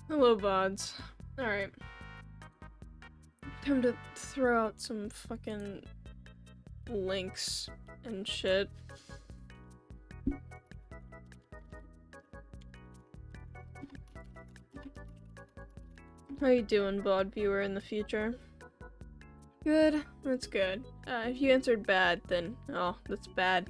Hello, bods. Alright. Time to throw out some fucking links and shit. How you doing, bod viewer in the future? Good? That's good. If you answered bad, then, oh, that's bad.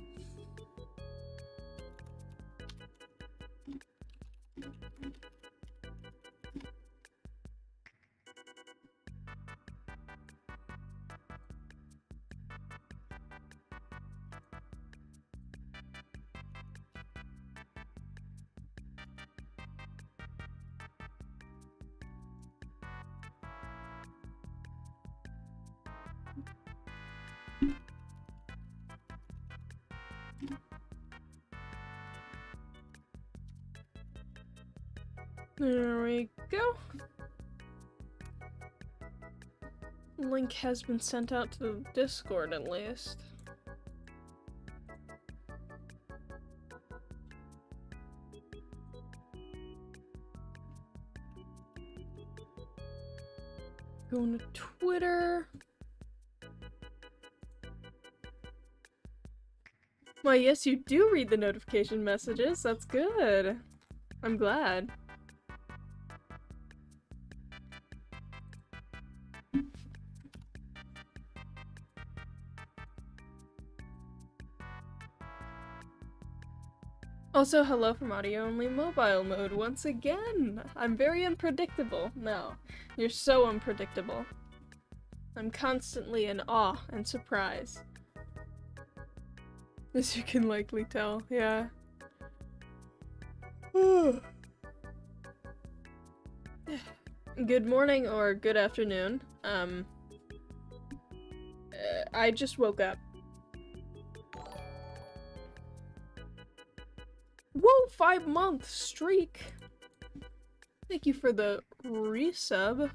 There we go. Link has been sent out to the Discord at least. Going to Twitter. Why, yes, you do read the notification messages. That's good. I'm glad. Also, hello from audio-only mobile mode once again! I'm very unpredictable. No, you're so unpredictable. I'm constantly in awe and surprise. As you can likely tell, yeah. Good morning or good afternoon. I just woke up. Whoa, 5-month streak! Thank you for the resub.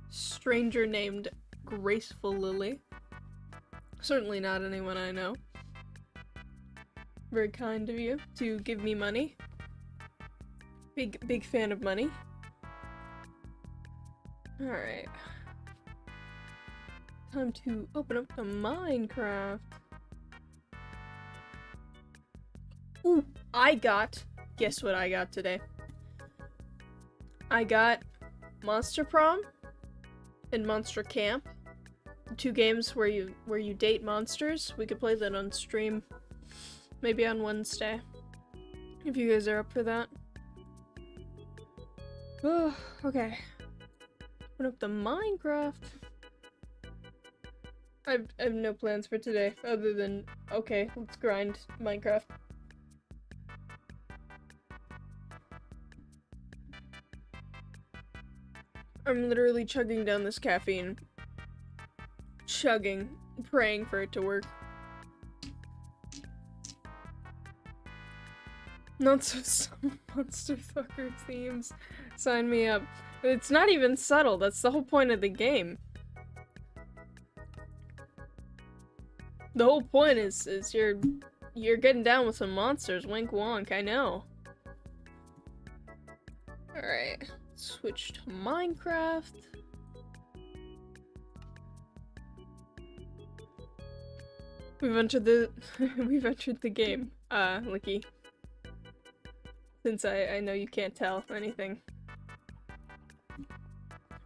Stranger named Graceful Lily. Certainly not anyone I know. Very kind of you to give me money. Big fan of money. Alright. Time to open up the Minecraft. Ooh, guess what I got today? I got Monster Prom and Monster Camp. 2 games where you date monsters. We could play that on stream. Maybe on Wednesday. If you guys are up for that. Oh, okay. Open up the Minecraft. I have no plans for today other than, okay, let's grind Minecraft. I'm literally chugging down this caffeine. Chugging, praying for it to work. Not so some monster fucker themes. Sign me up. It's not even subtle, that's the whole point of the game. The whole point is you're getting down with some monsters, wink wonk, I know. Alright, switch to Minecraft. We've entered the game, Licky. Since I know you can't tell anything.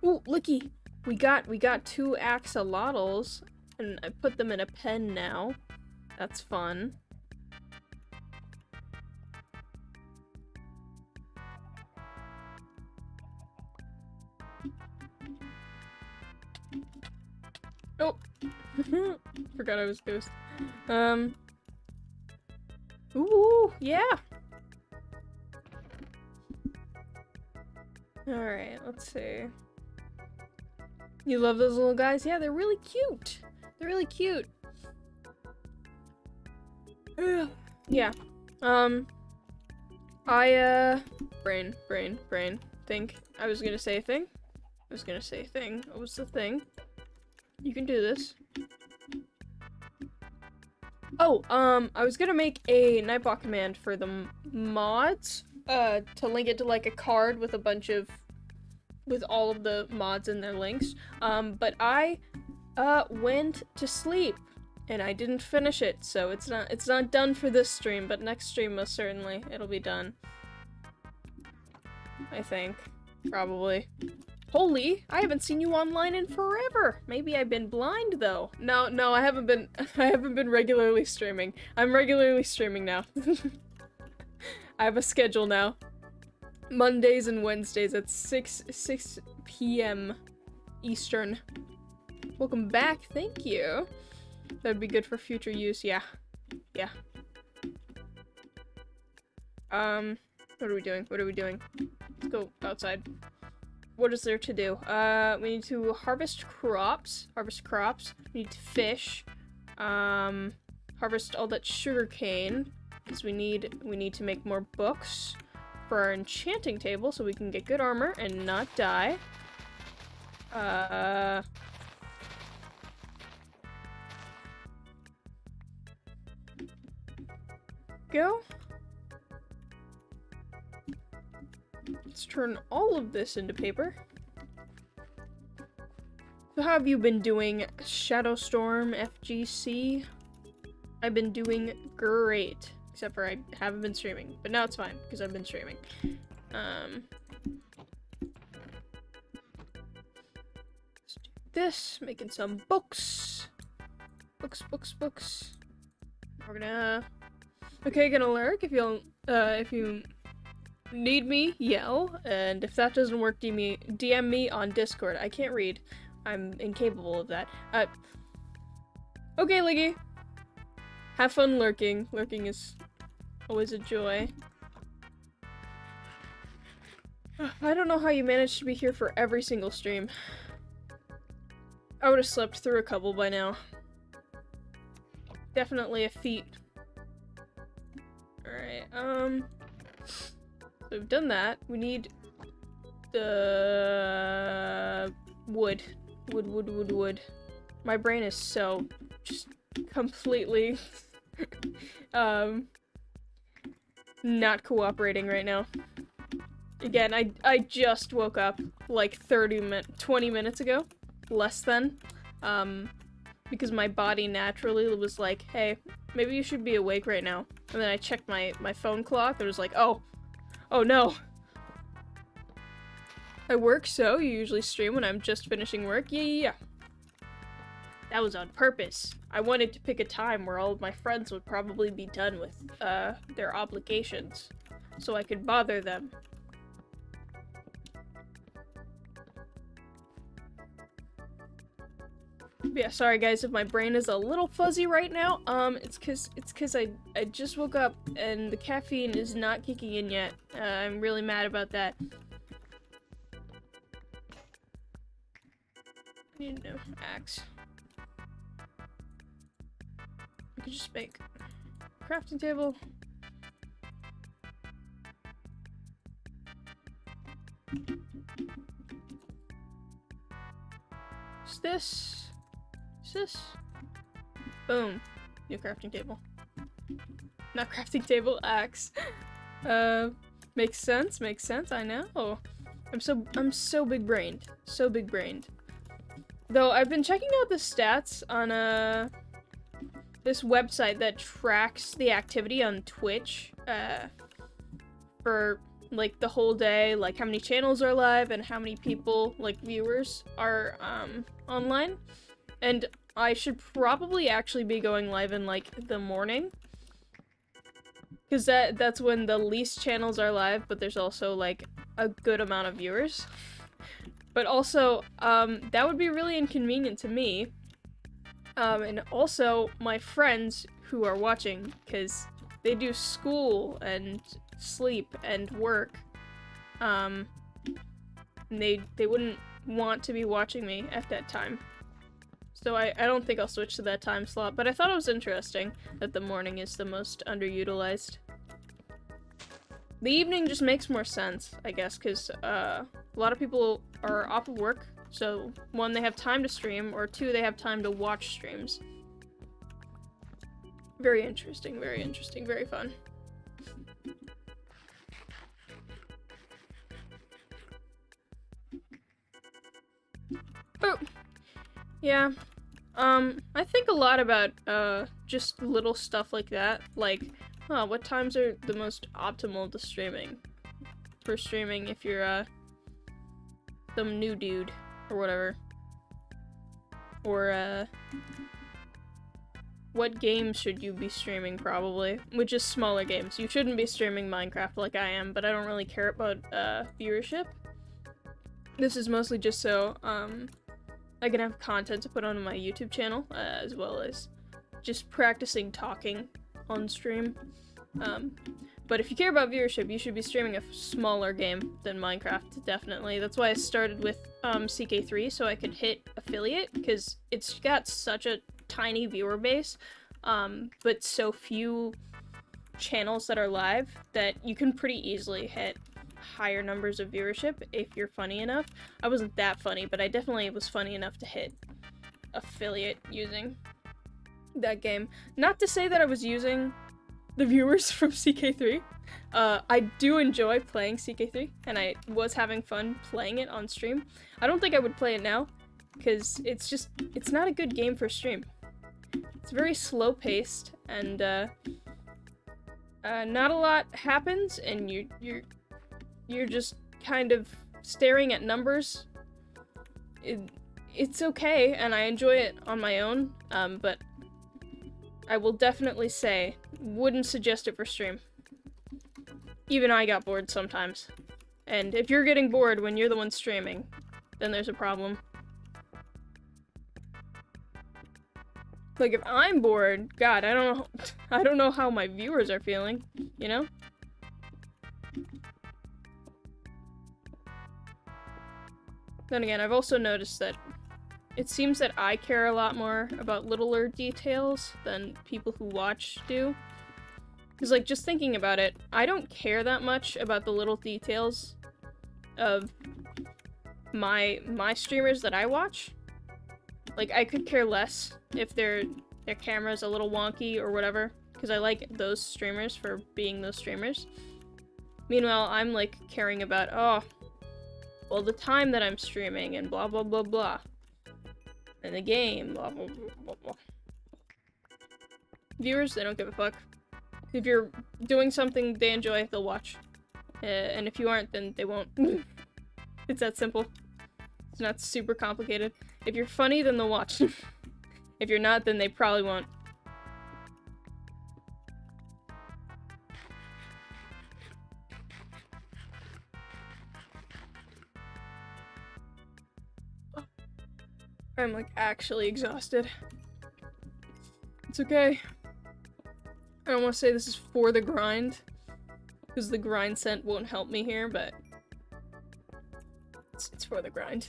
Ooh, Licky! We got 2 axolotls, and I put them in a pen now. That's fun. Oh! Forgot I was ghost. Ooh, yeah! Alright, let's see. You love those little guys? Yeah, they're really cute! They're really cute. Yeah. Brain. Think. I was gonna say a thing. What was the thing? You can do this. Oh, I was gonna make a Nightbot command for the mods, to link it to like a card with a bunch of, with all of the mods and their links. But I, went to sleep and I didn't finish it, so it's not done for this stream, but next stream most certainly it'll be done. I think. Probably. Holy, I haven't seen you online in forever. Maybe I've been blind though. No, I haven't been regularly streaming. I'm regularly streaming now. I have a schedule now. Mondays and Wednesdays at 6 p.m. Eastern. Welcome back, thank you. That'd be good for future use, yeah. Yeah. What are we doing? Let's go outside. What is there to do? We need to harvest crops. We need to fish. Harvest all that sugar cane. Because we need to make more books for our enchanting table so we can get good armor and not die. Go. Let's turn all of this into paper. So how have you been doing, Shadowstorm FGC? I've been doing great. Except for I haven't been streaming. But now it's fine, because I've been streaming. Let's do this. Making some books. Books. We're gonna... Okay, gonna lurk. If you need me, yell. And if that doesn't work, DM me on Discord. I can't read. I'm incapable of that. Okay, Liggy. Have fun lurking. Lurking is always a joy. I don't know how you managed to be here for every single stream. I would have slept through a couple by now. Definitely a feat. Alright, so we've done that. We need the wood. Wood. My brain is so just completely not cooperating right now. Again, I just woke up like 20 minutes ago, less than, because my body naturally was like, hey, maybe you should be awake right now. And then I checked my phone clock, and it was like, oh no. I work, so you usually stream when I'm just finishing work. Yeah. That was on purpose. I wanted to pick a time where all of my friends would probably be done with their obligations, so I could bother them. Yeah, sorry guys if my brain is a little fuzzy right now. It's cause I just woke up and the caffeine is not kicking in yet. I'm really mad about that. I need a new axe. I could just make a crafting table. Is this? Boom. New crafting table. Not crafting table, axe. Makes sense, I know. I'm so big-brained. So big-brained. Though, I've been checking out the stats on, this website that tracks the activity on Twitch, for, like, the whole day, like, how many channels are live and how many people, like, viewers are, online. And I should probably actually be going live in, like, the morning. Because that's when the least channels are live, but there's also, like, a good amount of viewers. But also, that would be really inconvenient to me. And also, my friends who are watching, because they do school and sleep and work. And they wouldn't want to be watching me at that time. So I don't think I'll switch to that time slot, but I thought it was interesting that the morning is the most underutilized. The evening just makes more sense, I guess, because a lot of people are off of work, so one, they have time to stream, or two, they have time to watch streams. Very interesting, very fun. Oh, yeah. I think a lot about, just little stuff like that. Like, what times are the most optimal to for streaming if you're, some new dude, or whatever. Or, what games should you be streaming, probably? Which is smaller games. You shouldn't be streaming Minecraft like I am, but I don't really care about, viewership. This is mostly just so, I can have content to put on my YouTube channel, as well as just practicing talking on stream. But if you care about viewership, you should be streaming a smaller game than Minecraft, definitely. That's why I started with CK3, so I could hit affiliate, because it's got such a tiny viewer base, but so few channels that are live that you can pretty easily hit higher numbers of viewership if you're funny enough. I wasn't that funny, but I definitely was funny enough to hit affiliate using that game. Not to say that I was using the viewers from CK3. I do enjoy playing CK3, and I was having fun playing it on stream. I don't think I would play it now, because it's not a good game for stream. It's very slow-paced, and not a lot happens, and you're just kind of staring at numbers. It's okay, and I enjoy it on my own, but I will definitely say, wouldn't suggest it for stream. Even I got bored sometimes. And if you're getting bored when you're the one streaming, then there's a problem. Like, if I'm bored, God, I don't know how my viewers are feeling, you know? Then again, I've also noticed that it seems that I care a lot more about littler details than people who watch do. Because, like, just thinking about it, I don't care that much about the little details of my streamers that I watch. Like, I could care less if their camera's a little wonky or whatever, because I like those streamers for being those streamers. Meanwhile, I'm, like, caring about, oh, well, the time that I'm streaming and blah blah blah blah. And the game, blah blah blah blah blah. Viewers, they don't give a fuck. If you're doing something they enjoy, they'll watch. And if you aren't, then they won't. It's that simple. It's not super complicated. If you're funny, then they'll watch. If you're not, then they probably won't. I'm, like, actually exhausted. It's okay. I don't want to say this is for the grind, because the grind scent won't help me here, but it's for the grind.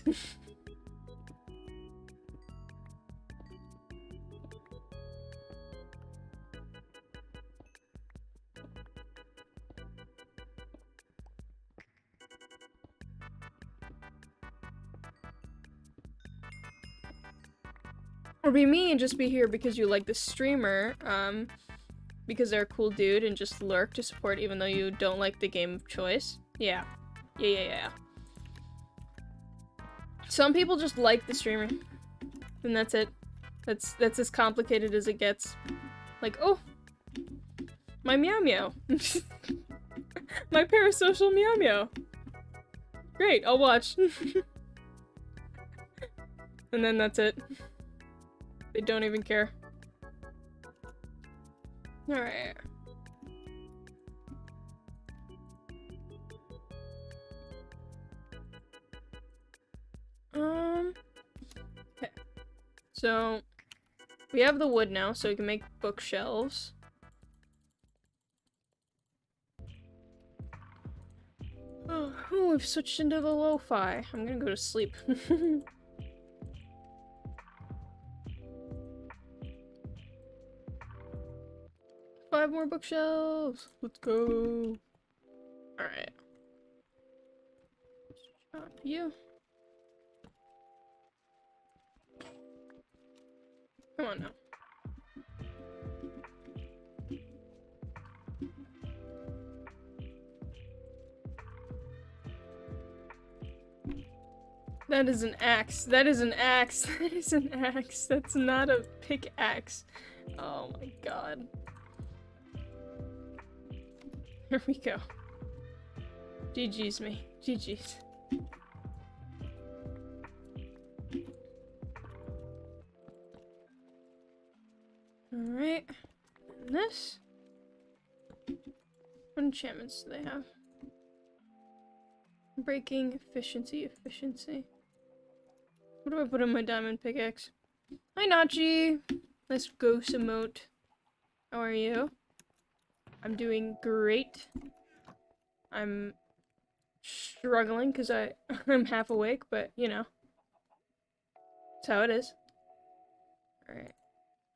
Or be me and just be here because you like the streamer, because they're a cool dude and just lurk to support even though you don't like the game of choice. Yeah. Yeah. Some people just like the streamer. And that's it. That's as complicated as it gets. Like, oh! My Meow Meow! My parasocial Meow Meow! Great, I'll watch. And then that's it. They don't even care. Alright. Okay. So, we have the wood now, so we can make bookshelves. Oh, we've switched into the lo-fi. I'm gonna go to sleep. 5 more bookshelves. Let's go. Alright. Stop you. Come on now. That is an axe. That is an axe. That is an axe. That's not a pickaxe. Oh my god. Here we go. GG's me. GG's. Alright. And this. What enchantments do they have? Breaking, efficiency. What do I put in my diamond pickaxe? Hi, Nachi! Nice ghost emote. How are you? I'm doing great. I'm struggling because I'm half awake, but you know. That's how it is. Alright.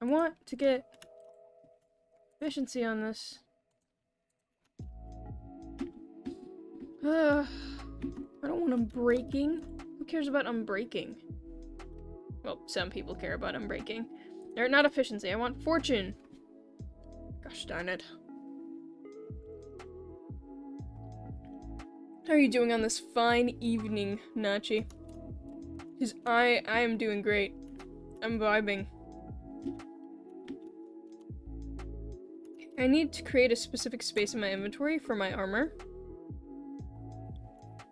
I want to get efficiency on this. I don't want unbreaking. Who cares about unbreaking? Well, some people care about unbreaking. Or not efficiency, I want fortune. Gosh darn it. How are you doing on this fine evening, Nachi? Because I am doing great. I'm vibing. I need to create a specific space in my inventory for my armor.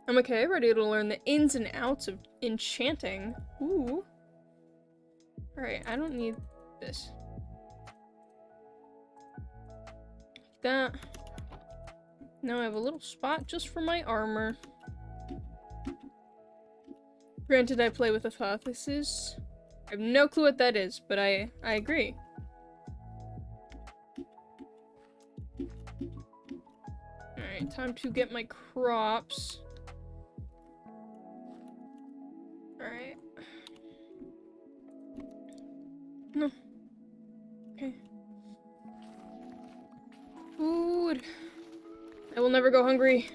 I'm okay, ready to learn the ins and outs of enchanting. Ooh. Alright, I don't need this. Like that. Now I have a little spot just for my armor. Granted, I play with hypothesis. I have no clue what that is, but I agree. Alright, time to get my crops. Alright. No. Okay. Food. I will never go hungry.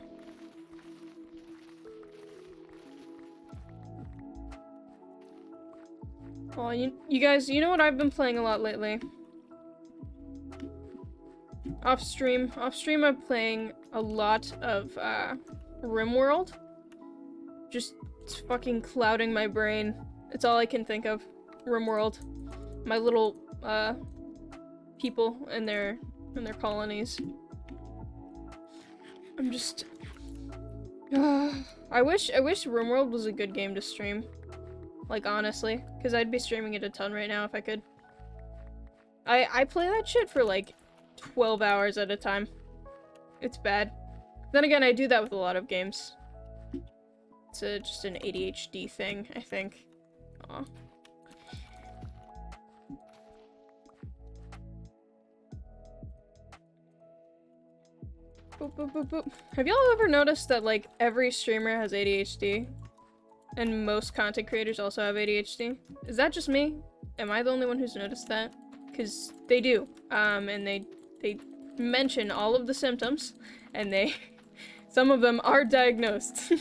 Oh, you guys, you know what I've been playing a lot lately? Off stream I'm playing a lot of, RimWorld. Just fucking clouding my brain. It's all I can think of. RimWorld. My little, people and their colonies. I'm just... I wish RimWorld was a good game to stream. Like, honestly. Because I'd be streaming it a ton right now if I could. I play that shit for, like, 12 hours at a time. It's bad. Then again, I do that with a lot of games. It's just an ADHD thing, I think. Aw. Boop, boop, boop, boop. Have y'all ever noticed that, like, every streamer has ADHD? And most content creators also have ADHD? Is that just me? Am I the only one who's noticed that? Because they do. And they mention all of the symptoms, and some of them are diagnosed.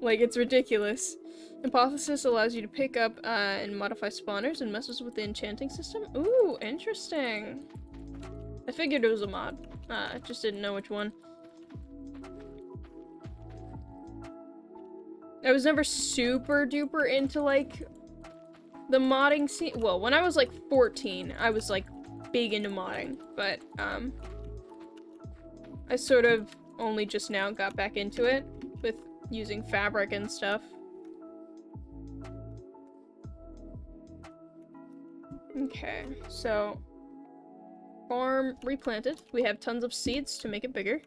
Like, it's ridiculous. Hypothesis allows you to pick up and modify spawners and messes with the enchanting system. Ooh, interesting. I figured it was a mod. I just didn't know which one. I was never super duper into, like, the modding scene. Well, when I was, like, 14, I was, like, big into modding. But, I sort of only just now got back into it with using Fabric and stuff. Okay, so... farm replanted. We have tons of seeds to make it bigger.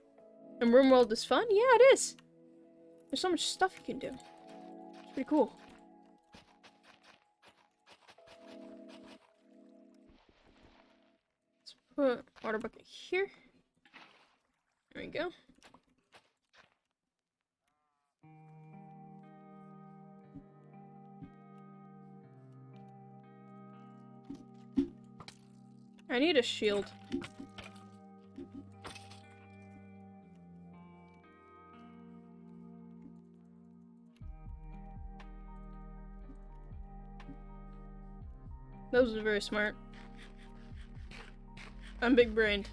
And RimWorld is fun? Yeah, it is! There's so much stuff you can do. It's pretty cool. Let's put water bucket here. There we go. I need a shield. That was very smart. I'm big brained.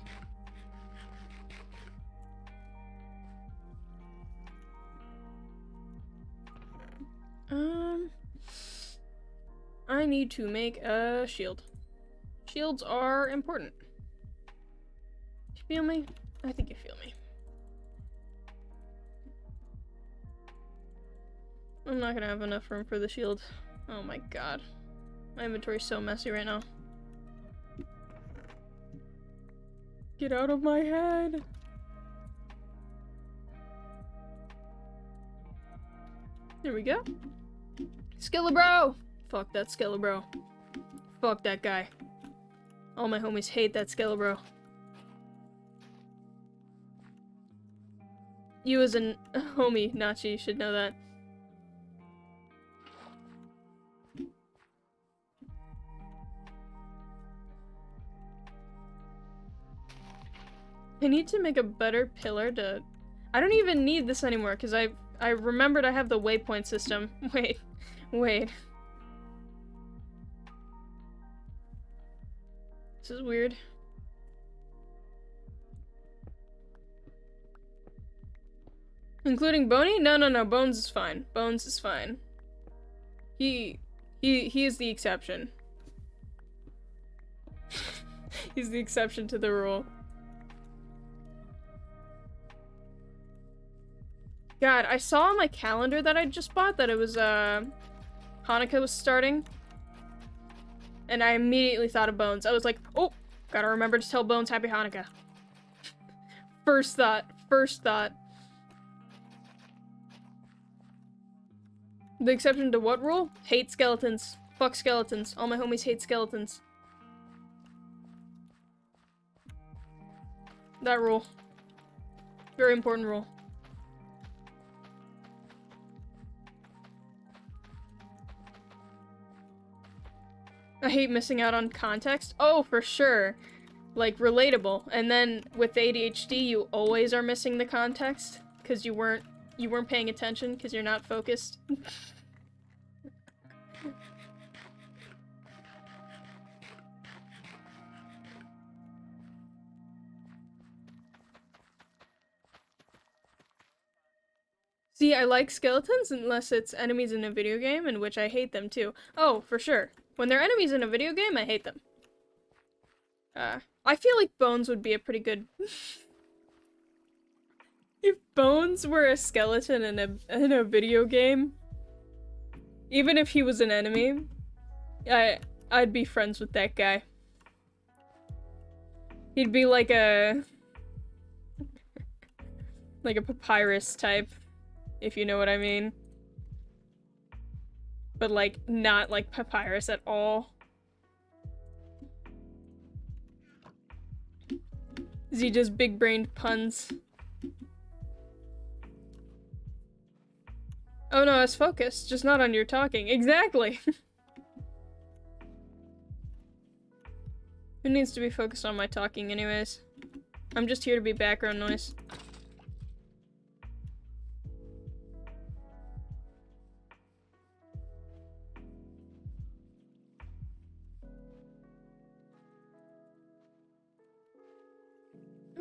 I need to make a shield. Shields are important. You feel me? I think you feel me. I'm not gonna have enough room for the shield. Oh my god. My inventory's so messy right now. Get out of my head! There we go. Skillabro! Fuck that Skillabro. Fuck that guy. All my homies hate that Skillabro. You as a homie, Nachi, should know that. I need to make a better pillar to... I don't even need this anymore, because I remembered I have the waypoint system. Wait. This is weird. Including Boney? No, Bones is fine. Bones is fine. He is the exception. He's the exception to the rule. God, I saw on my calendar that I just bought that it was, Hanukkah was starting. And I immediately thought of Bones. I was like, oh, gotta remember to tell Bones Happy Hanukkah. First thought. The exception to what rule? Hate skeletons. Fuck skeletons. All my homies hate skeletons. That rule. Very important rule. I hate missing out on context. Oh, for sure. Like, relatable. And then with ADHD, you always are missing the context because you weren't paying attention because you're not focused. See, I like skeletons unless it's enemies in a video game, in which I hate them too. Oh, for sure. When they're enemies in a video game, I hate them. I feel like Bones would be a pretty good... If Bones were a skeleton in a video game, even if he was an enemy, I'd be friends with that guy. He'd be like a... like a papyrus type, if you know what I mean. But like, not like papyrus at all. Is he just big-brained puns? Oh no, I was focused, just not on your talking. Exactly! Who needs to be focused on my talking anyways? I'm just here to be background noise.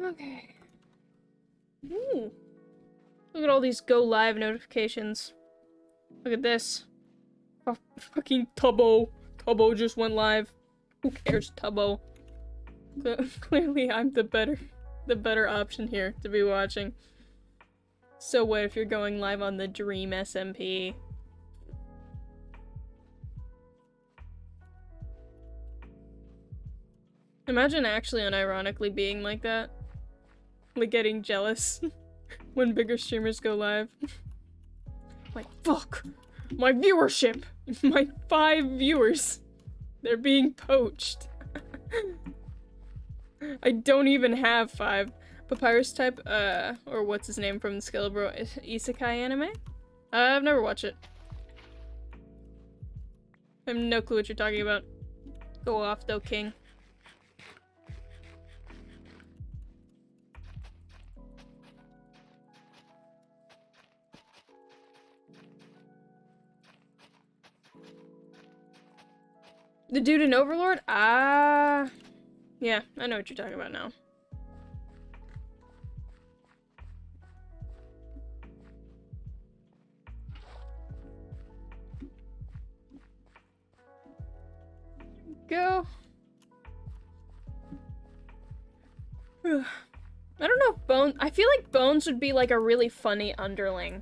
Okay. Ooh. Look at all these go live notifications. Look at this. Oh, fucking Tubbo. Tubbo just went live. Who cares, Tubbo? Clearly I'm the better option here to be watching. So what if you're going live on the Dream SMP? Imagine actually unironically being like that. Like getting jealous when bigger streamers go live. Like, fuck! My viewership! My 5 viewers! They're being poached. I don't even have 5. Papyrus type, or what's his name from the Skillabro Isekai anime? I've never watched it. I have no clue what you're talking about. Go off though, King. The dude in Overlord? Yeah, I know what you're talking about now. go. I don't know if Bones... I feel like Bones would be like a really funny underling.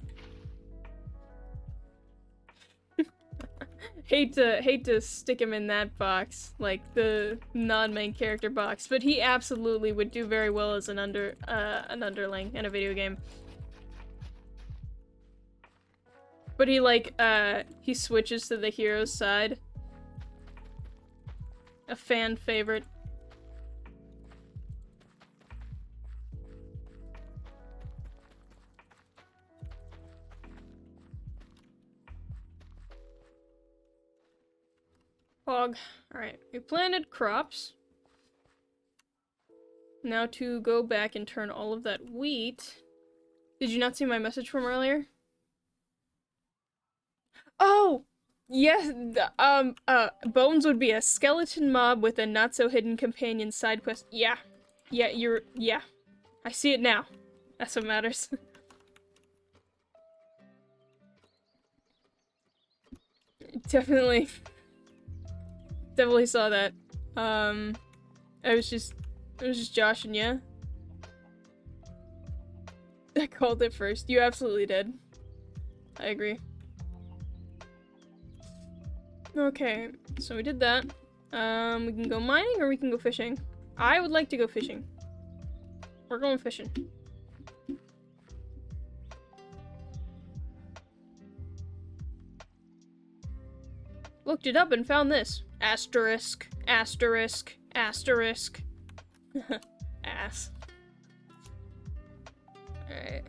hate to stick him in that box, like the non-main character box, but he absolutely would do very well as an underling in a video game. But he like he switches to the hero's side. A fan favorite. Hog. Alright, we planted crops. Now to go back and turn all of that wheat. Did you not see my message from earlier? Oh! Yes, Bones would be a skeleton mob with a not-so-hidden companion side quest. Yeah. Yeah. I see it now. That's what matters. Definitely saw that. It was just Josh and yeah. I called it first. You absolutely did. I agree. Okay, so we did that. We can go mining or we can go fishing. I would like to go fishing. We're going fishing. Looked it up and found this. Asterisk. Ass. Alright.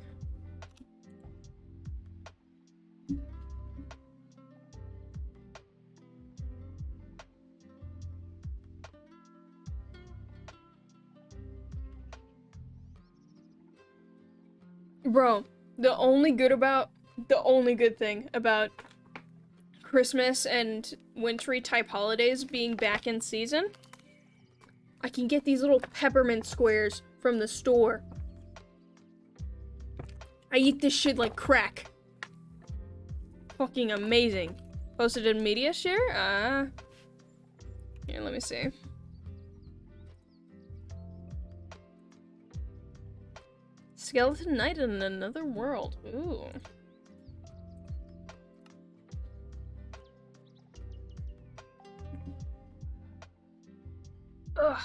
Bro, the only good thing about Christmas and wintry type holidays being back in season, I can get these little peppermint squares from the store. I eat this shit like crack. Fucking amazing. Posted in media share? Here, let me see. Skeleton Knight in Another World. Ooh. Ugh.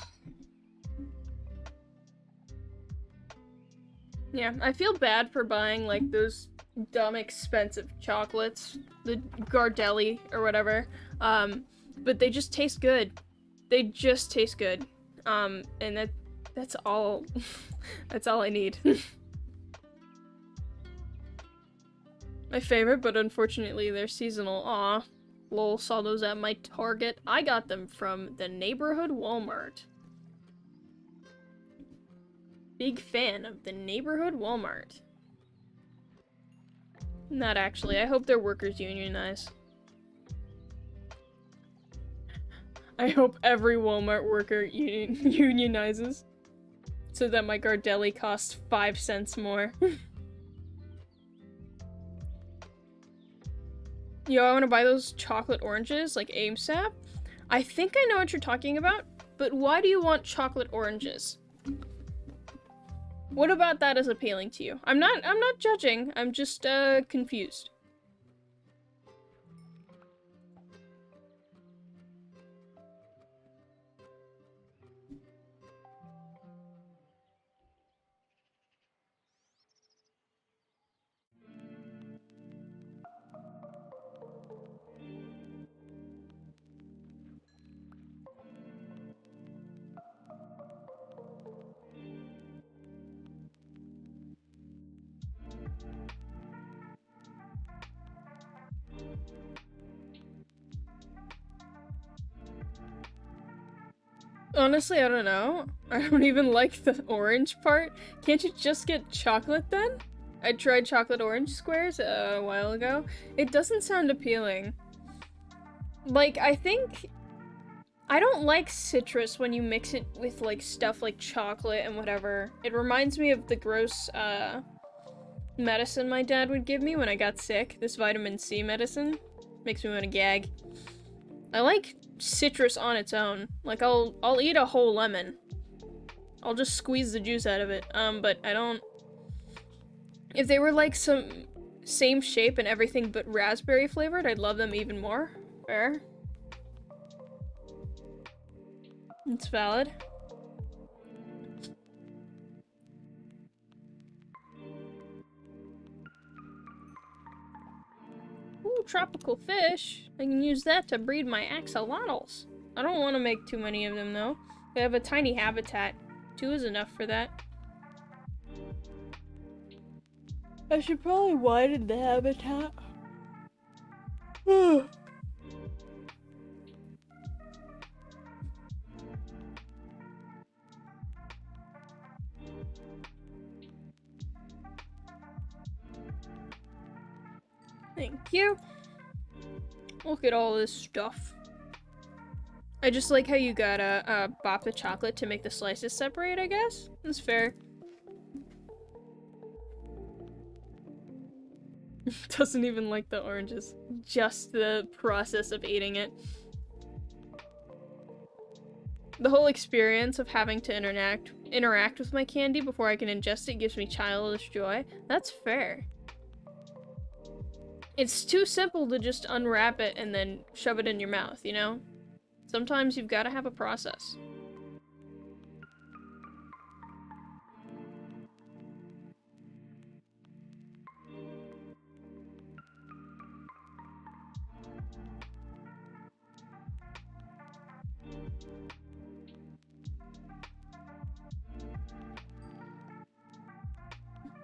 Yeah, I feel bad for buying, like, those dumb expensive chocolates. The Gardelli or whatever. But they just taste good. They just taste good. And that's all... that's all I need. My favorite, but unfortunately they're seasonal. Aw. Lol, saw those at my Target. I got them from the neighborhood Walmart. Big fan of the neighborhood Walmart. Not actually. I hope their workers unionize. I hope every Walmart worker unionizes. So that my Gardelli costs 5 cents more. Yo, I want to buy those chocolate oranges, like AimSap. I think I know what you're talking about, but why do you want chocolate oranges? What about that is appealing to you? I'm not judging, I'm just, confused. Honestly, I don't know. I don't even like the orange part. Can't you just get chocolate then? I tried chocolate orange squares a while ago. It doesn't sound appealing. Like, I don't like citrus when you mix it with, like, stuff like chocolate and whatever. It reminds me of the gross, medicine my dad would give me when I got sick. This vitamin C medicine. Makes me want to gag. I like citrus on its own. Like, I'll eat a whole lemon. I'll just squeeze the juice out of it. But I don't... If they were like some same shape and everything but raspberry flavored, I'd love them even more. Fair. It's valid. Ooh, tropical fish. I can use that to breed my axolotls. I don't want to make too many of them though. They have a tiny habitat. 2 is enough for that. I should probably widen the habitat. Thank you. Look at all this stuff. I just like how you gotta bop the chocolate to make the slices separate, I guess. That's fair. Doesn't even like the oranges. Just the process of eating it. The whole experience of having to interact with my candy before I can ingest it gives me childish joy. That's fair. It's too simple to just unwrap it and then shove it in your mouth, you know? Sometimes you've got to have a process.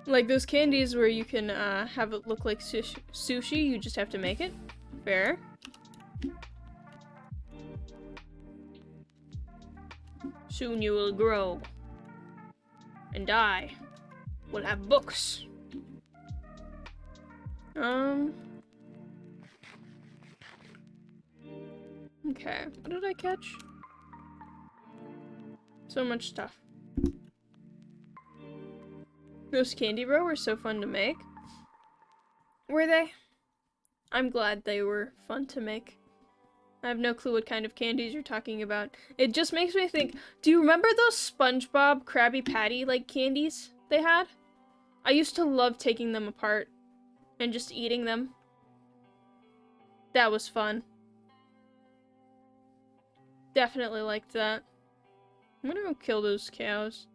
Like those candies where you can have it look like sushi, you just have to make it. Fair. Soon you will grow. And I will have books. Okay, what did I catch? So much stuff. Those Candy Bro were so fun to make. Were they? I'm glad they were fun to make. I have no clue what kind of candies you're talking about. It just makes me think, do you remember those SpongeBob Krabby Patty like candies they had? I used to love taking them apart and just eating them. That was fun. Definitely liked that. I'm gonna go kill those cows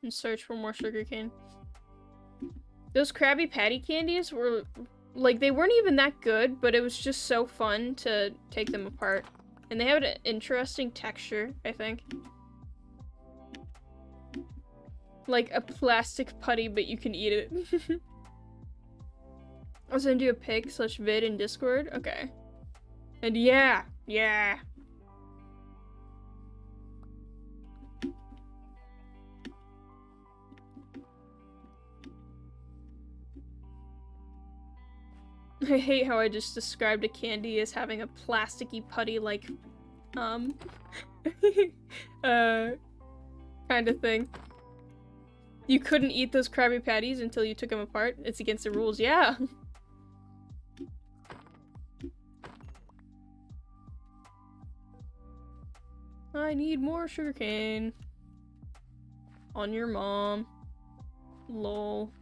and search for more sugarcane. Those Krabby Patty candies were, like, they weren't even that good, but it was just so fun to take them apart. And they have an interesting texture, I think. Like a plastic putty, but you can eat it. I'll send you a pic/vid in Discord. Okay. And yeah. I hate how I just described a candy as having a plasticky putty like, kind of thing. You couldn't eat those Krabby Patties until you took them apart? It's against the rules, yeah. I need more sugarcane. On your mom. Lol.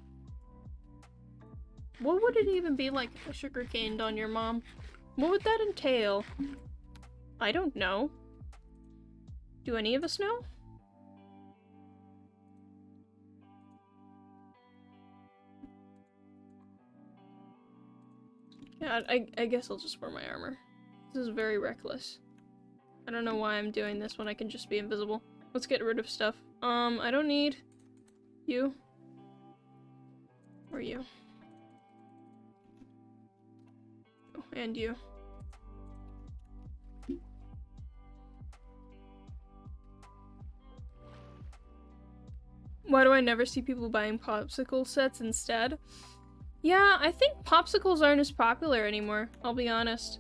What would it even be like if I sugarcaned on your mom? What would that entail? I don't know. Do any of us know? Yeah, I guess I'll just wear my armor. This is very reckless. I don't know why I'm doing this when I can just be invisible. Let's get rid of stuff. I don't need you. Or you. Oh, and you. Why do I never see people buying popsicle sets instead? Yeah, I think popsicles aren't as popular anymore, I'll be honest.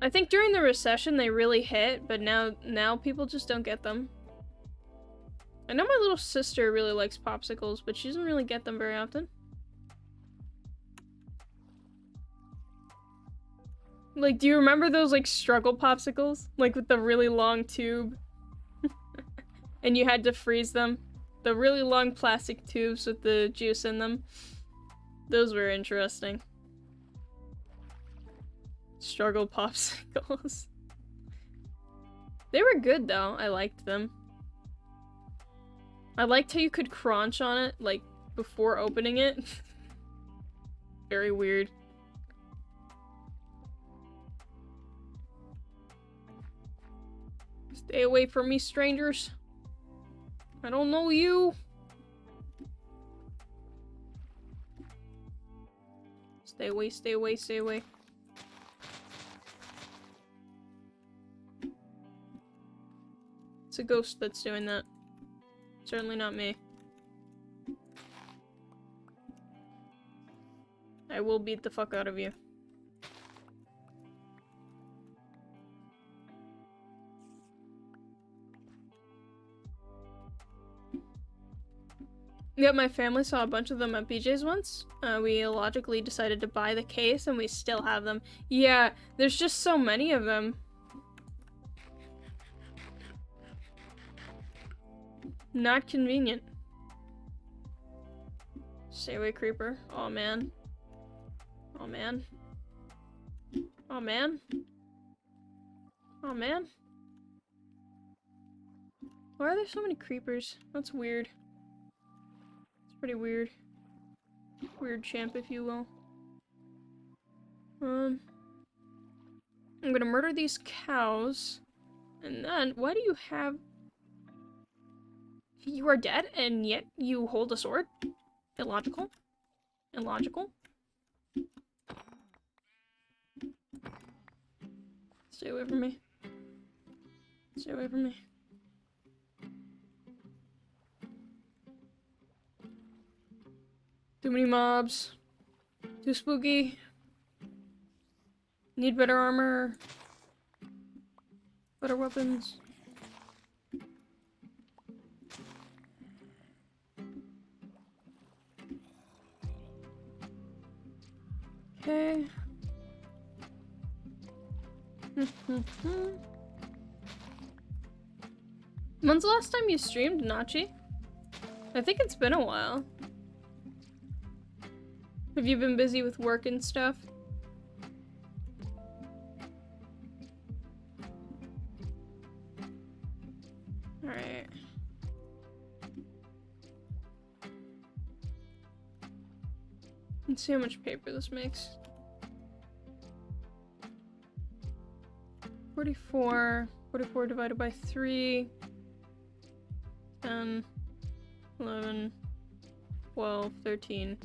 I think during the recession they really hit, but now people just don't get them. I know my little sister really likes popsicles, but she doesn't really get them very often. Like, do you remember those, like, struggle popsicles? Like, with the really long tube? And you had to freeze them? The really long plastic tubes with the juice in them? Those were interesting. Struggle popsicles. They were good, though. I liked them. I liked how you could crunch on it, like, before opening it. Very weird. Stay away from me, strangers. I don't know you. Stay away, stay away, stay away. It's a ghost that's doing that. Certainly not me. I will beat the fuck out of you. Yeah, my family saw a bunch of them at BJ's once. We illogically decided to buy the case and we still have them. Yeah, there's just so many of them. Not convenient. Stay away, creeper. Aw, man. Aw, man. Aw, man. Aw, man. Why are there so many creepers? That's weird. It's pretty weird. Weird champ, if you will. I'm gonna murder these cows. And then, why do you have... You are dead, and yet you hold a sword? Illogical. Illogical. Stay away from me. Stay away from me. Too many mobs. Too spooky. Need better armor. Better weapons. Okay. When's the last time you streamed, Nachi? I think it's been a while. Have you been busy with work and stuff? Alright. Let's see how much paper this makes. 44 divided by 3, 10, 11, 12, 13,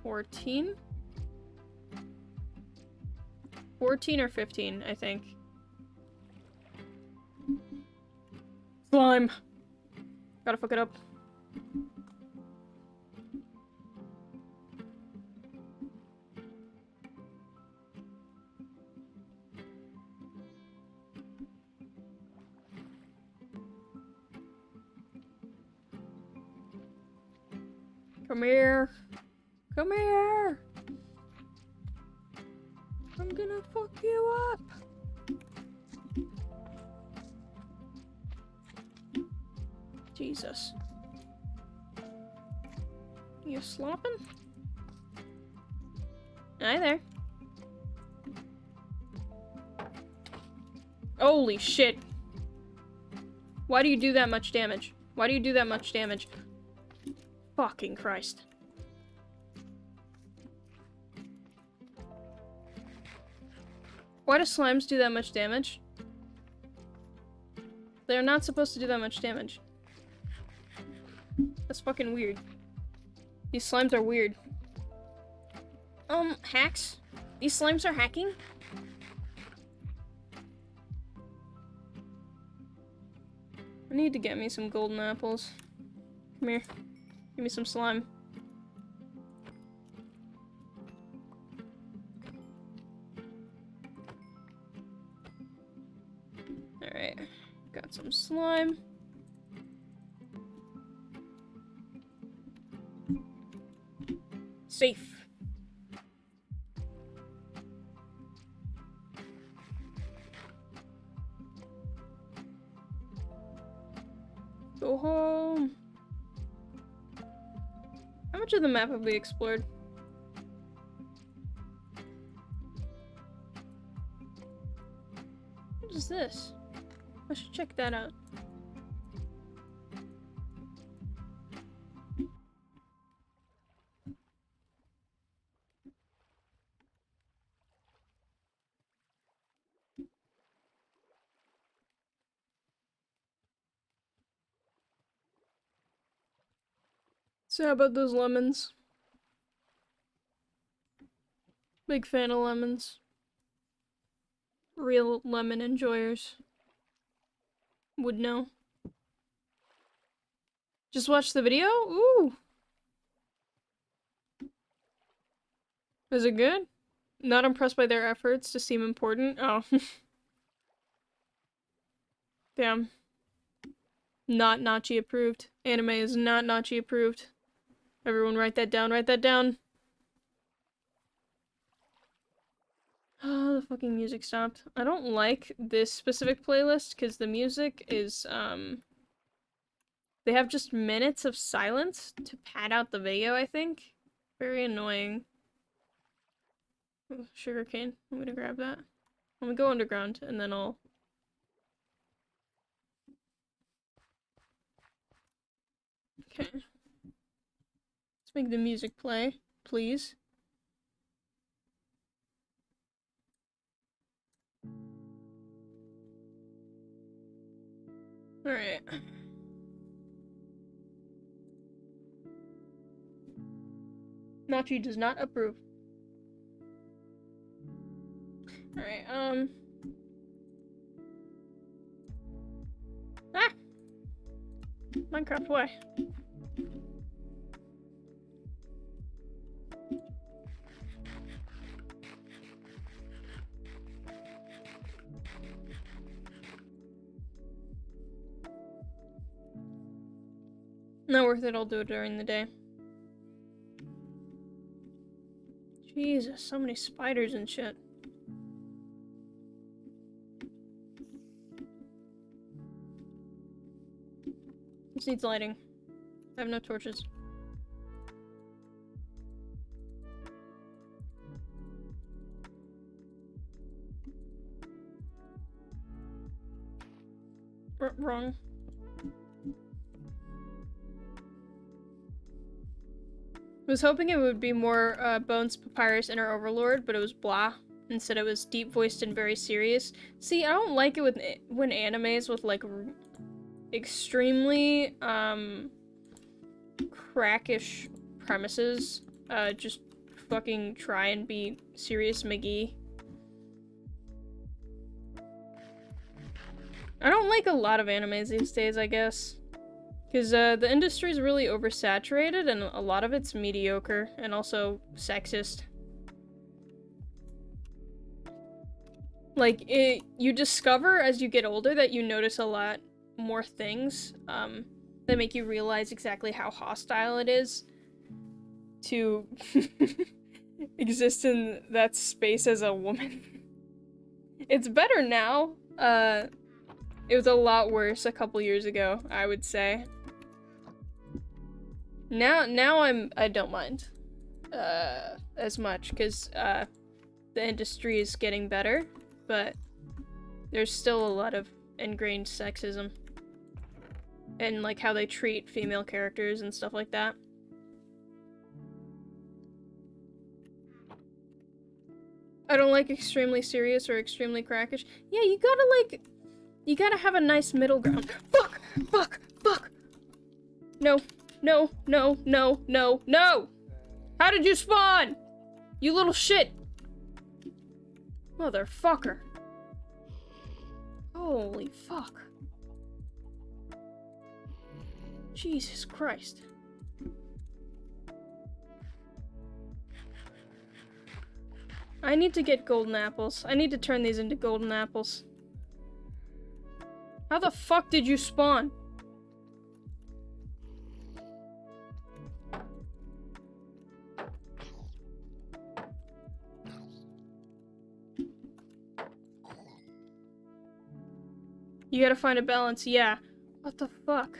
14? 14 or 15, I think. Slime! Gotta fuck it up. Come here. Come here. I'm gonna fuck you up. Jesus. You slopping? Hi there. Holy shit. Why do you do that much damage? Why do you do that much damage? Fucking Christ. Why do slimes do that much damage? They're not supposed to do that much damage. That's fucking weird. These slimes are weird. Hacks? These slimes are hacking? I need to get me some golden apples. Come here. Give me some slime. Alright. Got some slime. Safe. Go home. How much of the map have we explored? What is this? I should check that out. So how about those lemons? Big fan of lemons. Real lemon enjoyers would know. Just watch the video? Ooh! Is it good? Not impressed by their efforts to seem important? Oh. Damn. Not Nachi approved. Anime is not Nachi approved. Everyone write that down, write that down. Oh, the fucking music stopped. I don't like this specific playlist because the music is, they have just minutes of silence to pad out the video, I think. Very annoying. Ooh, sugarcane. I'm gonna grab that. I'm gonna go underground and then I'll... Okay. Let's make the music play, please. Alright. Nachi does not approve. Alright, Ah! Minecraft, why? Not worth it, I'll do it during the day. Jesus, so many spiders and shit. This needs lighting. I have no torches. Wrong. I was hoping it would be more Bones, Papyrus, Inner Overlord, but it was blah. Instead it was deep voiced and very serious. See, I don't like it with when animes with like extremely crackish premises just fucking try and be serious McGee. I don't like a lot of animes these days, I guess. Because the industry is really oversaturated and a lot of it's mediocre and also sexist. Like, you discover as you get older that you notice a lot more things that make you realize exactly how hostile it is to exist in that space as a woman. It's better now. It was a lot worse a couple years ago, I would say. Now I don't mind as much because the industry is getting better, but there's still a lot of ingrained sexism and like how they treat female characters and stuff like that. I don't like extremely serious or extremely crackish. Yeah, you gotta have a nice middle ground. Fuck! Fuck! Fuck! No. No, no, no, no, no! How did you spawn? You little shit! Motherfucker. Holy fuck. Jesus Christ. I need to get golden apples. I need to turn these into golden apples. How the fuck did you spawn? You gotta find a balance, yeah. What the fuck?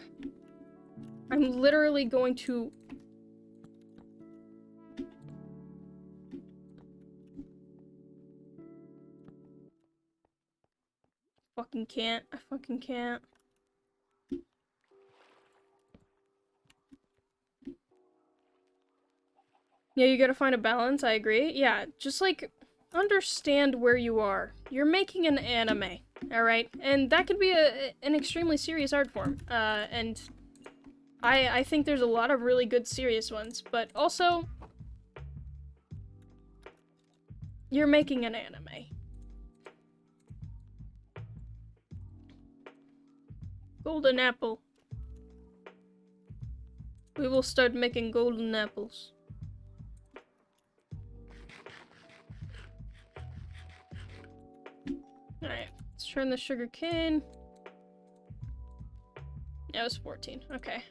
I'm literally going to... Fucking can't. I fucking can't. Yeah, you gotta find a balance, I agree. Yeah, just, like, understand where you are. You're making an anime, alright? And that could be an extremely serious art form. And I think there's a lot of really good serious ones, but also, you're making an anime. Golden apple. We will start making golden apples. Alright, let's turn the sugar cane. Yeah, it was 14. Okay,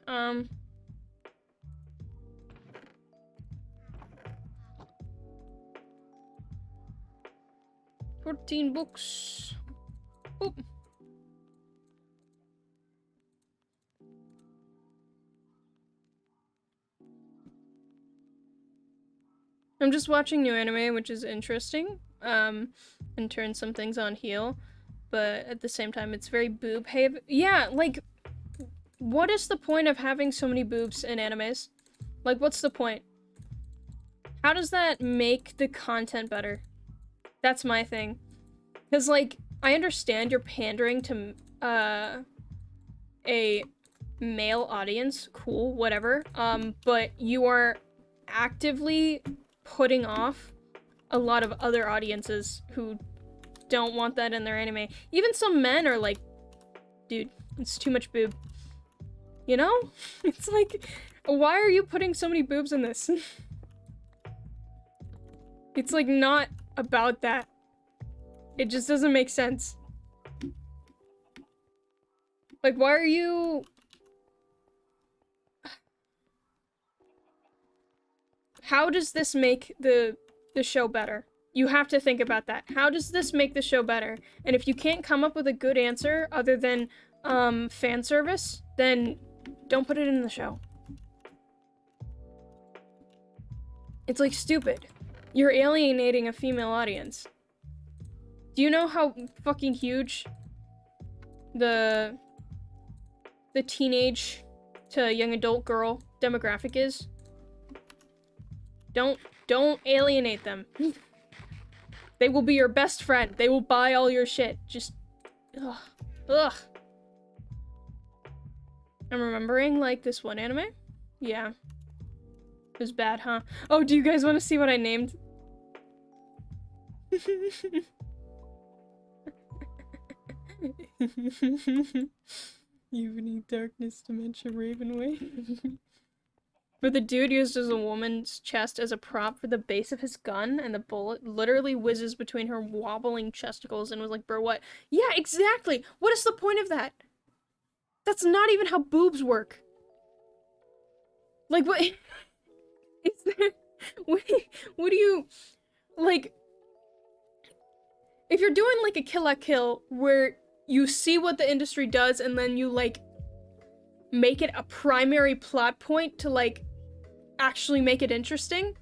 14 books. Oop. I'm just watching new anime, which is interesting, and turn some things on heel, but at the same time, it's very boob-heavy. Yeah, like, what is the point of having so many boobs in animes? Like, what's the point? How does that make the content better? That's my thing. Because, like, I understand you're pandering to, a male audience, cool, whatever, but you are actively putting off a lot of other audiences who don't want that in their anime. Even some men are like, dude, it's too much boob. You know? It's like, why are you putting so many boobs in this? It's like not about that. It just doesn't make sense. Like, why are you... How does this make the show better? You have to think about that. How does this make the show better? And if you can't come up with a good answer other than fan service, then don't put it in the show. It's like stupid. You're alienating a female audience. Do you know how fucking huge the teenage to young adult girl demographic is? Don't alienate them. They will be your best friend. They will buy all your shit. Just, ugh. Ugh. I'm remembering, like, this one anime? Yeah. It was bad, huh? Oh, do you guys want to see what I named? Evening Darkness Dementia Ravenway. Where the dude used as a woman's chest as a prop for the base of his gun, and the bullet literally whizzes between her wobbling chesticles and was like, bro, what? Yeah, exactly! What is the point of that? That's not even how boobs work. Like, what? Is there... What do you... Like... If you're doing, like, a Kill la Kill, where you see what the industry does, and then you, like, make it a primary plot point to, like, actually make it interesting,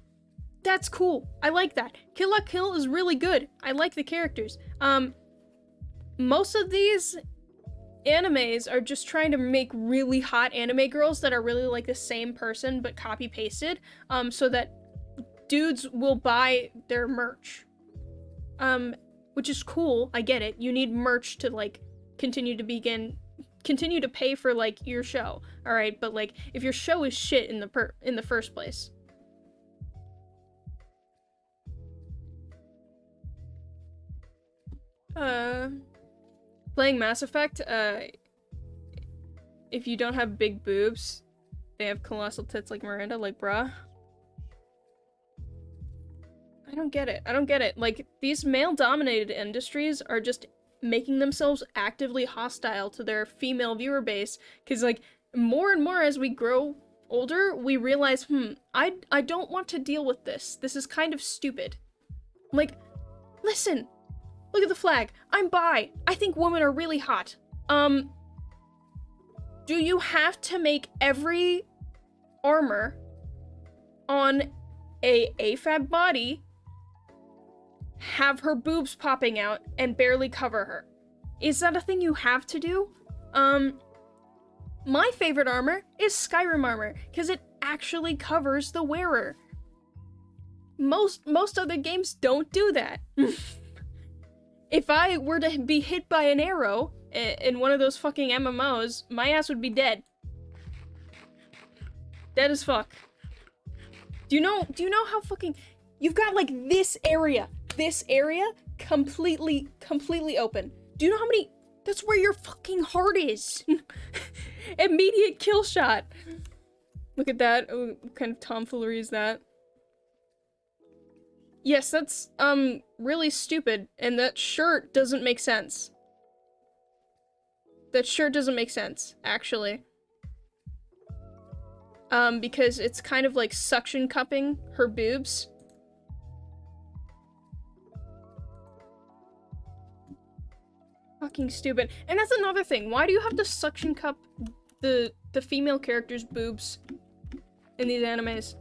that's cool. I like that. Kill la Kill is really good. I like the characters. Most of these animes are just trying to make really hot anime girls that are really like the same person but copy pasted, so that dudes will buy their merch. Which is cool. I get it. You need merch to, like, continue to pay for, like, your show. All right, but, like, if your show is shit in the first place. Playing Mass Effect, if you don't have big boobs, they have colossal tits like Miranda, like, bruh. I don't get it. I don't get it. Like, these male-dominated industries are just making themselves actively hostile to their female viewer base, because, like, more and more as we grow older, we realize, I don't want to deal with this. This is kind of stupid. Like, listen, look at the flag. I'm bi. I think women are really hot. Do you have to make every armor on a AFAB body have her boobs popping out and barely cover her? Is that a thing you have to do? My favorite armor is Skyrim armor, because it actually covers the wearer. Most other games don't do that. If I were to be hit by an arrow in one of those fucking MMOs, my ass would be dead. Dead as fuck. Do you know how fucking... You've got, like, this area completely open. Do you know how many... That's where your fucking heart is. Immediate kill shot. Look at that. Oh, what kind of tomfoolery is that? Yes, that's, really stupid, and that shirt doesn't make sense. That shirt doesn't make sense, actually. Because it's kind of like suction cupping her boobs. Fucking stupid. And that's another thing. Why do you have to suction cup the female character's boobs in these animes?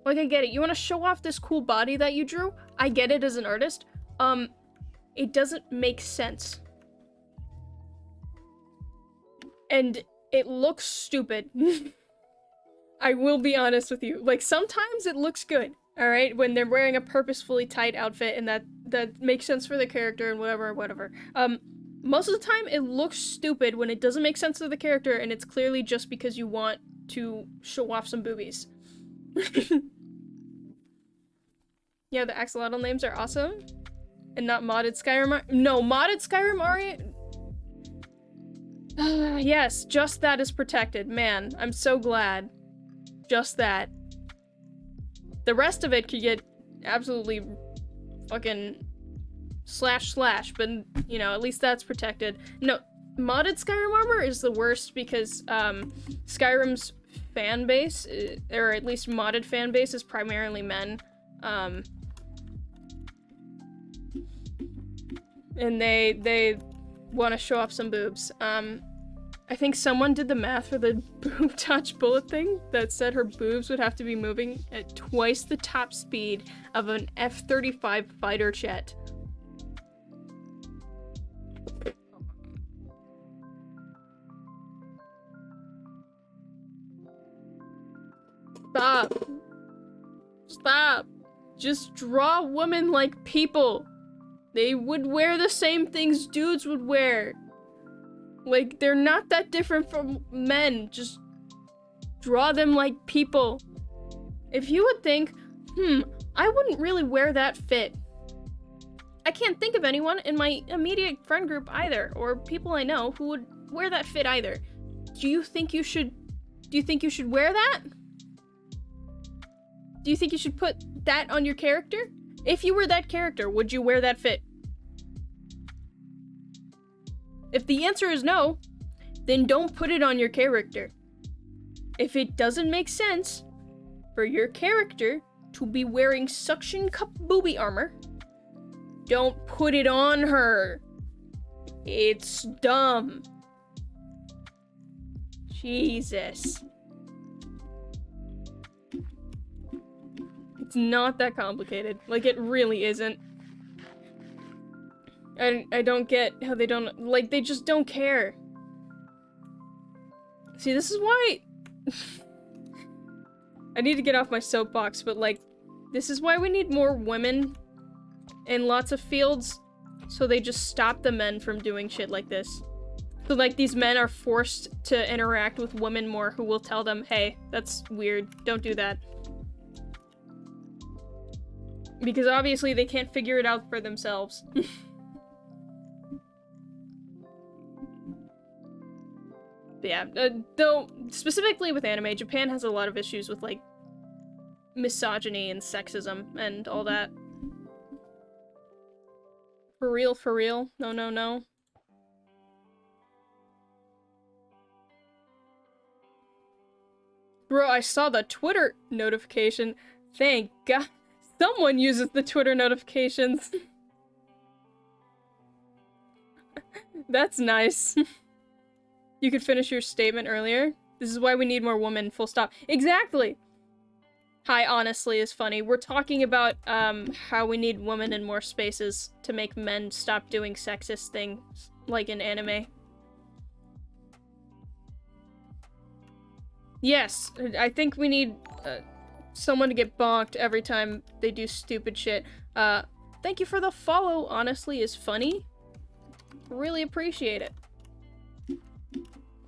Like, I get it. You want to show off this cool body that you drew? I get it as an artist. It doesn't make sense. And it looks stupid. I will be honest with you. Like, sometimes it looks good, alright? When they're wearing a purposefully tight outfit and that makes sense for the character and whatever. Most of the time, it looks stupid when it doesn't make sense to the character and it's clearly just because you want to show off some boobies. Yeah, the axolotl names are awesome. And not modded Skyrim No, modded Skyrim yes, just that is protected. Man, I'm so glad. Just that. The rest of it could get absolutely fucking // but, you know, at least that's protected. No, modded Skyrim armor is the worst because, Skyrim's fan base, or at least modded fan base, is primarily men. And they want to show off some boobs. I think someone did the math for the boob touch bullet thing that said her boobs would have to be moving at twice the top speed of an F-35 fighter jet. Stop. Stop. Just draw women like people. They would wear the same things dudes would wear. Like, they're not that different from men. Just draw them like people. If you would think, I wouldn't really wear that fit. I can't think of anyone in my immediate friend group either, or people I know who would wear that fit either. Do you think you should wear that? Do you think you should put that on your character? If you were that character, would you wear that fit? If the answer is no, then don't put it on your character. If it doesn't make sense for your character to be wearing suction cup booby armor, don't put it on her. It's dumb. Jesus. It's not that complicated. Like, it really isn't. I don't get how they don't, like, they just don't care. See, this is why... I need to get off my soapbox, but, like, this is why we need more women in lots of fields, so they just stop the men from doing shit like this. So, like, these men are forced to interact with women more who will tell them, hey, that's weird, don't do that. Because obviously they can't figure it out for themselves. But yeah, though, specifically with anime, Japan has a lot of issues with, like, misogyny and sexism and all that. For real, for real? No, no, no. Bro, I saw the Twitter notification. Thank God. Someone uses the Twitter notifications. That's nice. You could finish your statement earlier. This is why we need more women, full stop. Exactly! Hi, honestly, is funny. We're talking about, how we need women in more spaces to make men stop doing sexist things, like in anime. Yes, I think we need, someone to get bonked every time they do stupid shit. Thank you for the follow, honestly, is funny. Really appreciate it.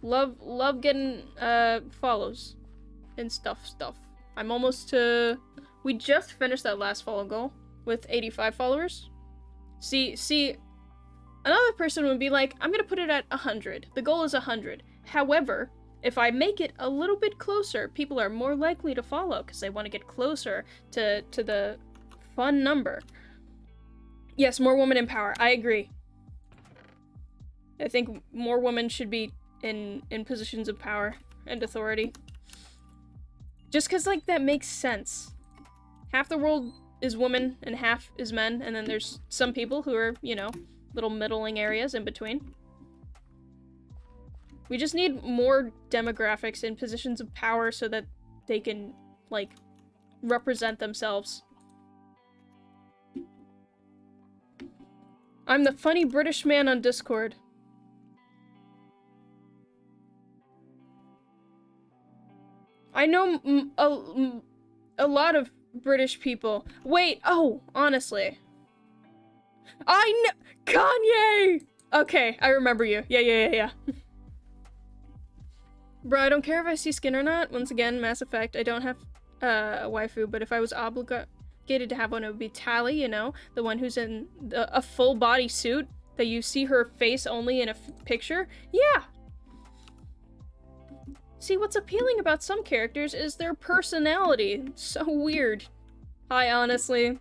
Love getting, follows and stuff. I'm almost to... We just finished that last follow goal with 85 followers. See, another person would be like, I'm gonna put it at 100. The goal is 100. However, if I make it a little bit closer, people are more likely to follow because they want to get closer to the fun number. Yes, more women in power. I agree. I think more women should be in positions of power and authority. Just because, like, that makes sense. Half the world is women and half is men, and then there's some people who are, you know, little middling areas in between. We just need more demographics in positions of power so that they can, like, represent themselves. I'm the funny British man on Discord. I know a lot of British people. Wait, oh, honestly. I know- Kanye! Okay, I remember you. Yeah. Bro, I don't care if I see skin or not. Once again, Mass Effect. I don't have a waifu, but if I was obligated to have one, it would be Tali, you know? The one who's in a full body suit that you see her face only in a picture. Yeah! See, what's appealing about some characters is their personality. It's so weird. Hi, honestly.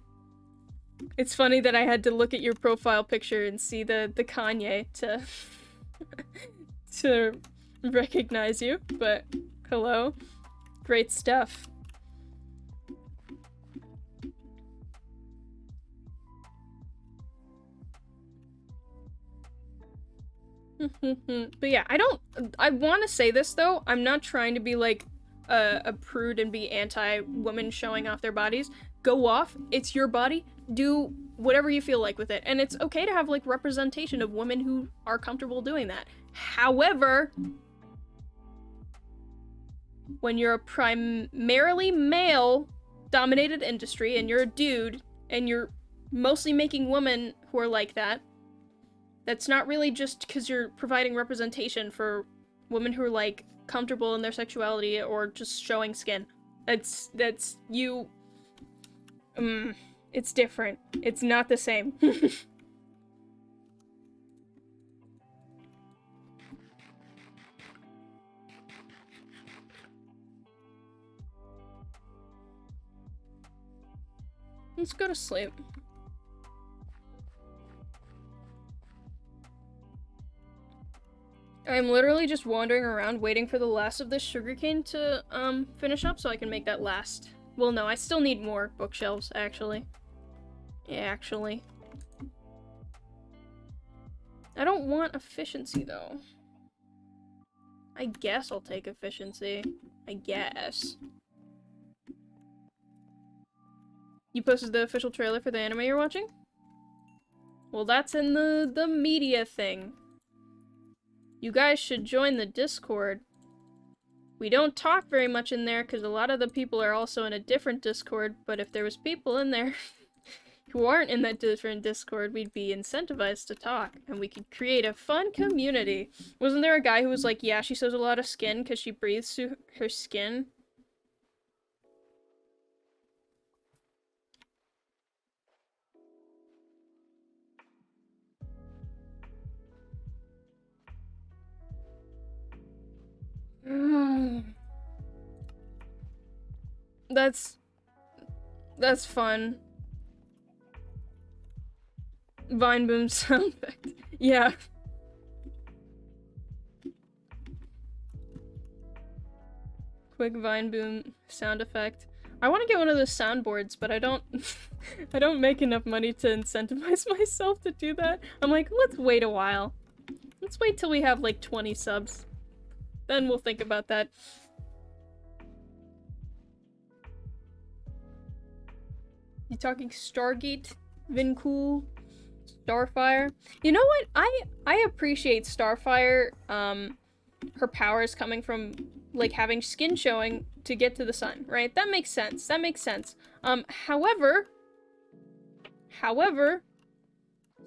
It's funny that I had to look at your profile picture and see the Kanye to to recognize you, but hello. Great stuff. But yeah, I want to say this though, I'm not trying to be like a prude and be anti-women showing off their bodies. Go off, it's your body, do whatever you feel like with it, and it's okay to have like representation of women who are comfortable doing that. However, when you're a primarily male dominated industry and you're a dude and you're mostly making women who are like that, that's not really just because you're providing representation for women who are, like, comfortable in their sexuality or just showing skin. That's you... it's different. It's not the same. Let's go to sleep. I'm literally just wandering around waiting for the last of this sugarcane to, finish up so I can make that last. Well, no, I still need more bookshelves, actually. Yeah, actually. I don't want efficiency, though. I guess I'll take efficiency. I guess. You posted the official trailer for the anime you're watching? Well, that's in the media thing. You guys should join the Discord. We don't talk very much in there because a lot of the people are also in a different Discord, but if there was people in there who aren't in that different Discord, we'd be incentivized to talk, and we could create a fun community. Wasn't there a guy who was like, yeah, she shows a lot of skin because she breathes through her skin? That's fun. Vine boom sound effect. Yeah. Quick vine boom sound effect. I want to get one of those soundboards, but I don't I don't make enough money to incentivize myself to do that. I'm like, let's wait a while. Let's wait till we have like 20 subs. Then we'll think about that. You talking Stargate? Vincool? Starfire? You know what? I appreciate Starfire, her powers coming from, like, having skin showing to get to the sun, right? That makes sense. That makes sense. However,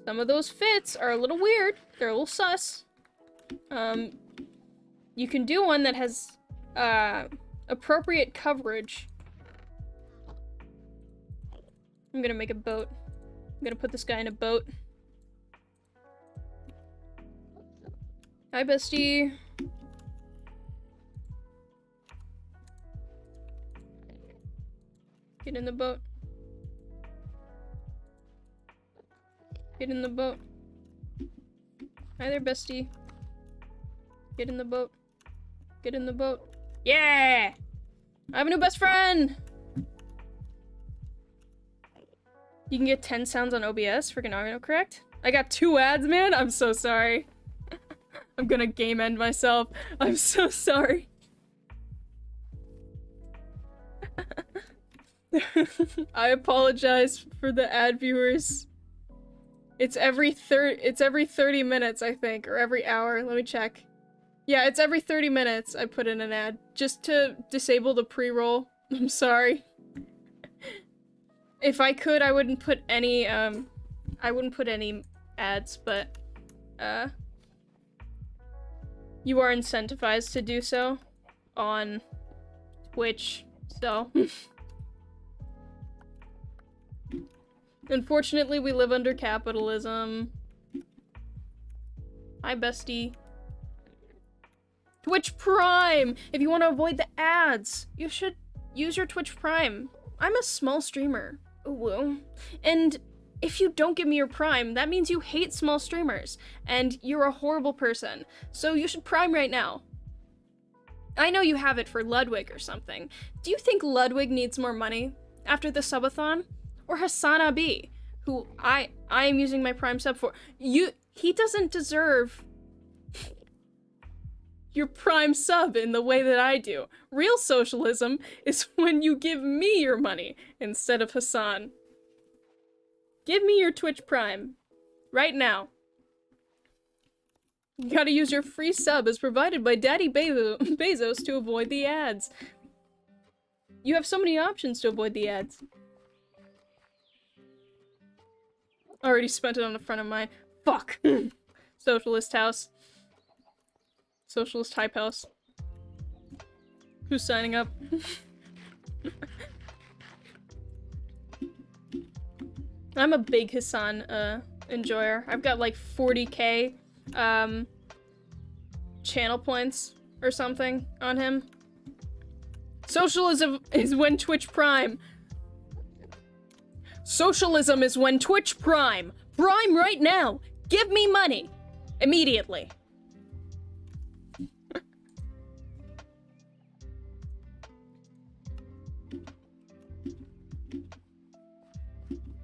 some of those fits are a little weird. They're a little sus. You can do one that has, appropriate coverage. I'm gonna make a boat. I'm gonna put this guy in a boat. Hi, bestie. Get in the boat. Get in the boat. Hi there, bestie. Get in the boat. Get in the boat. Yeah! I have a new best friend! You can get 10 sounds on OBS for Ganagano, correct? I got 2 ads, man? I'm so sorry. I'm gonna game end myself. I'm so sorry. I apologize for the ad viewers. It's every 30 minutes, I think, or every hour. Let me check. Yeah, it's every 30 minutes I put in an ad just to disable the pre-roll. I'm sorry. If I could, I wouldn't put any ads, but you are incentivized to do so on Twitch, so unfortunately we live under capitalism. Hi, bestie. Twitch Prime! If you want to avoid the ads, you should use your Twitch Prime. I'm a small streamer. Ooh. And if you don't give me your Prime, that means you hate small streamers, and you're a horrible person. So you should Prime right now. I know you have it for Ludwig or something. Do you think Ludwig needs more money after the subathon? Or Hassan Abi, who I am using my Prime sub for. He doesn't deserve your Prime sub in the way that I do. Real socialism is when you give me your money instead of Hassan. Give me your Twitch Prime. Right now. You gotta use your free sub as provided by Daddy Bezos to avoid the ads. You have so many options to avoid the ads. Already spent it on a friend of mine. Fuck. Socialist house. Socialist hype house. Who's signing up? I'm a big Hassan enjoyer. I've got like 40k channel points or something on him. Socialism is when Twitch Prime. Socialism is when Twitch Prime. Prime right now. Give me money. Immediately.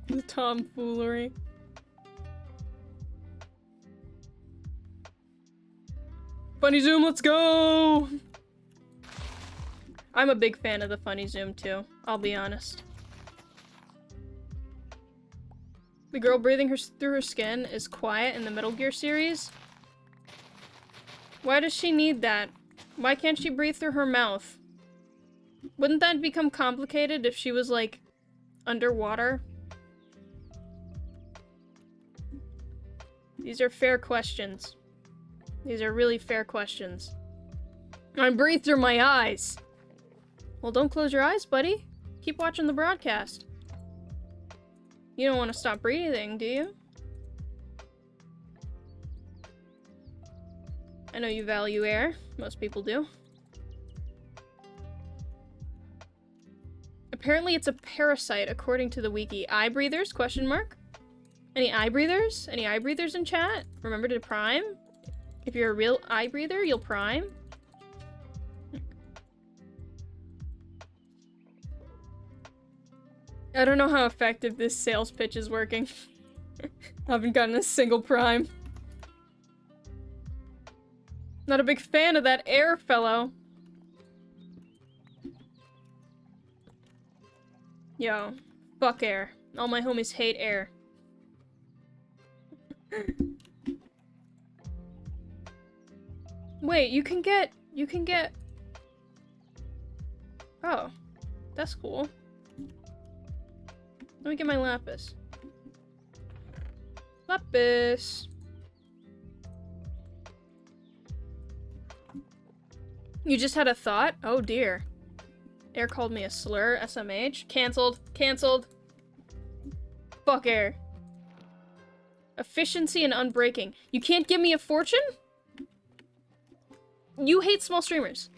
The tomfoolery. Funny Zoom, let's go! I'm a big fan of the Funny Zoom too, I'll be honest. The girl breathing through her skin is Quiet in the Metal Gear series. Why does she need that? Why can't she breathe through her mouth? Wouldn't that become complicated if she was, like, underwater? These are fair questions. These are really fair questions. I breathe through my eyes! Well, don't close your eyes, buddy. Keep watching the broadcast. You don't want to stop breathing, do you? I know you value air. Most people do. Apparently it's a parasite, according to the wiki. Eye breathers? Question mark? Any eye breathers? Any eye breathers in chat? Remember to prime? If you're a real eye breather, you'll prime. I don't know how effective this sales pitch is working. I haven't gotten a single prime. Not a big fan of that air fellow. Yo, fuck air. All my homies hate air. Wait, you can get... Oh, that's cool. Let me get my lapis. Lapis. You just had a thought? Oh dear. Air called me a slur. SMH. Cancelled. Cancelled. Fuck air. Efficiency and unbreaking. You can't give me a fortune? You hate small streamers.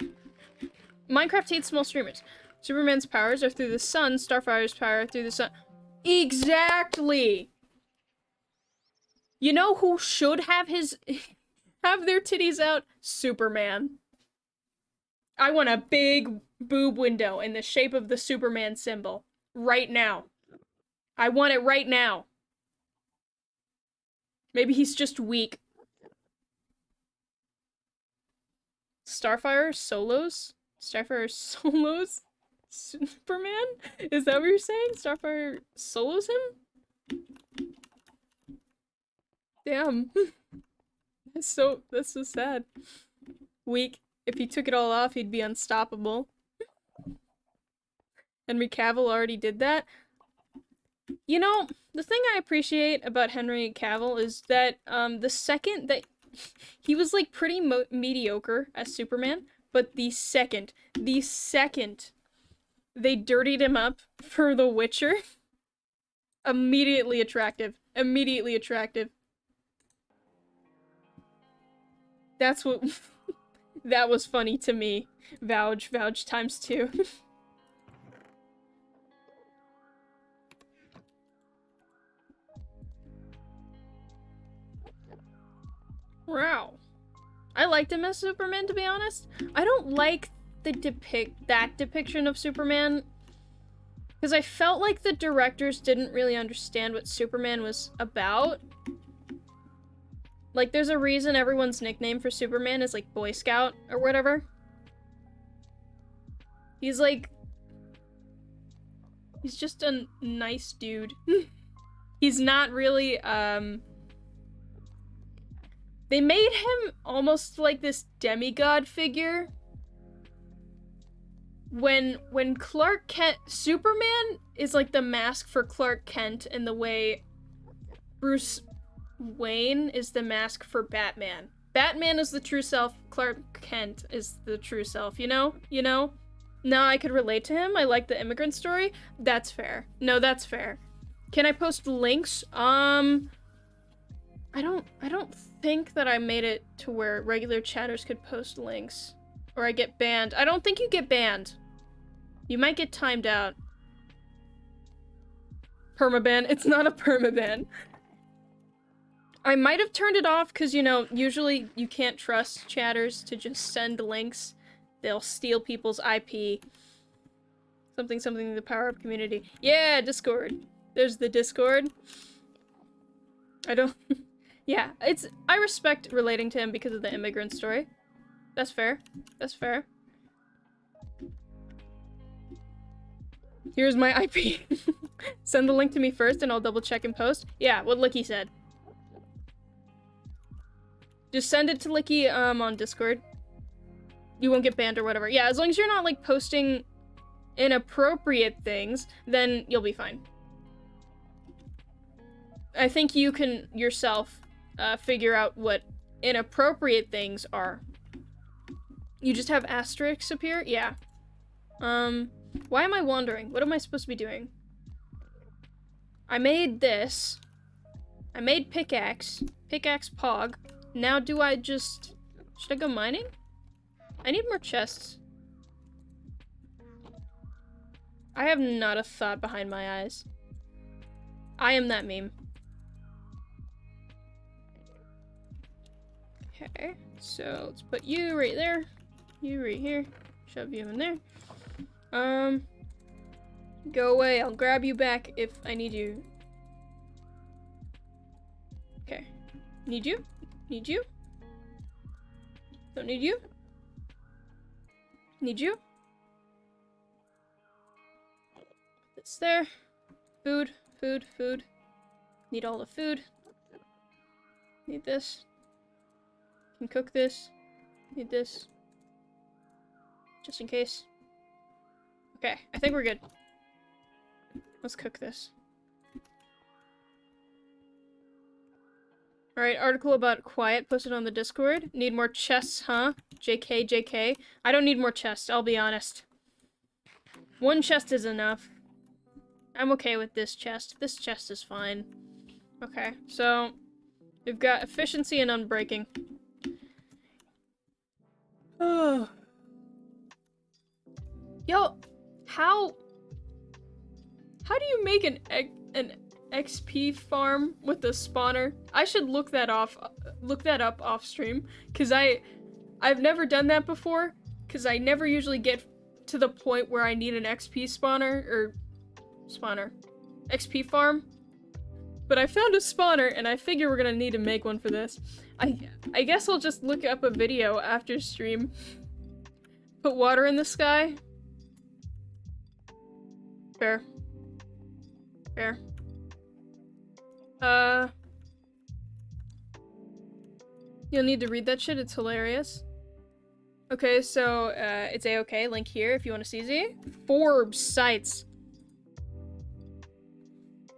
Minecraft hates small streamers. Superman's powers are through the sun. Starfire's power through the sun. Exactly! You know who should have have their titties out? Superman. I want a big boob window in the shape of the Superman symbol. Right now. I want it right now. Maybe he's just weak. Starfire solos? Starfire solos? Superman? Is that what you're saying? Starfire solos him? Damn. That's so sad. Weak. If he took it all off, he'd be unstoppable. Henry Cavill already did that. You know, the thing I appreciate about Henry Cavill is that, the second that he was, like, pretty mediocre as Superman, but the second they dirtied him up for The Witcher, immediately attractive. Immediately attractive. That's what... that was funny to me. Vouch times 2. Wow. I liked him as Superman, to be honest. I don't like the depiction of Superman, because I felt like the directors didn't really understand what Superman was about. Like, there's a reason everyone's nickname for Superman is, like, Boy Scout or whatever. He's, like... he's just a nice dude. He's not really, they made him almost like this demigod figure. When Clark Kent... Superman is, like, the mask for Clark Kent in the way Bruce Wayne is the mask for Batman. Batman is the true self, Clark Kent is the true self, you know? You know? Now I could relate to him. I like the immigrant story. That's fair. No, that's fair. Can I post links? I don't think that I made it to where regular chatters could post links. Or I get banned. I don't think you get banned. You might get timed out. Permaban. It's not a permaban. I might have turned it off because, you know, usually you can't trust chatters to just send links. They'll steal people's IP. Something, the power up community. Yeah, Discord. There's the Discord. I don't... yeah, I respect relating to him because of the immigrant story. That's fair. That's fair. Here's my IP. Send the link to me first and I'll double check and post. Yeah, what Licky said. Just send it to Licky on Discord. You won't get banned or whatever. Yeah, as long as you're not, like, posting inappropriate things, then you'll be fine. I think you can yourself figure out what inappropriate things are. You just have asterisks appear? Yeah. Why am I wandering? What am I supposed to be doing? I made this. I made pickaxe. Pickaxe pog. Now do I just... should I go mining? I need more chests. I have not a thought behind my eyes. I am that meme. Okay, so let's put you right there. You right here. Shove you in there. Go away. I'll grab you back if I need you. Okay. Need you? Need you? Don't need you. Need you. It's there. Food, food, food. Need all the food. Need this. Can cook this. Need this. Just in case. Okay, I think we're good. Let's cook this. Alright, article about quiet posted on the Discord. Need more chests, huh? JK, JK. I don't need more chests, I'll be honest. One chest is enough. I'm okay with this chest. This chest is fine. Okay, so we've got efficiency and unbreaking. Oh. Yo, how do you make an XP farm with a spawner? I should look that up off stream, cause I've never done that before, cause I never usually get to the point where I need an XP XP farm. But I found a spawner, and I figure we're gonna need to make one for this. I guess I'll just look up a video after stream. Put water in the sky. Fair. Fair. You'll need to read that shit, it's hilarious. Okay, so, it's A-okay, link here if you want to see Z. Forbes sites.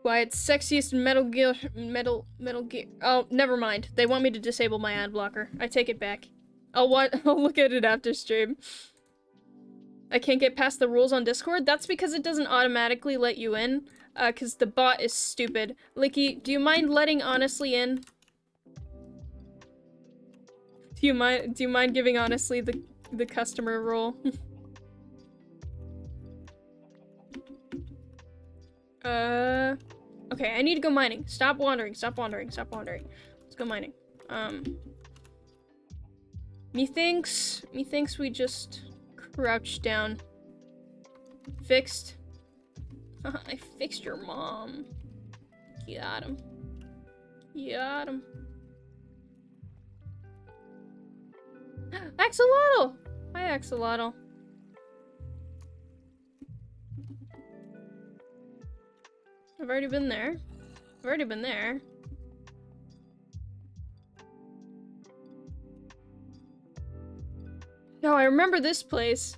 Why it's sexiest Metal Gear. Oh, never mind. They want me to disable my ad blocker. I take it back. I'll look at it after stream. I can't get past the rules on Discord? That's because it doesn't automatically let you in. Cause the bot is stupid. Licky, do you mind letting Honestly in? Do you mind giving Honestly the customer role? Okay, I need to go mining. Stop wandering, stop wandering, stop wandering. Let's go mining. Methinks we just crouch down. Fixed. I fixed your mom. Got him. Got him. Axolotl! Hi, Axolotl. I've already been there. I've already been there. No, I remember this place.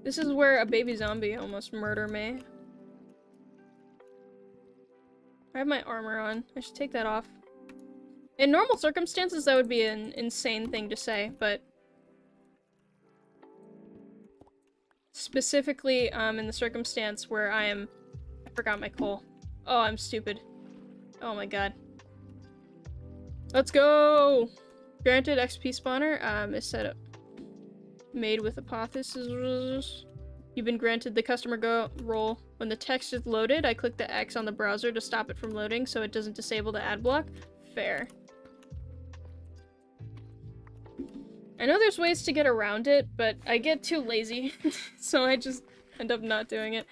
This is where a baby zombie almost murdered me. I have my armor on. I should take that off. In normal circumstances, that would be an insane thing to say, but... specifically, in the circumstance where I forgot my coal. Oh, I'm stupid. Oh my god. Let's go! Granted, XP spawner, is set up. Made with apotheosis. You've been granted the customer go role. When the text is loaded, I click the X on the browser to stop it from loading so it doesn't disable the ad block. Fair. I know there's ways to get around it, but I get too lazy, so I just end up not doing it.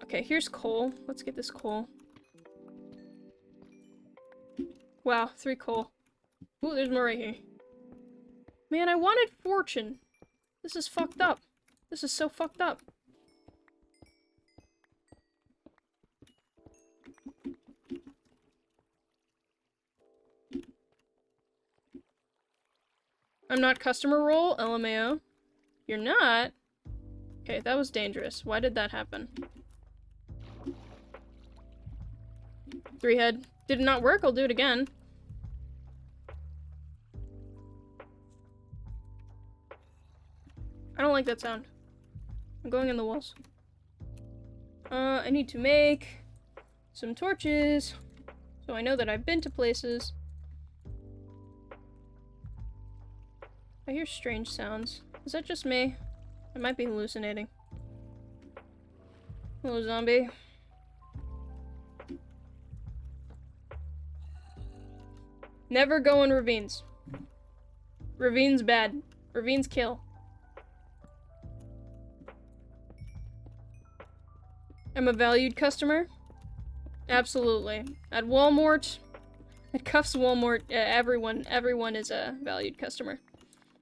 Okay, here's coal. Let's get this coal. Wow, 3 coal. Ooh, there's more right here. Man, I wanted fortune. This is fucked up. This is so fucked up. I'm not customer role, LMAO. You're not? Okay, that was dangerous. Why did that happen? 3 head. Did it not work? I'll do it again. I don't like that sound. I'm going in the walls. I need to make some torches, so I know that I've been to places. I hear strange sounds. Is that just me? I might be hallucinating. Hello, zombie. Never go in ravines. Ravines bad. Ravines kill. I'm a valued customer? Absolutely. At Walmart, At Cuffs Walmart, everyone is a valued customer.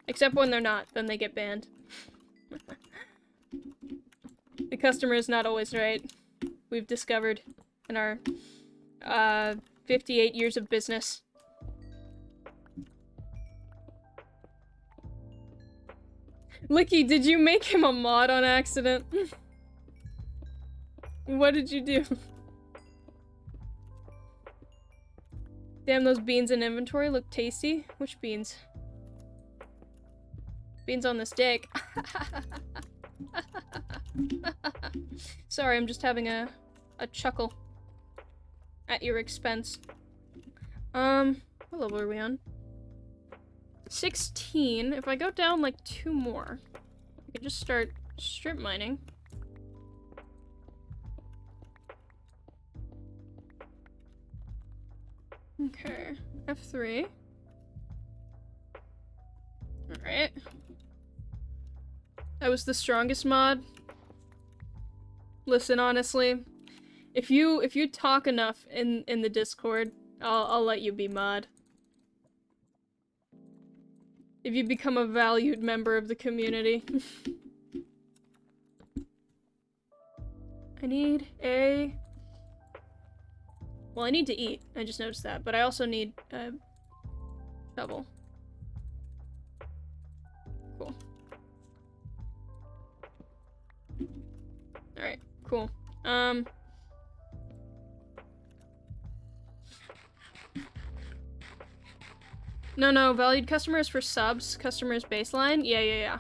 Except when they're not, then they get banned. The customer is not always right. We've discovered in our 58 years of business. Licky, did you make him a mod on accident? What did you do? Damn, those beans in inventory look tasty. Which beans? Beans on the stick. Sorry, I'm just having a chuckle at your expense. What level are we on? 16. If I go down like 2 more, I can just start strip mining. Okay, F3. Alright. That was the strongest mod. Listen, honestly, if you talk enough in the Discord, I'll let you be mod. If you become a valued member of the community. I need a... Well, I need to eat. I just noticed that. But I also need a shovel. Cool. Alright, cool. No, valued customers for subs, customers baseline. Yeah.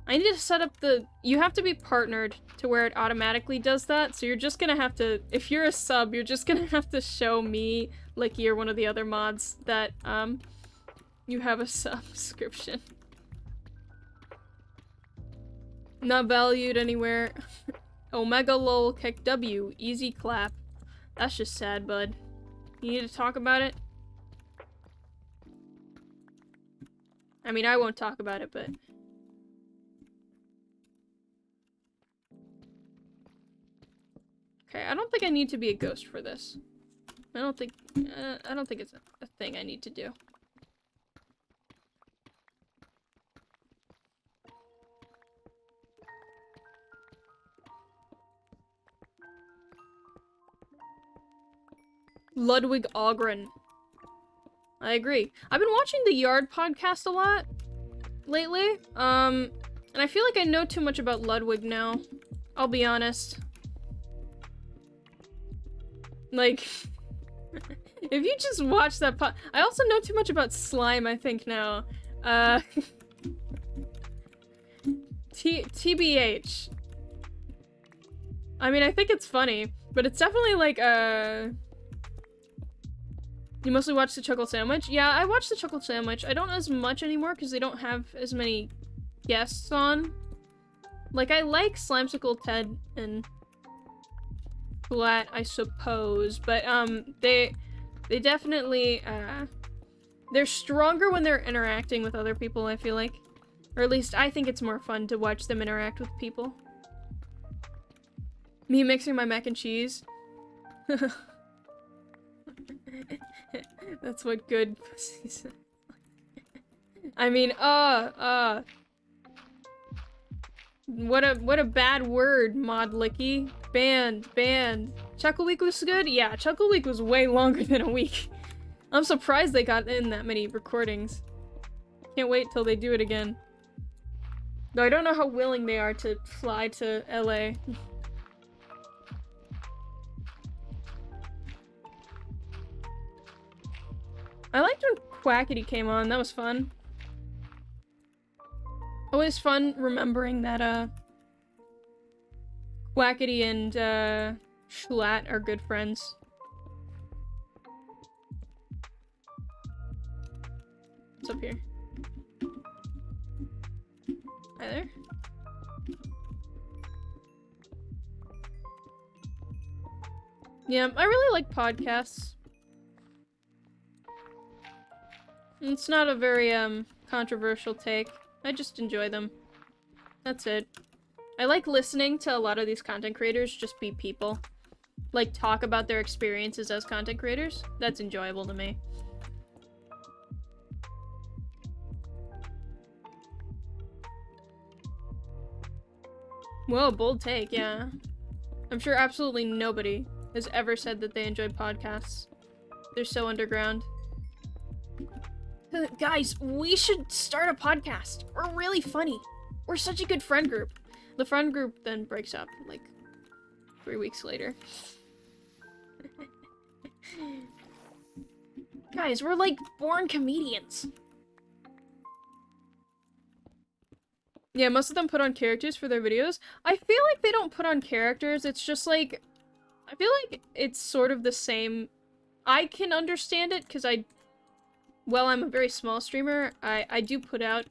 I need to set up the... You have to be partnered to where it automatically does that, so you're just gonna have to... If you're a sub, you're just gonna have to show me, Licky, or one of the other mods that, you have a subscription. Not valued anywhere. Omega lol kick W. Easy clap. That's just sad, bud. You need to talk about it? I mean, I won't talk about it, but... Okay, I don't think I need to be a ghost for this. I don't think it's a thing I need to do. Ludwig Ogren. I agree. I've been watching the Yard podcast a lot lately, and I feel like I know too much about Ludwig now. I'll be honest. Like, if you just watch that I also know too much about slime, I think, now. TBH. I mean, I think it's funny, but it's definitely like, You mostly watch the Chuckle Sandwich? Yeah, I watch the Chuckle Sandwich. I don't as much anymore because they don't have as many guests on. Like, I like Slimesicle Ted and Flat, I suppose, but, they definitely, they're stronger when they're interacting with other people, I feel like. Or at least I think it's more fun to watch them interact with people. Me mixing my mac and cheese. That's what good pussy said. I mean, what a bad word, Mod Licky. Banned. Chuckle Week was good? Yeah, Chuckle Week was way longer than a week. I'm surprised they got in that many recordings. Can't wait till they do it again. Though I don't know how willing they are to fly to LA. I liked when Quackity came on, that was fun. Always fun remembering that, Quackity and, Schlatt are good friends. What's up here? Hi there. Yeah, I really like podcasts. It's not a very, controversial take. I just enjoy them. That's it. I like listening to a lot of these content creators just be people. like, talk about their experiences as content creators. That's enjoyable to me. Whoa, bold take, yeah. I'm sure absolutely nobody has ever said that they enjoyed podcasts. They're so underground. Guys, we should start a podcast. We're really funny. We're such a good friend group. The friend group then breaks up, like, 3 weeks later. Guys, we're like born comedians. Yeah, most of them put on characters for their videos. I feel like they don't put on characters, it's just like... I feel like it's sort of the same... I can understand it, because well, I'm a very small streamer, I do put out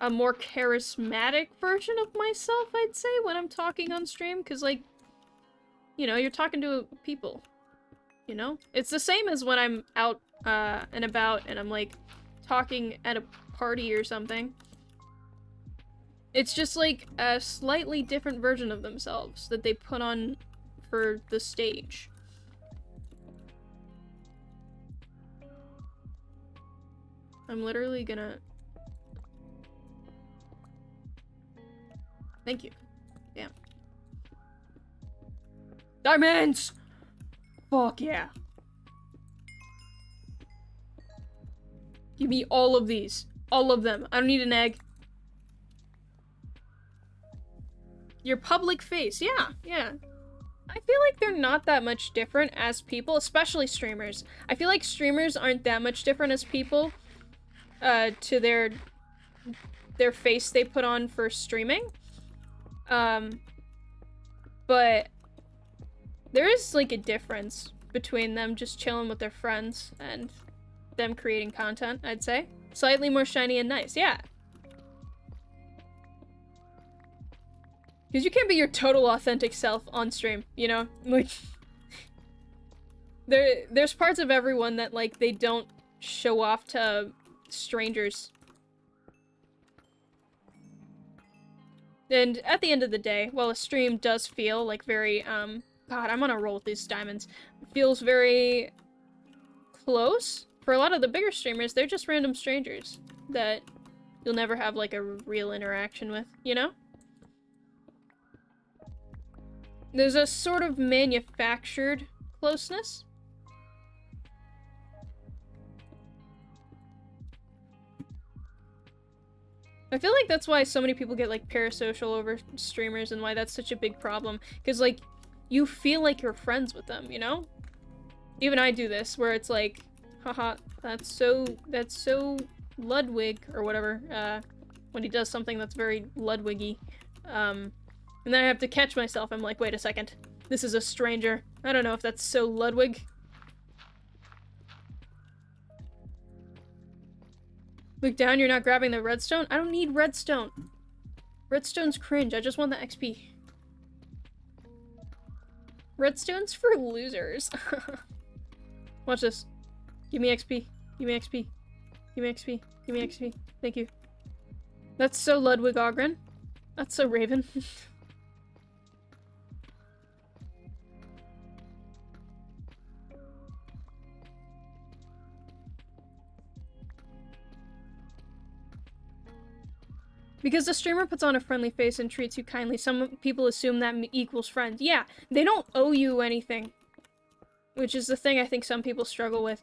a more charismatic version of myself, I'd say, when I'm talking on stream, because, like, you know, you're talking to people, you know? It's the same as when I'm out and about and I'm, like, talking at a party or something. It's just, like, a slightly different version of themselves that they put on for the stage. I'm literally gonna... Thank you. Damn. Diamonds! Fuck yeah. Give me all of these. All of them. I don't need an egg. Your public face. Yeah, yeah. I feel like they're not that much different as people, especially streamers. I feel like streamers aren't that much different as people to their face they put on for streaming. But there is, like, a difference between them just chilling with their friends and them creating content, I'd say. Slightly more shiny and nice, yeah. Because you can't be your total authentic self on stream, you know? Like, there's parts of everyone that, like, they don't show off to strangers. And at the end of the day, while a stream does feel like very, God, I'm on a roll with these diamonds. It feels very close. For a lot of the bigger streamers, they're just random strangers that you'll never have, like, a real interaction with, you know? There's a sort of manufactured closeness. I feel like that's why so many people get, like, parasocial over streamers and why that's such a big problem. Because, like, you feel like you're friends with them, you know? Even I do this, where it's like, haha, that's so Ludwig, or whatever, when he does something that's very Ludwiggy. And then I have to catch myself, I'm like, wait a second, this is a stranger. I don't know if that's so Ludwig. Look down, you're not grabbing the redstone? I don't need redstone. Redstone's cringe, I just want the XP. Redstone's for losers. Watch this. Give me XP. Give me XP. Give me XP. Give me XP. Thank you. That's so Ludwig Ogren. That's so Raven. Because the streamer puts on a friendly face and treats you kindly, some people assume that equals friends. Yeah, they don't owe you anything. Which is the thing I think some people struggle with.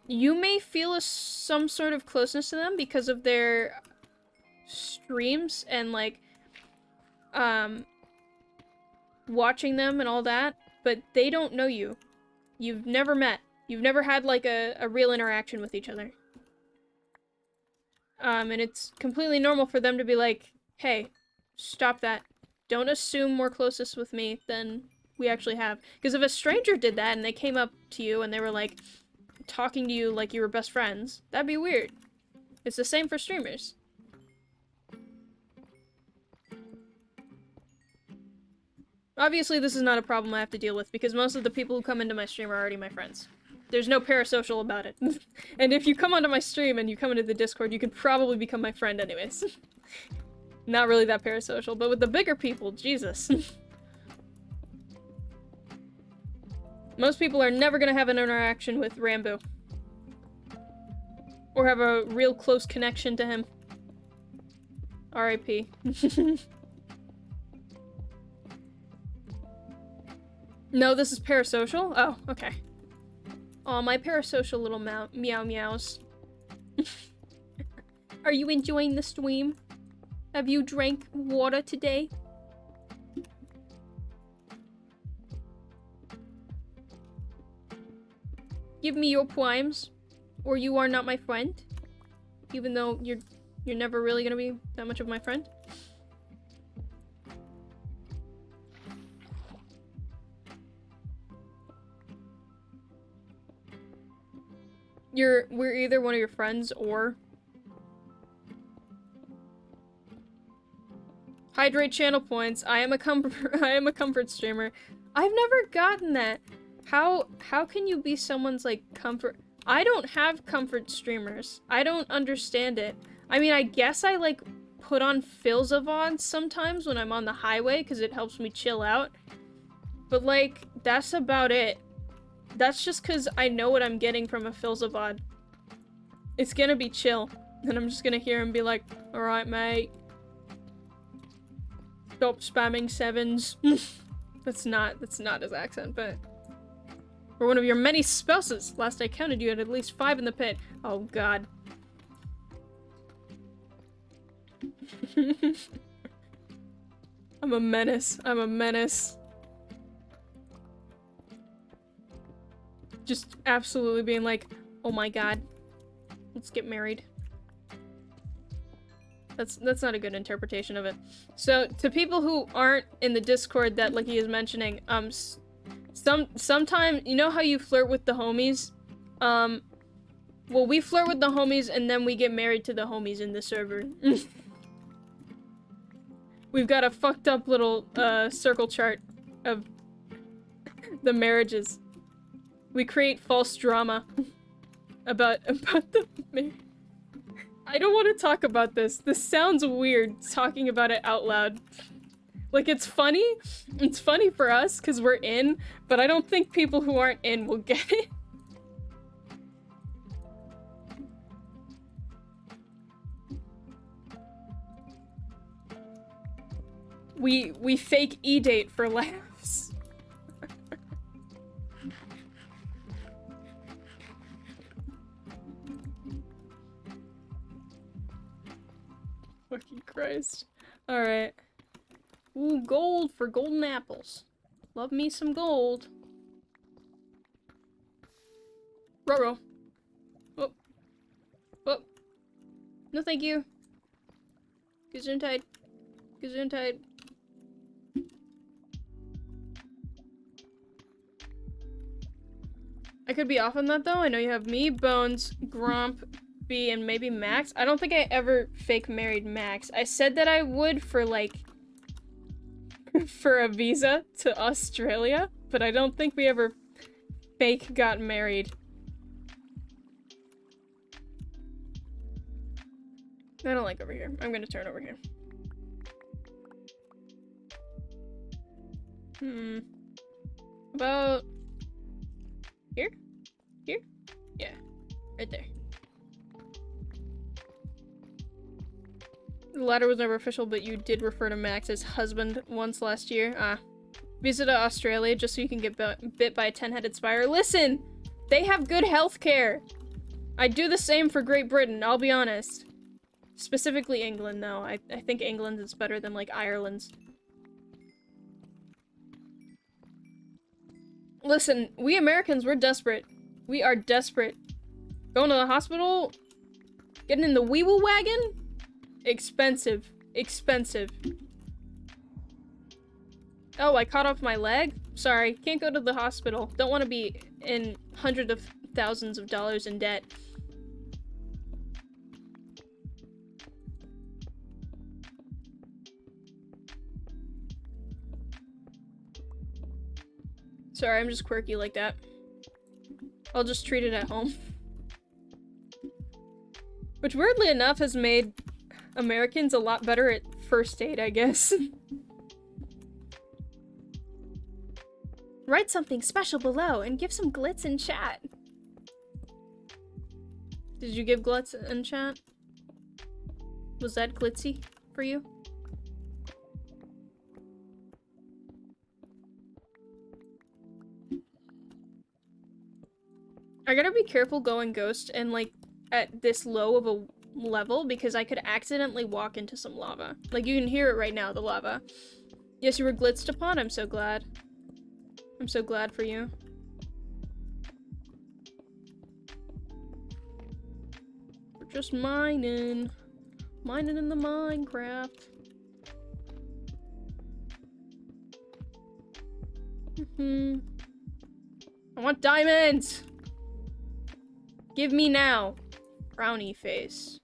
You may feel some sort of closeness to them because of their streams and, like, watching them and all that, but they don't know you. You've never met. You've never had, like, a real interaction with each other. And it's completely normal for them to be like, hey, stop that. Don't assume more closeness with me than we actually have. Because if a stranger did that and they came up to you and they were, like, talking to you like you were best friends, that'd be weird. It's the same for streamers. Obviously, this is not a problem I have to deal with, because most of the people who come into my stream are already my friends. There's no parasocial about it. And if you come onto my stream and you come into the Discord, you could probably become my friend anyways. Not really that parasocial, but with the bigger people, Jesus. Most people are never gonna have an interaction with Rambo. Or have a real close connection to him. R.I.P. No, this is parasocial? Oh, okay. Aw, my parasocial little meow meows. Are you enjoying the stream? Have you drank water today? Give me your poems, or you are not my friend. Even though you're never really gonna be that much of my friend. We're either one of your friends or... Hydrate channel points. I am a comfort streamer. I've never gotten that. How can you be someone's like comfort? I don't have comfort streamers. I don't understand it. I mean, I guess I like put on Filzavod sometimes when I'm on the highway because it helps me chill out. But like, that's about it. That's just because I know what I'm getting from a Filzavod. It's gonna be chill. And I'm just gonna hear him be like, alright, mate. Stop spamming sevens. That's not his accent, but... We're one of your many spouses. Last I counted, you had at least 5 in the pit. Oh, God. I'm a menace. I'm a menace. Just absolutely being like, oh my God. Let's get married. That's not a good interpretation of it. So, to people who aren't in the Discord that Licky is mentioning, sometimes, you know how you flirt with the homies? Well, we flirt with the homies and then we get married to the homies in the server. We've got a fucked up little, circle chart of the marriages. We create false drama about the marriage. I don't want to talk about this. This sounds weird, talking about it out loud. Like, it's funny. It's funny for us, because we're in, but I don't think people who aren't in will get it. We fake E-date for laughs. Fucking Christ. Alright. Ooh, gold for golden apples. Love me some gold. Ruh-roh. Oh. Oh. No thank you. Gesundheit. Gesundheit. I could be off on that though. I know you have me, Bones, Gromp, B, and maybe Max. I don't think I ever fake married Max. I said that I would for like for a visa to Australia, but I don't think we ever fake got married. I don't like over here. I'm gonna turn over here. About here? Here? Yeah. Right there. The letter was never official, but you did refer to Max as husband once last year. Ah. Visa to Australia just so you can get bit by a 10-headed spider. Listen! They have good healthcare! I'd do the same for Great Britain, I'll be honest. Specifically England, though. I think England is better than, like, Ireland's. Listen, we Americans, we're desperate. We are desperate. Going to the hospital? Getting in the wee-woo wagon? Expensive. Expensive. Oh, I cut off my leg? Sorry, can't go to the hospital. Don't want to be in hundreds of thousands of dollars in debt. Sorry, I'm just quirky like that. I'll just treat it at home. Which weirdly enough has made Americans a lot better at first date, I guess. Write something special below and give some glitz in chat. Did you give glitz in chat? Was that glitzy for you? I gotta be careful going ghost and like at this low of a level because I could accidentally walk into some lava. Like you can hear it right now, the lava. Yes, you were glitzed upon. I'm so glad. I'm so glad for you. We're just mining. Mining in the Minecraft. I want diamonds! Give me now. Frowny face.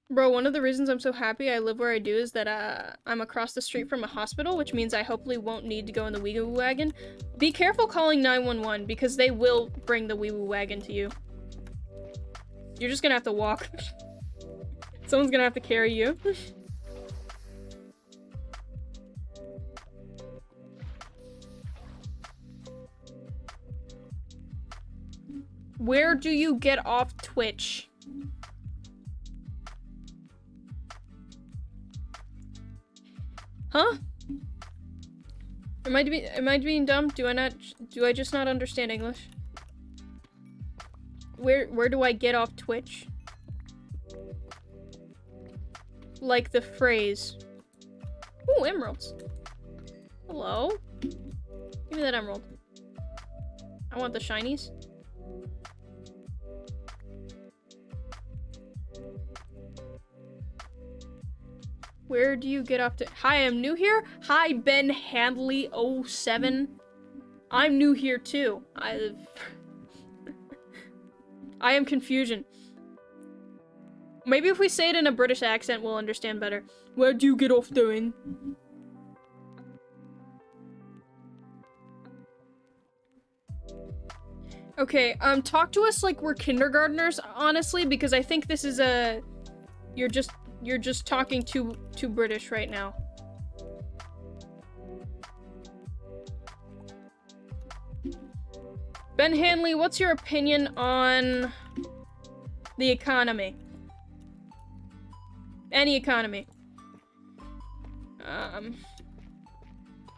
Bro, one of the reasons I'm so happy I live where I do is that I'm across the street from a hospital, which means I hopefully won't need to go in the Wee Woo Wagon. Be careful calling 911 because they will bring the Wee Woo Wagon to you. You're just gonna have to walk. Someone's gonna have to carry you. Where do you get off Twitch? Huh? Am I being dumb? Do I just not understand English? Where do I get off Twitch? Like the phrase. Ooh, emeralds. Hello? Give me that emerald. I want the shinies. Where do you get off to? Hi, I'm new here. Hi, Ben Handley 07. I'm new here too. I am confusion. Maybe if we say it in a British accent, we'll understand better. Where do you get off doing? Okay, talk to us like we're kindergartners, honestly, because I think this is a... You're just talking too British right now. Ben Hanley, what's your opinion on the economy? Any economy.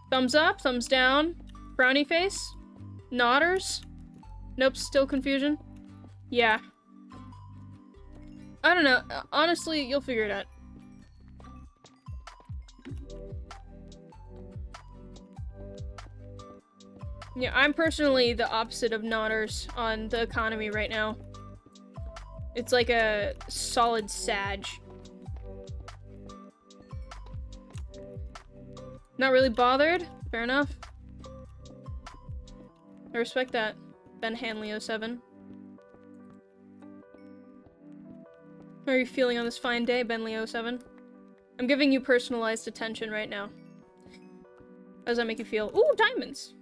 Thumbs up, thumbs down, frowny face, nodders. Nope, still confusion. Yeah. I don't know. Honestly, you'll figure it out. Yeah, I'm personally the opposite of nodders on the economy right now. It's like a solid sag. Not really bothered? Fair enough. I respect that. Ben Hanley 07. How are you feeling on this fine day, Benley07? I'm giving you personalized attention right now. How does that make you feel? Ooh, diamonds!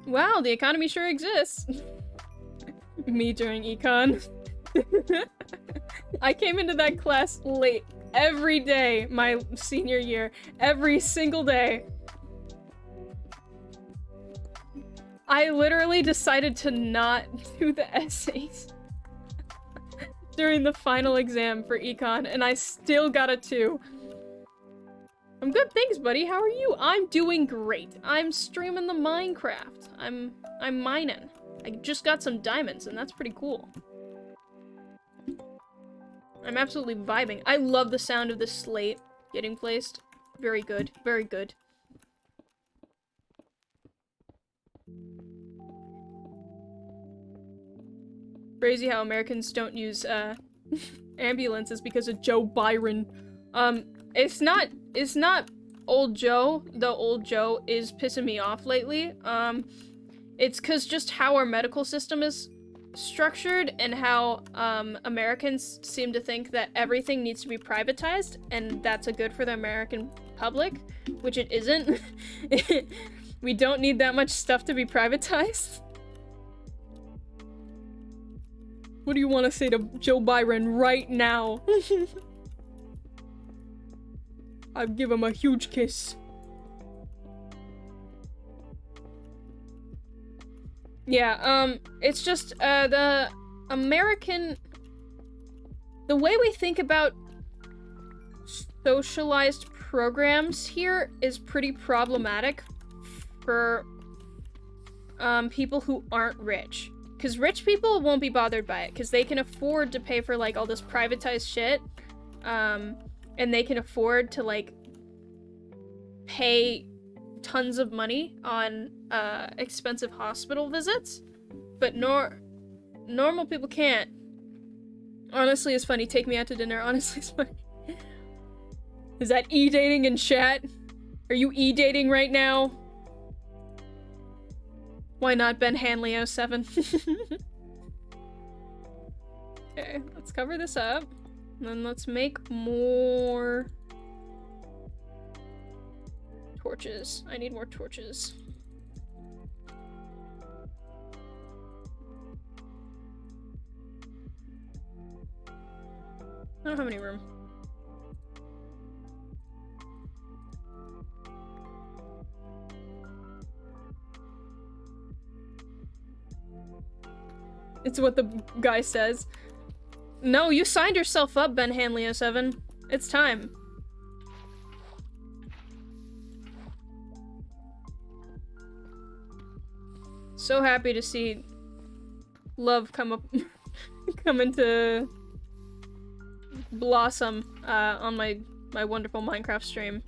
Wow, the economy sure exists. Me during econ. I came into that class late every day my senior year. Every single day. I literally decided to not do the essays during the final exam for econ, and I still got a 2. I'm good, thanks, buddy. How are you? I'm doing great. I'm streaming the Minecraft. I'm mining. I just got some diamonds, and that's pretty cool. I'm absolutely vibing. I love the sound of the slate getting placed. Very good. Very good. Crazy how Americans don't use ambulances because of Joe Byron. It's not old Joe. The old Joe is pissing me off lately. It's cause just how our medical system is structured and how Americans seem to think that everything needs to be privatized and that's a good for the American public, which it isn't. We don't need that much stuff to be privatized. What do you want to say to Joe Byron right now? I'd give him a huge kiss. Yeah, it's just, the way we think about socialized programs here is pretty problematic for, people who aren't rich. Because rich people won't be bothered by it, because they can afford to pay for, like, all this privatized shit, and they can afford to, like, pay tons of money on, expensive hospital visits, but normal people can't. Honestly, it's funny. Take me out to dinner. Honestly, it's funny. Is that e-dating in chat? Are you e-dating right now? Why not Ben Hanley 07? Okay, let's cover this up. And then let's make more torches. I need more torches. I don't have any room. It's what the guy says. No, you signed yourself up, Ben Hanley 07. It's time. So happy to see love come into blossom on my wonderful Minecraft stream.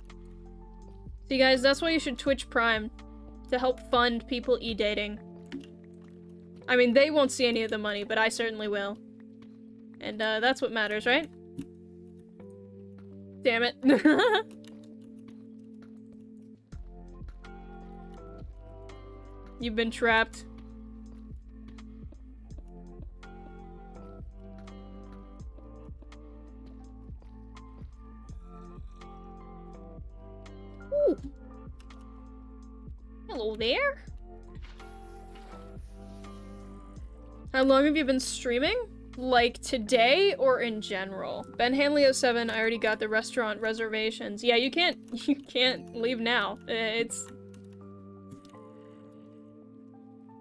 So you guys, that's why you should Twitch Prime, to help fund people e-dating. I mean, they won't see any of the money, but I certainly will. And that's what matters, right? Damn it. You've been trapped. Ooh. Hello there. How long have you been streaming? Like today or in general? Ben Hanley 07, I already got the restaurant reservations. Yeah, you can't leave now. It's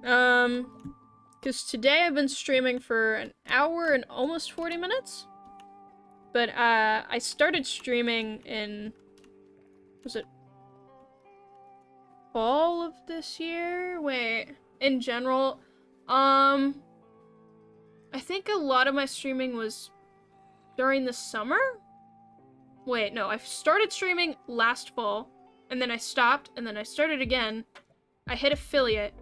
because today I've been streaming for an hour and almost 40 minutes. But I started streaming in, was it fall of this year? Wait, in general, I think a lot of my streaming was during the summer? Wait, no, I started streaming last fall, and then I stopped, and then I started again. I hit affiliate,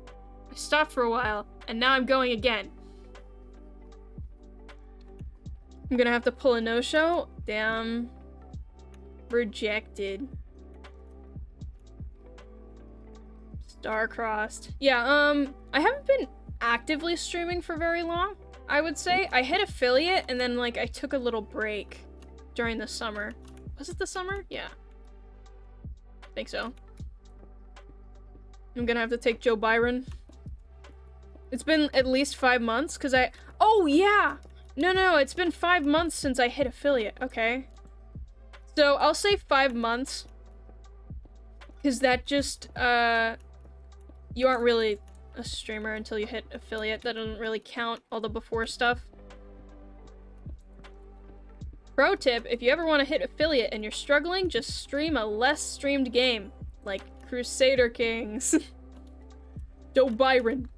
I stopped for a while, and now I'm going again. I'm gonna have to pull a no-show? Damn. Rejected. Star-crossed. Yeah, I haven't been actively streaming for very long. I would say I hit affiliate and then like I took a little break during the summer. Was it the summer? Yeah. I think so. I'm gonna have to take Joe Byron. It's been at least 5 months because oh yeah! No, it's been 5 months since I hit affiliate. Okay. So I'll say 5 months. Because that just, you aren't really a streamer until you hit affiliate. That doesn't really count all the before stuff. Pro tip, if you ever want to hit affiliate and you're struggling, just stream a less streamed game. Like Crusader Kings. Joe Byron.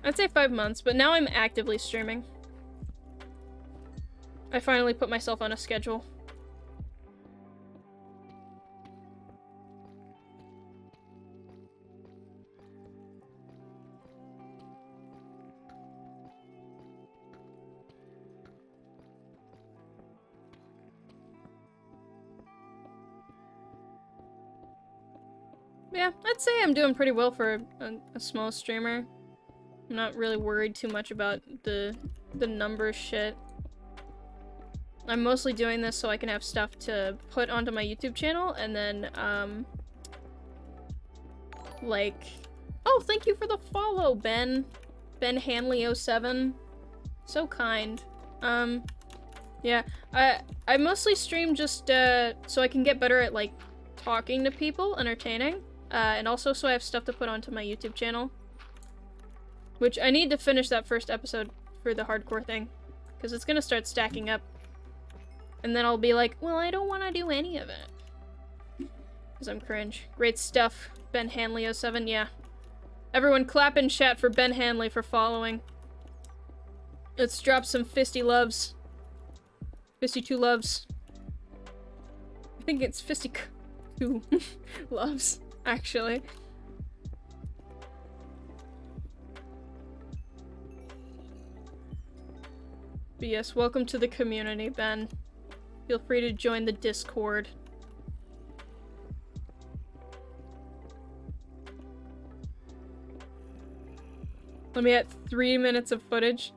I'd say 5 months, but now I'm actively streaming. I finally put myself on a schedule. Yeah, I'd say I'm doing pretty well for a small streamer. I'm not really worried too much about the numbers shit. I'm mostly doing this so I can have stuff to put onto my YouTube channel, and then, like... Oh, thank you for the follow, Ben. Ben Hanley07. So kind. Yeah, I mostly stream just, so I can get better at, like, talking to people, entertaining, and also so I have stuff to put onto my YouTube channel. Which, I need to finish that first episode for the hardcore thing, because it's gonna start stacking up. And then I'll be like, well, I don't want to do any of it. Because I'm cringe. Great stuff, Ben Hanley07, yeah. Everyone clap in chat for Ben Hanley for following. Let's drop some fisty loves. Fisty2 loves. I think it's fisty2 loves, actually. But yes, welcome to the community, Ben. Feel free to join the Discord. Let me at 3 minutes of footage.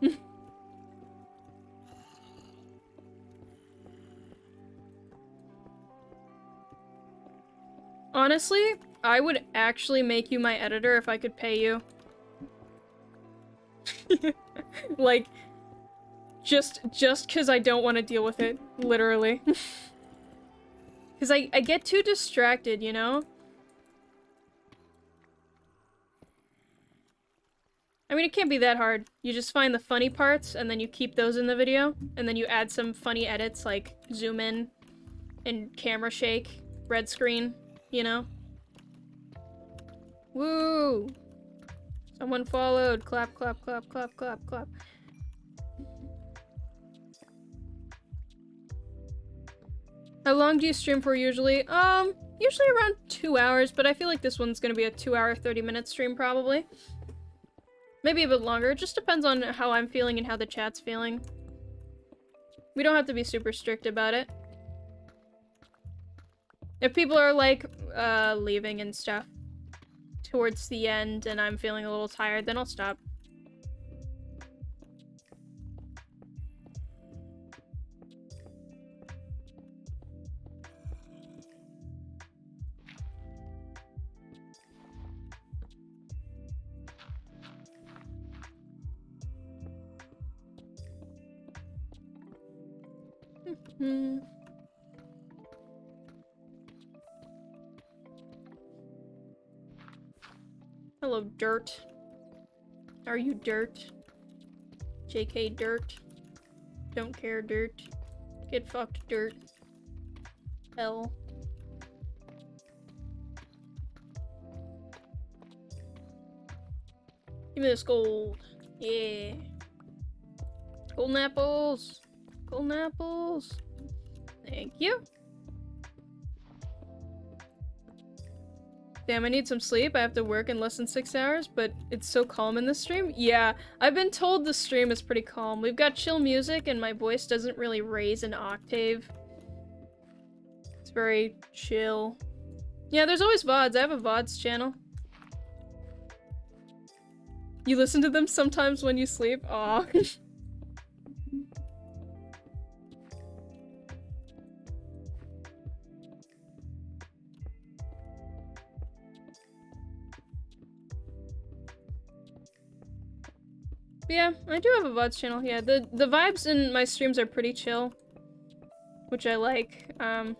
Honestly, I would actually make you my editor if I could pay you. Like, just because I don't want to deal with it, literally. Because I get too distracted, you know? I mean, it can't be that hard. You just find the funny parts, and then you keep those in the video, and then you add some funny edits, like zoom in, and camera shake, red screen, you know? Woo! Someone followed. Clap, clap, clap, clap, clap, clap. How long do you stream for usually? Usually around 2 hours, but I feel like this one's gonna be a 2-hour, 30-minute stream probably. Maybe a bit longer. It just depends on how I'm feeling and how the chat's feeling. We don't have to be super strict about it. If people are like, leaving and stuff towards the end and I'm feeling a little tired, then I'll stop. Hello, Dirt. Are you Dirt? JK Dirt. Don't care, Dirt. Get fucked, Dirt. Hell. Give me this gold. Yeah. Golden apples. Golden apples. Thank you. Damn, I need some sleep. I have to work in less than 6 hours, but it's so calm in this stream. Yeah, I've been told the stream is pretty calm. We've got chill music and my voice doesn't really raise an octave. It's very chill. Yeah, there's always VODs. I have a VODs channel. You listen to them sometimes when you sleep? Aw. Yeah, I do have a VODs channel. Yeah, the vibes in my streams are pretty chill, which I like. A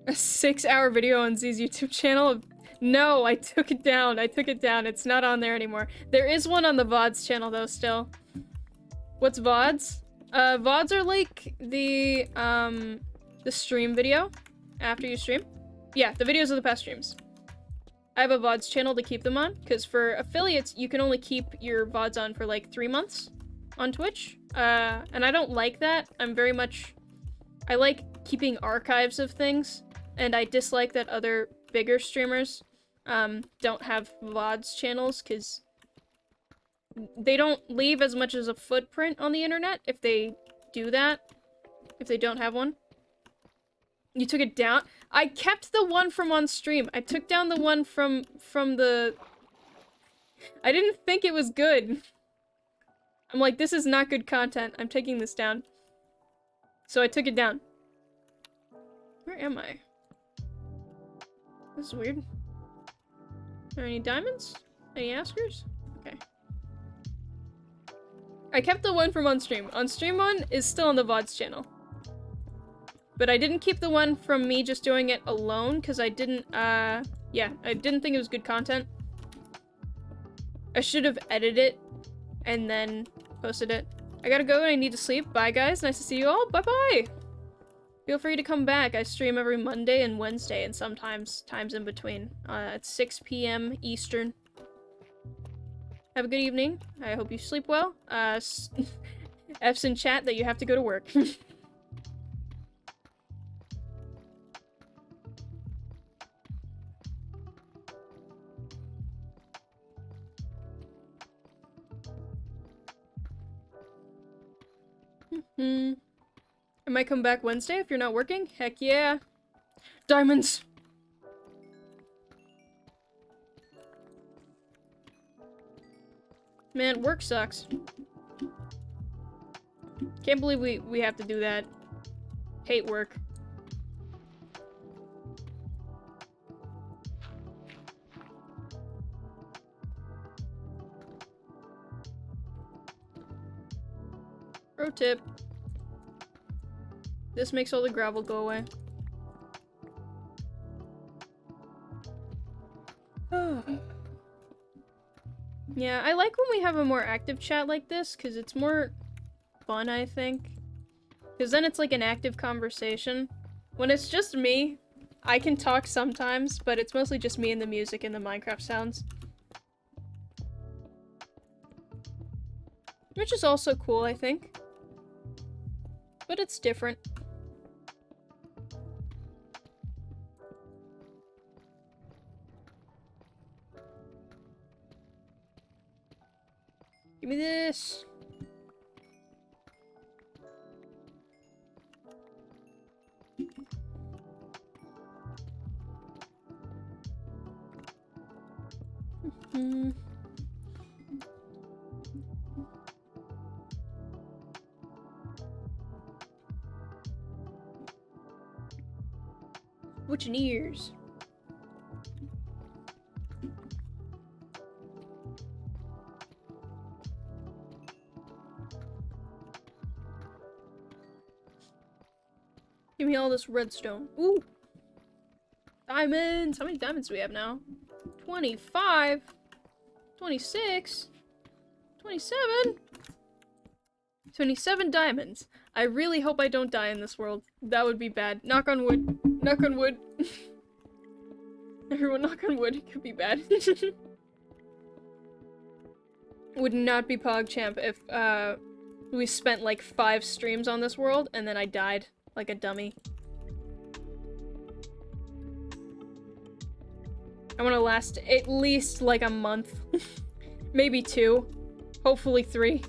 6-hour video on Z's YouTube channel? No, I took it down. I took it down. It's not on there anymore. There is one on the VODs channel though, still. What's VODs? VODs are like the stream video after you stream. Yeah, the videos of the past streams. I have a VODs channel to keep them on, because for affiliates, you can only keep your VODs on for like 3 months on Twitch. And I don't like that. I like keeping archives of things, and I dislike that other bigger streamers don't have VODs channels, because they don't leave as much as a footprint on the internet if they do that, if they don't have one. You took it down? I kept the one from on stream. I took down the one from the... I didn't think it was good. I'm like, this is not good content. I'm taking this down. So I took it down. Where am I? This is weird. Are there any diamonds? Any askers? Okay. I kept the one from on stream. On stream one is still on the VODs channel. But I didn't keep the one from me just doing it alone, because I didn't, yeah, I didn't think it was good content. I should have edited it and then posted it. I gotta go and I need to sleep. Bye, guys. Nice to see you all. Bye-bye! Feel free to come back. I stream every Monday and Wednesday, and sometimes times in between. At 6 p.m. Eastern. Have a good evening. I hope you sleep well. F's in chat that you have to go to work. I might come back Wednesday if you're not working. Heck yeah. Diamonds! Man, work sucks. Can't believe we have to do that. Hate work. Pro tip. This makes all the gravel go away. Yeah, I like when we have a more active chat like this, because it's more fun, I think. Because then it's like an active conversation. When it's just me, I can talk sometimes, but it's mostly just me and the music and the Minecraft sounds. Which is also cool, I think. But it's different. Give me this. Witching ears. Give me all this redstone. Ooh! Diamonds! How many diamonds do we have now? 25? 26? 27? 27 diamonds. I really hope I don't die in this world. That would be bad. Knock on wood. Knock on wood. Everyone knock on wood. It could be bad. Would not be PogChamp if, we spent like 5 streams on this world and then I died like a dummy. I want to last at least like a month. Maybe 2. Hopefully 3.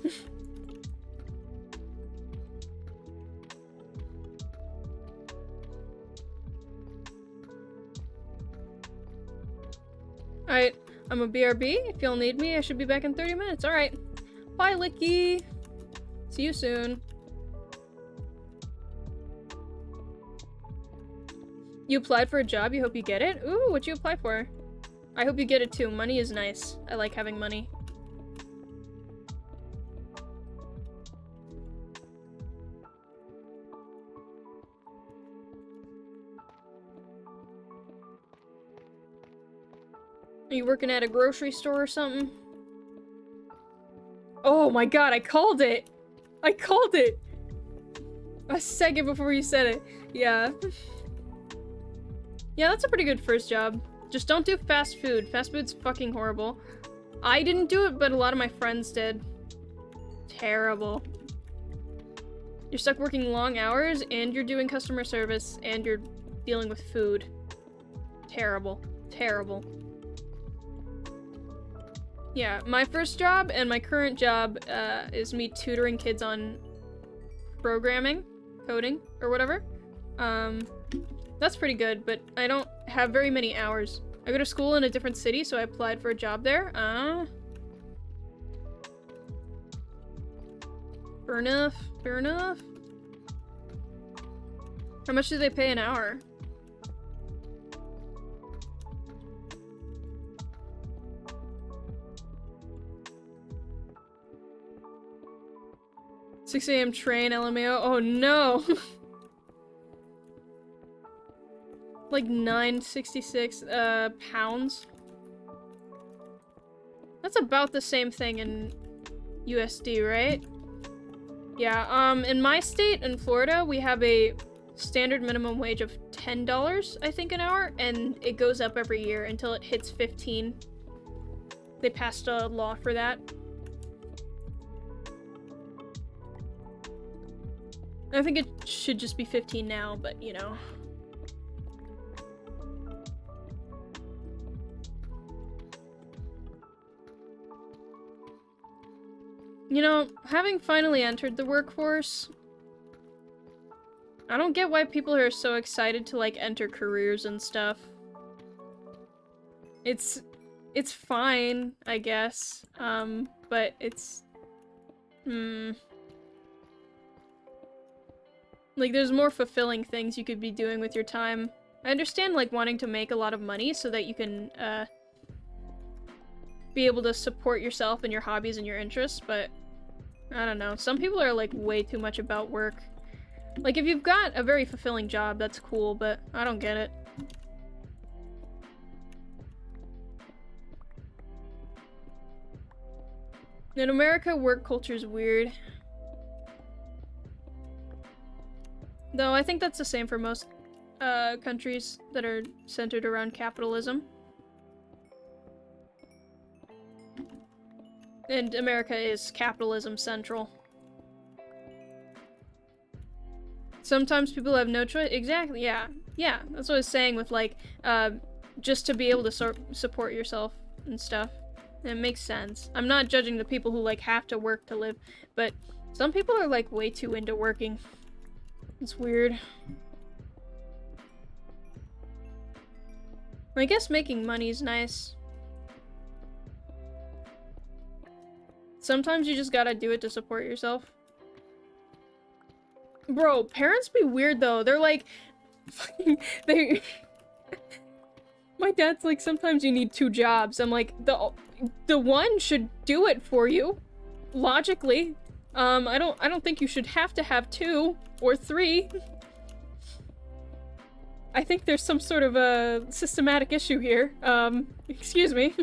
Alright, I'm a BRB. If y'all need me, I should be back in 30 minutes. Alright. Bye, Licky! See you soon. You applied for a job, you hope you get it? Ooh, what'd you apply for? I hope you get it too. Money is nice. I like having money. Are you working at a grocery store or something? Oh my god, I called it! I called it! A second before you said it. Yeah. Yeah, that's a pretty good first job. Just don't do fast food. Fast food's fucking horrible. I didn't do it, but a lot of my friends did. Terrible. You're stuck working long hours, and you're doing customer service, and you're dealing with food. Terrible. Terrible. Yeah, my first job and my current job is me tutoring kids on programming, coding, or whatever. That's pretty good, but I don't have very many hours. I go to school in a different city, so I applied for a job there. Fair enough. Fair enough. How much do they pay an hour? $6 a.m. train, LMAO. Oh no! Like 966 pounds. That's about the same thing in USD, right? Yeah, in my state, in Florida, we have a standard minimum wage of $10, I think, an hour, and it goes up every year until it hits 15. They passed a law for that. I think it should just be 15 now, but you know. You know, having finally entered the workforce, I don't get why people are so excited to, like, enter careers and stuff. It's fine, I guess, but it's, like, there's more fulfilling things you could be doing with your time. I understand, like, wanting to make a lot of money so that you can, be able to support yourself and your hobbies and your interests, but I don't know. Some people are, like, way too much about work. Like, if you've got a very fulfilling job, that's cool, but I don't get it. In America, work culture is weird. Though I think that's the same for most countries that are centered around capitalism. And America is capitalism central. Sometimes people have no choice. Exactly, yeah. Yeah, that's what I was saying with, like, just to be able to support yourself and stuff. It makes sense. I'm not judging the people who, like, have to work to live, but some people are, like, way too into working. It's weird. I guess making money's nice. Sometimes you just gotta do it to support yourself. Bro, parents be weird though. They're like, they. My dad's like, sometimes you need 2 jobs. I'm like, the one should do it for you, logically. I don't think you should have to have 2 or 3. I think there's some sort of a systematic issue here. Excuse me.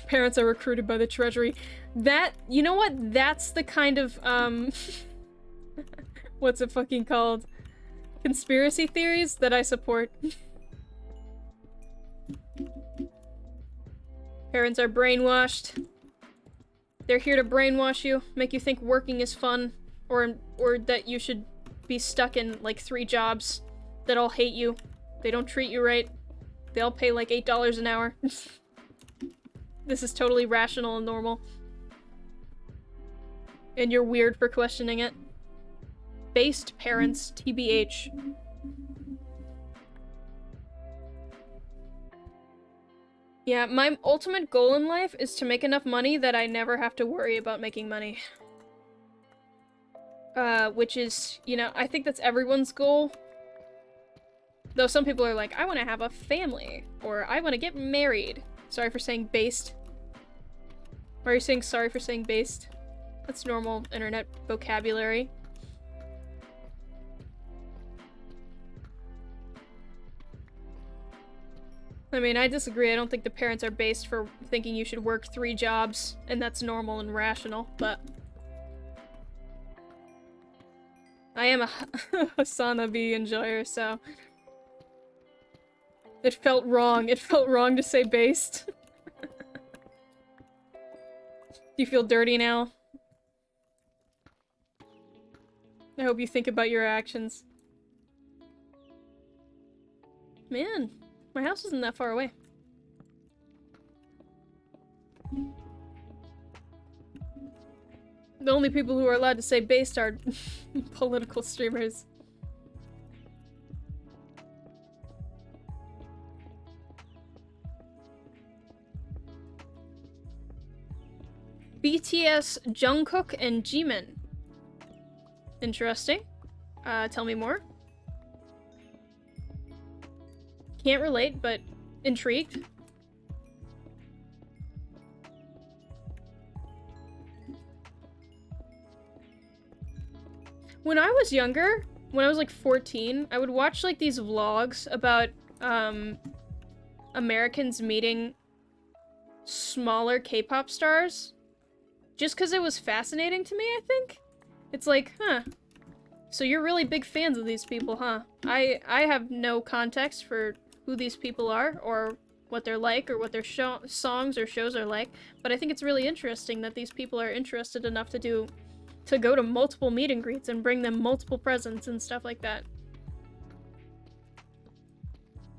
Parents are recruited by the Treasury. That, you know what? That's the kind of, what's it fucking called? Conspiracy theories that I support. Parents are brainwashed. They're here to brainwash you, make you think working is fun, or that you should be stuck in, like, 3 jobs that all hate you. They don't treat you right. They all pay, like, $8 an hour. This is totally rational and normal. And you're weird for questioning it. Based parents, TBH. Yeah, my ultimate goal in life is to make enough money that I never have to worry about making money. Which is, you know, I think that's everyone's goal. Though some people are like, I want to have a family, or I want to get married. Sorry for saying based. Why are you saying sorry for saying based? That's normal internet vocabulary. I mean, I disagree. I don't think the parents are based for thinking you should work 3 jobs, and that's normal and rational, but... I am a Hasanabi enjoyer, so... It felt wrong. It felt wrong to say based. Do you feel dirty now? I hope you think about your actions. Man, my house isn't that far away. The only people who are allowed to say based are political streamers. BTS, Jungkook, and Jimin. Interesting. Tell me more. Can't relate, but intrigued. When I was younger, when I was like 14, I would watch like these vlogs about Americans meeting smaller K-pop stars. Just because it was fascinating to me, I think. It's like, huh. So you're really big fans of these people, huh? I have no context for who these people are, or what they're like, or what their songs or shows are like, but I think it's really interesting that these people are interested enough to go to multiple meet and greets and bring them multiple presents and stuff like that.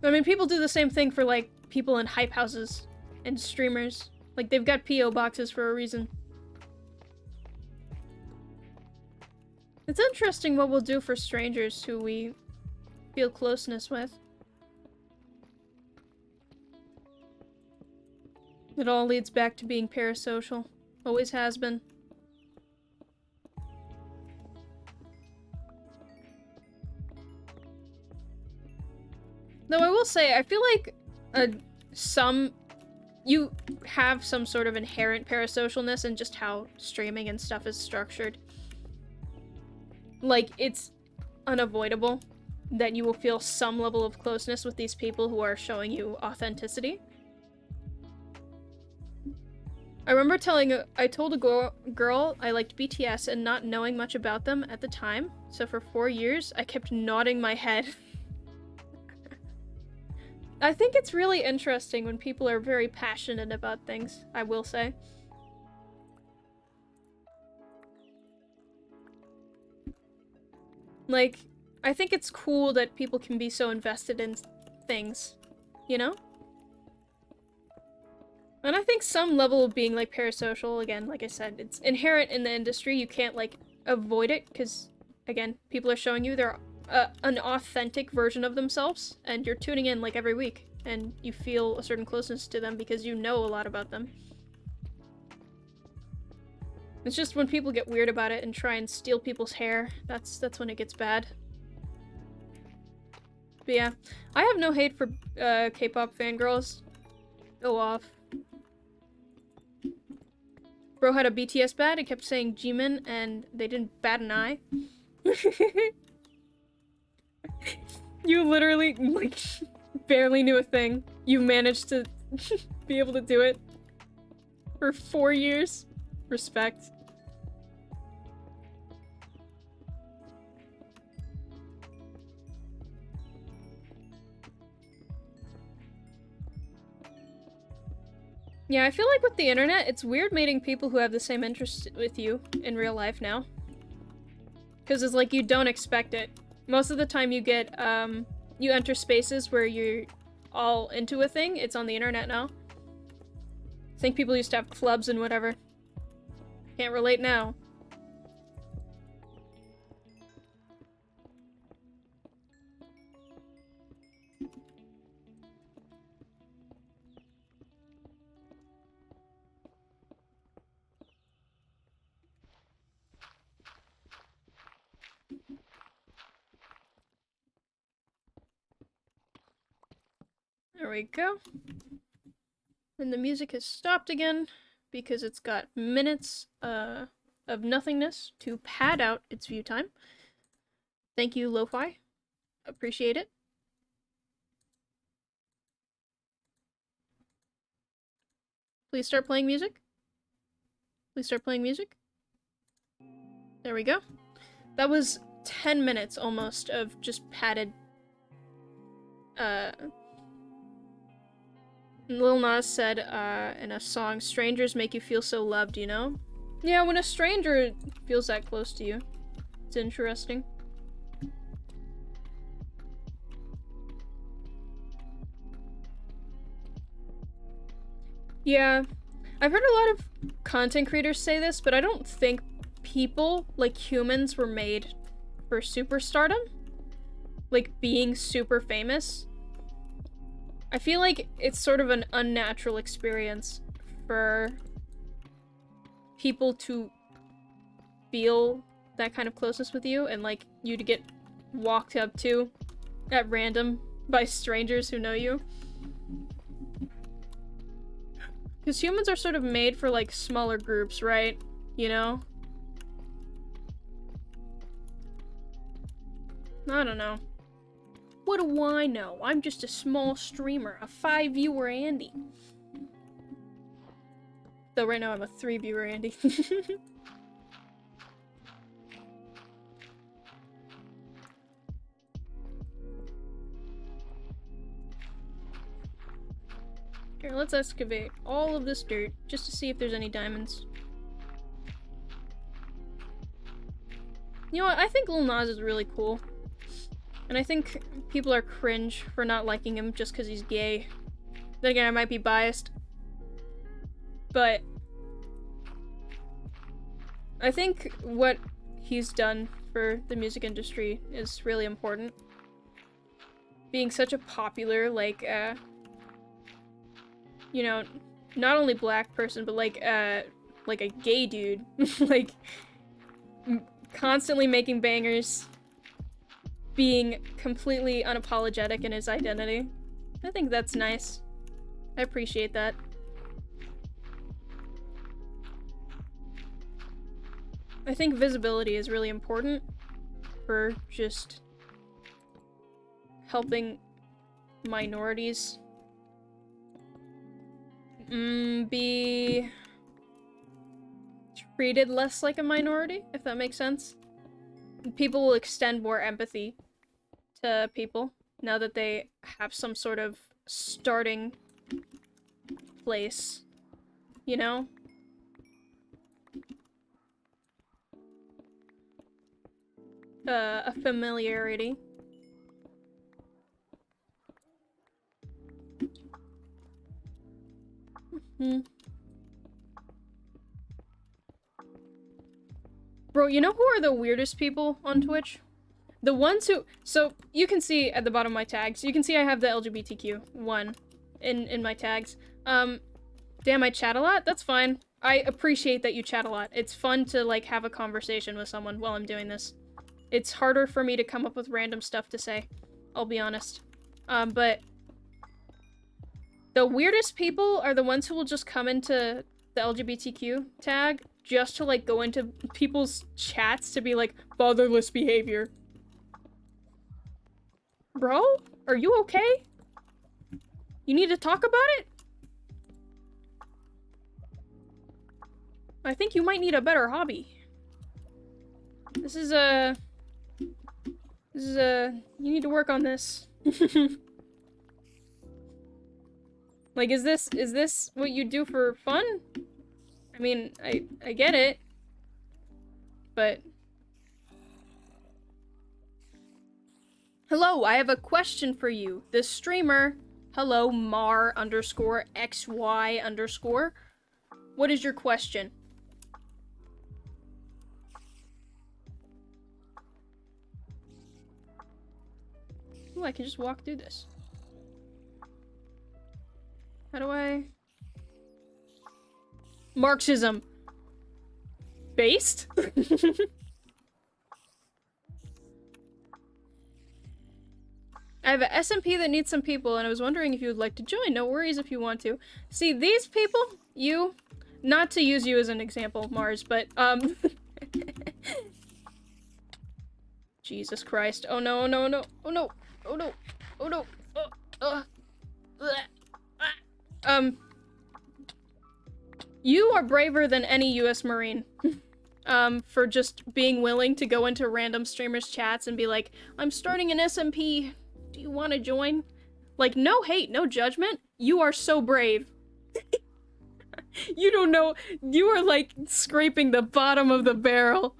I mean, people do the same thing for, like, people in hype houses and streamers. Like, they've got P.O. boxes for a reason. It's interesting what we'll do for strangers who we feel closeness with. It all leads back to being parasocial. Always has been. Though I will say, I feel like you have some sort of inherent parasocialness in just how streaming and stuff is structured. Like, it's unavoidable that you will feel some level of closeness with these people who are showing you authenticity. I remember I told a girl I liked BTS and not knowing much about them at the time, so for 4 years, I kept nodding my head. I think it's really interesting when people are very passionate about things, I will say. Like, I think it's cool that people can be so invested in things, you know? And I think some level of being, like, parasocial, again, like I said, it's inherent in the industry. You can't, like, avoid it, because, again, people are showing you they're an authentic version of themselves, and you're tuning in, like, every week, and you feel a certain closeness to them because you know a lot about them. It's just when people get weird about it and try and steal people's hair, that's when it gets bad. But yeah, I have no hate for K-pop fangirls. Go off. Bro had a BTS bat, it kept saying Jimin, and they didn't bat an eye. You literally, like, barely knew a thing. You managed to be able to do it for 4 years. Respect. Yeah, I feel like with the internet, it's weird meeting people who have the same interests with you in real life now. Because it's like you don't expect it. Most of the time you get, you enter spaces where you're all into a thing. It's on the internet now. I think people used to have clubs and whatever. Can't relate now. There we go. And the music has stopped again because it's got minutes of nothingness to pad out its view time. Thank you, Lo-Fi. Appreciate it. Please start playing music. Please start playing music. There we go. That was 10 minutes almost of just padded Lil Nas said in a song, strangers make you feel so loved, you know? Yeah, when a stranger feels that close to you, it's interesting. Yeah, I've heard a lot of content creators say this, but I don't think people, like humans, were made for superstardom, like being super famous, I feel like it's sort of an unnatural experience for people to feel that kind of closeness with you, and like you to get walked up to at random by strangers who know you. Because humans are sort of made for like smaller groups, right? You know? I don't know. What do I know? I'm just a small streamer, a 5-viewer Andy. Though right now I'm a 3-viewer Andy. Here, let's excavate all of this dirt just to see if there's any diamonds. You know what? I think Lil Nas is really cool. And I think people are cringe for not liking him just because he's gay. Then again, I might be biased. But I think what he's done for the music industry is really important. Being such a popular, like, you know, not only black person, but like a gay dude. Like, constantly making bangers, being completely unapologetic in his identity. I think that's nice. I appreciate that. I think visibility is really important for just helping minorities be treated less like a minority, if that makes sense. People will extend more empathy to people now that they have some sort of starting place, you know? A familiarity. Bro, you know who are the weirdest people on Twitch? The ones who- so, you can see at the bottom of my tags, you can see I have the LGBTQ1 in my tags. Damn, I chat a lot? That's fine. I appreciate that you chat a lot. It's fun to, like, have a conversation with someone while I'm doing this. It's harder for me to come up with random stuff to say, I'll be honest. But the weirdest people are the ones who will just come into the LGBTQ tag just to, like, go into people's chats to be like, fatherless behavior. Bro? Are you okay? You need to talk about it? I think you might need a better hobby. You need to work on this. Like, is this what you do for fun? I mean, I get it. But... Hello, I have a question for you. This streamer, hello, mar_xy_. What is your question? Ooh, I can just walk through this. How do I... Marxism. Based? I have an SMP that needs some people, and I was wondering if you would like to join. No worries if you want to. See, these people, you... Not to use you as an example, Mars, but, Jesus Christ. Oh no, no, no. Oh no. Oh no. Oh no. You are braver than any US Marine. For just being willing to go into random streamers' chats and be like, I'm starting an SMP. Do you want to join? Like, no hate, no judgment. You are so brave. You don't know. You are like scraping the bottom of the barrel.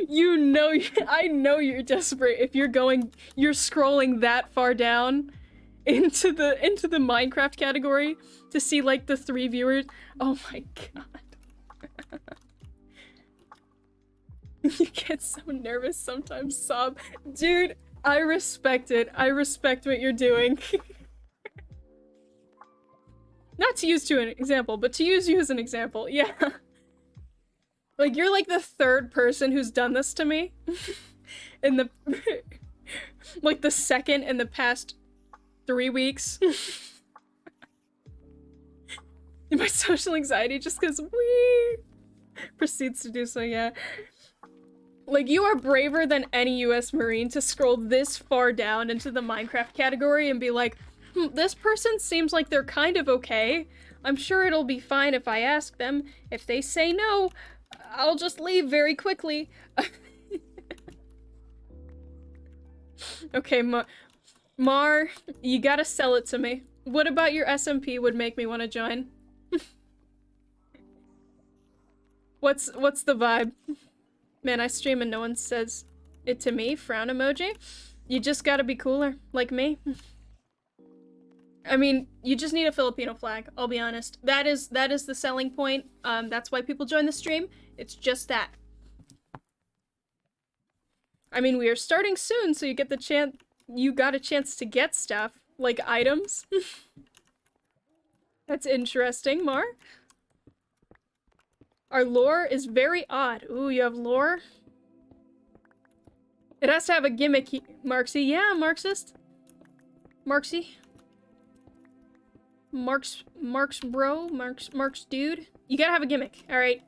You know, I know you're desperate if you're scrolling that far down into the Minecraft category to see like the 3 viewers. Oh my god. You get so nervous sometimes, sob. Dude, I respect it. I respect what you're doing. Not to use to an example, but to use you as an example, yeah. Like, you're like the third person who's done this to me. In the... like, the second in the past 3 weeks. My social anxiety just goes wee proceeds to do so, yeah. Like, you are braver than any US Marine to scroll this far down into the Minecraft category and be like, this person seems like they're kind of okay. I'm sure it'll be fine if I ask them. If they say no, I'll just leave very quickly. Okay, Mar, you gotta sell it to me. What about your SMP would make me want to join? What's the vibe? Man, I stream and no one says it to me. Frown emoji. You just gotta be cooler, like me. I mean, you just need a Filipino flag, I'll be honest. That is the selling point. That's why people join the stream. It's just that. I mean, we are starting soon, so you got a chance to get stuff, like items. That's interesting, Mar. Our lore is very odd. Ooh, you have lore? It has to have a gimmick, Marxy. Yeah, Marxist. Marxy. Marx bro. Marx dude. You gotta have a gimmick, alright?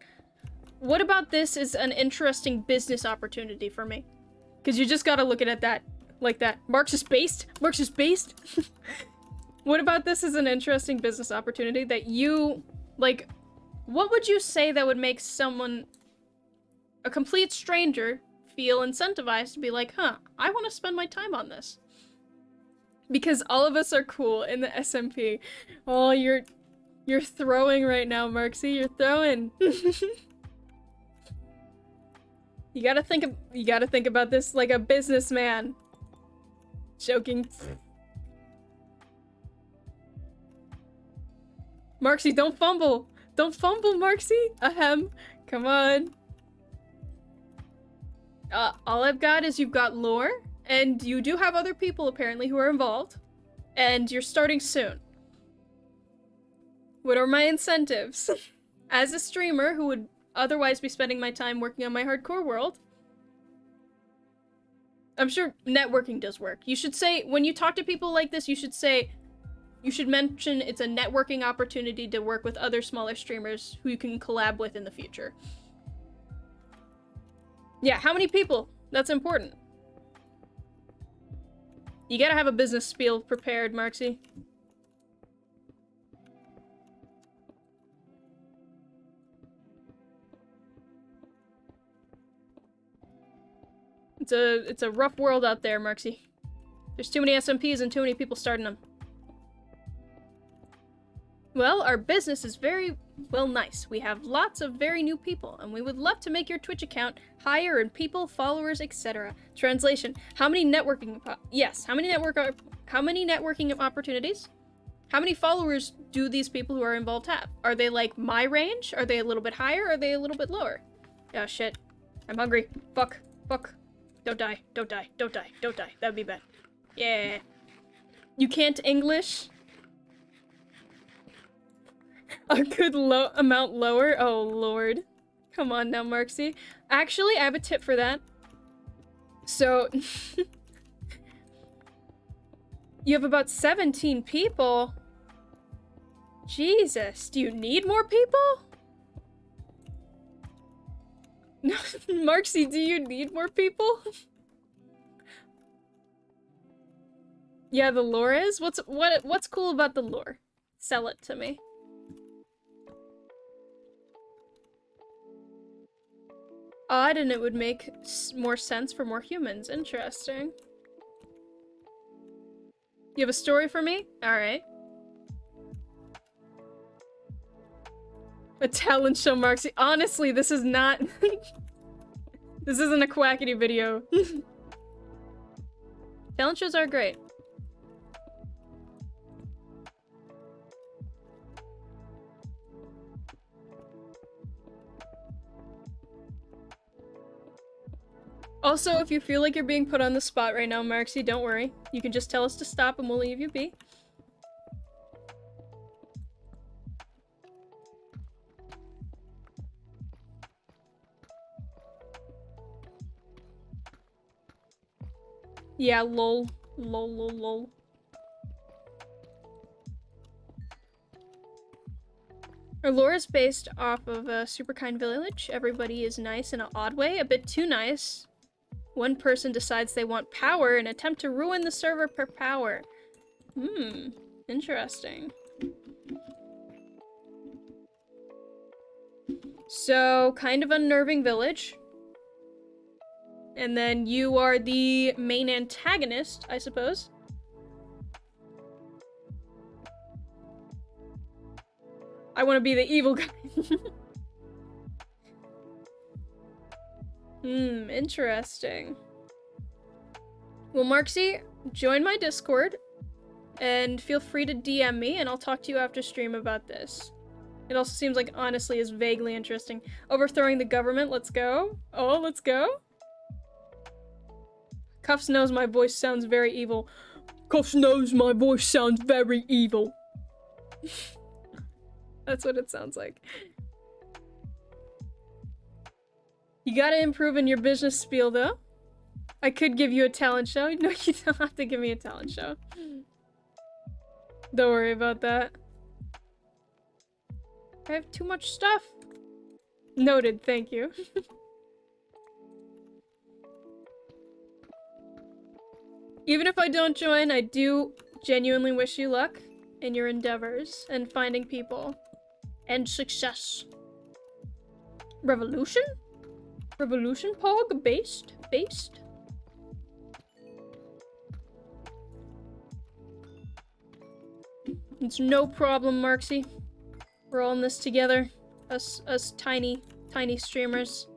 What about this is an interesting business opportunity for me? Because you just gotta look at it like that. Marxist based? Marxist based? What about this is an interesting business opportunity that you, like... What would you say that would make someone, a complete stranger, feel incentivized to be like, huh, I want to spend my time on this? Because all of us are cool in the SMP. Oh, you're throwing right now, Marxy. You're throwing. You gotta think about this like a businessman. Joking. Marxy, don't fumble. Don't fumble, Marxy! Ahem. Come on. All I've got is you've got lore, and you do have other people, apparently, who are involved. And you're starting soon. What are my incentives? As a streamer who would otherwise be spending my time working on my hardcore world, I'm sure networking does work. You should say, when you talk to people like this, you should mention it's a networking opportunity to work with other smaller streamers who you can collab with in the future. Yeah, how many people? That's important. You gotta have a business spiel prepared, Marxy. It's a rough world out there, Marxy. There's too many SMPs and too many people starting them. Well, our business is very, well, nice. We have lots of very new people, and we would love to make your Twitch account higher in people, followers, etc. Translation: how many networking? Yes, how many networking opportunities? How many followers do these people who are involved have? Are they like my range? Are they a little bit higher? Are they a little bit lower? Oh shit, I'm hungry. Fuck. Don't die. Don't die. Don't die. Don't die. That'd be bad. Yeah. You can't English? A good amount lower? Oh, Lord. Come on now, Marxy. Actually, I have a tip for that. So, you have about 17 people. Jesus, do you need more people? No, Marxy, do you need more people? Yeah, the lore is? What's cool about the lore? Sell it to me. Odd, and it would make more sense for more humans. Interesting. You have a story for me? Alright. A talent show, Marxy. Honestly, this is not... This isn't a Quackity video. Talent shows are great. Also, if you feel like you're being put on the spot right now, Marksy, don't worry. You can just tell us to stop and we'll leave you be. Yeah, lol. Lol, lol, lol. Our lore is based off of a super kind village. Everybody is nice in an odd way, a bit too nice. One person decides they want power and attempt to ruin the server per power. Interesting. So, kind of unnerving village. And then you are the main antagonist, I suppose. I want to be the evil guy. Interesting. Well, Marksy, join my Discord and feel free to DM me and I'll talk to you after stream about this. It also seems like, honestly, is vaguely interesting. Overthrowing the government, let's go. Oh, let's go. Cuffs knows my voice sounds very evil. Cuffs knows my voice sounds very evil. That's what it sounds like. You gotta improve in your business spiel, though. I could give you a talent show. No, you don't have to give me a talent show. Don't worry about that. I have too much stuff. Noted, thank you. Even if I don't join, I do genuinely wish you luck in your endeavors and finding people. And success. Revolution? Revolution Pog? Based? Based? It's no problem, Marksy. We're all in this together. Us tiny streamers.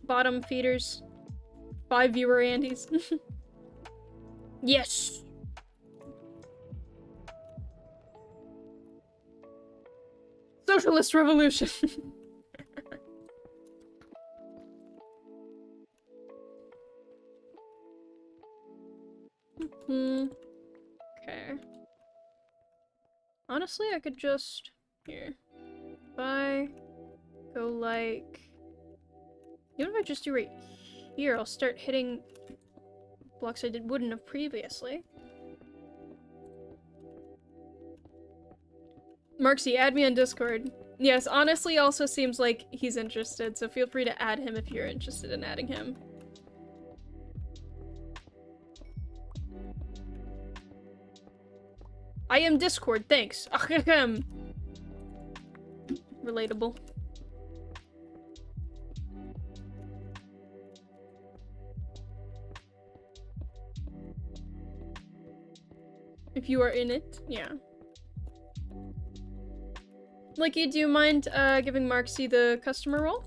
Bottom feeders. 5 viewer Andys. Yes! Socialist revolution! Okay. Honestly, I could just... Here. If I go like... Even if I just do right here, I'll start hitting blocks I wouldn't have previously. Marksy, add me on Discord. Yes, honestly also seems like he's interested, so feel free to add him if you're interested in adding him. I am Discord, thanks. Relatable. If you are in it, yeah. Licky, do you mind giving Marksy the customer role?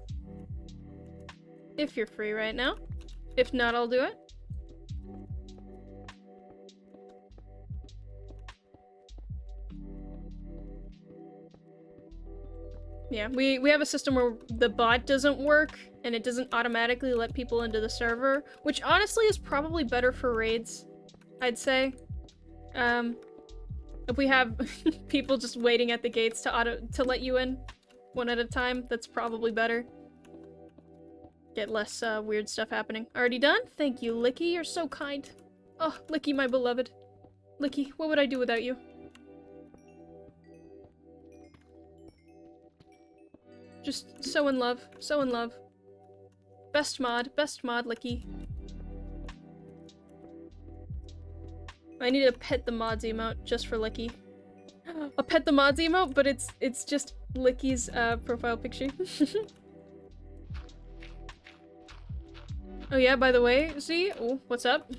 If you're free right now. If not, I'll do it. Yeah, we have a system where the bot doesn't work and it doesn't automatically let people into the server, which honestly is probably better for raids, I'd say. If we have people just waiting at the gates to let you in one at a time, that's probably better. Get less weird stuff happening. Already done? Thank you, Licky. You're so kind. Oh, Licky, my beloved. Licky, what would I do without you? Just so in love. So in love. Best mod, Licky. I need to pet the mods emote just for Licky. A pet the mods emote, but it's just Licky's profile picture. Oh yeah, by the way, see? Oh, what's up?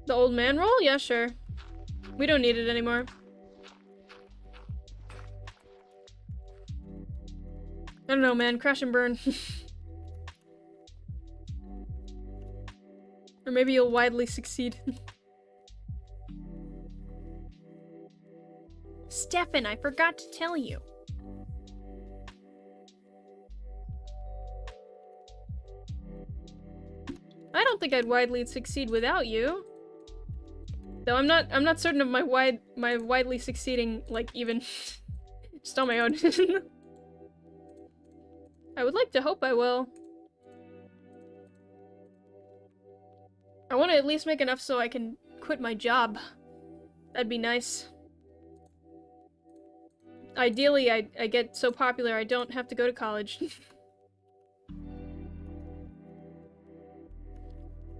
The old man roll? Yeah, sure. We don't need it anymore. I don't know, man. Crash and burn. Or maybe you'll widely succeed. Stefan, I forgot to tell you. don't think I'd widely succeed without you. Though I'm not certain of my widely succeeding, like, even just on my own. I would like to hope I will. I want to at least make enough so I can quit my job. That'd be nice. Ideally, I get so popular I don't have to go to college.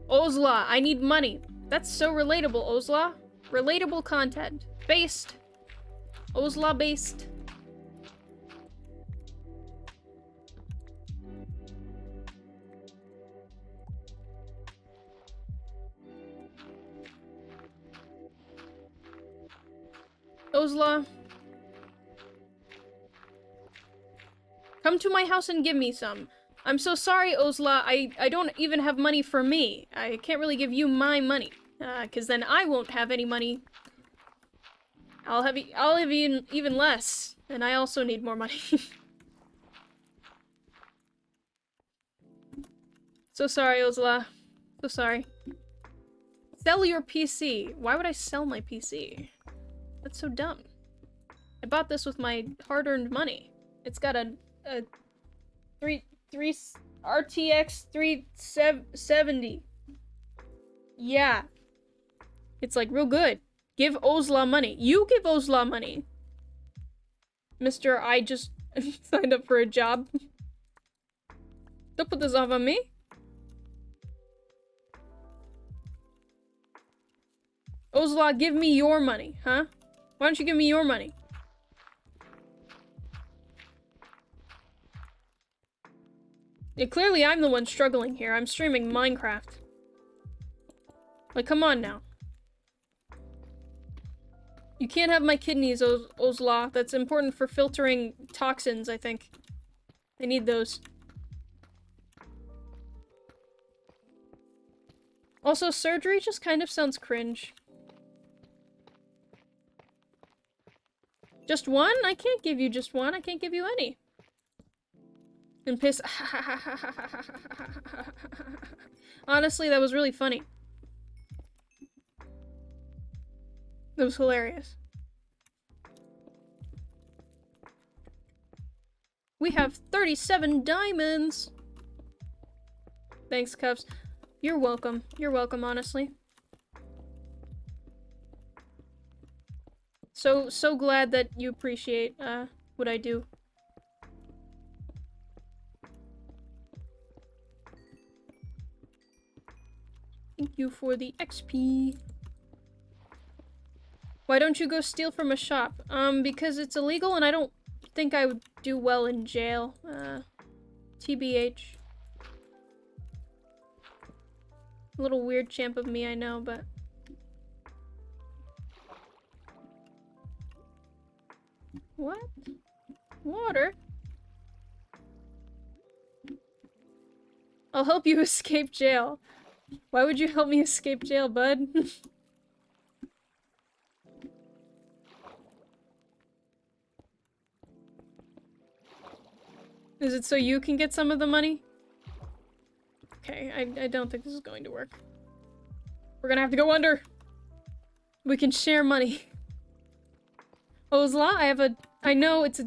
Ozla, I need money. That's so relatable, Ozla. Relatable content. Based. Ozla based. Ozla. Come to my house and give me some. I'm so sorry, Ozla. I don't even have money for me. I can't really give you my money. Cause then I won't have any money. I'll have even less. And I also need more money. So sorry, Ozla. So sorry. Sell your PC. Why would I sell my PC? That's so dumb. I bought this with my hard-earned money. It's got a RTX 370. Yeah. It's like real good. Give Ozla money. You give Ozla money. Mr. I just signed up for a job. Don't put this off on me. Ozla, give me your money, huh? Why don't you give me your money? Yeah, clearly I'm the one struggling here. I'm streaming Minecraft. Like, come on now. You can't have my kidneys, Ozla. That's important for filtering toxins, I think. I need those. Also, surgery just kind of sounds cringe. Just one? I can't give you just one. I can't give you any. And piss. Honestly, that was really funny. That was hilarious. We have 37 diamonds! Thanks, Cuffs. You're welcome. You're welcome, honestly. So glad that you appreciate, what I do. Thank you for the XP. Why don't you go steal from a shop? Because it's illegal and I don't think I would do well in jail. TBH. A little weird champ of me, I know, but... What? Water? I'll help you escape jail. Why would you help me escape jail, bud? Is it so you can get some of the money? Okay, I don't think this is going to work. We're gonna have to go under. We can share money. Ozla, I know it's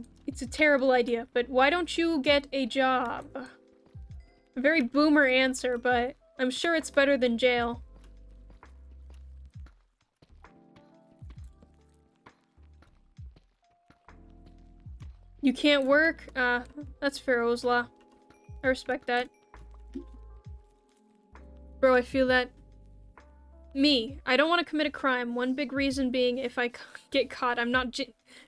a terrible idea, but why don't you get a job? A very boomer answer, but I'm sure it's better than jail. You can't work? That's fair, Ozla. I respect that. Bro, I feel that... Me. I don't want to commit a crime. One big reason being if I get caught, I'm not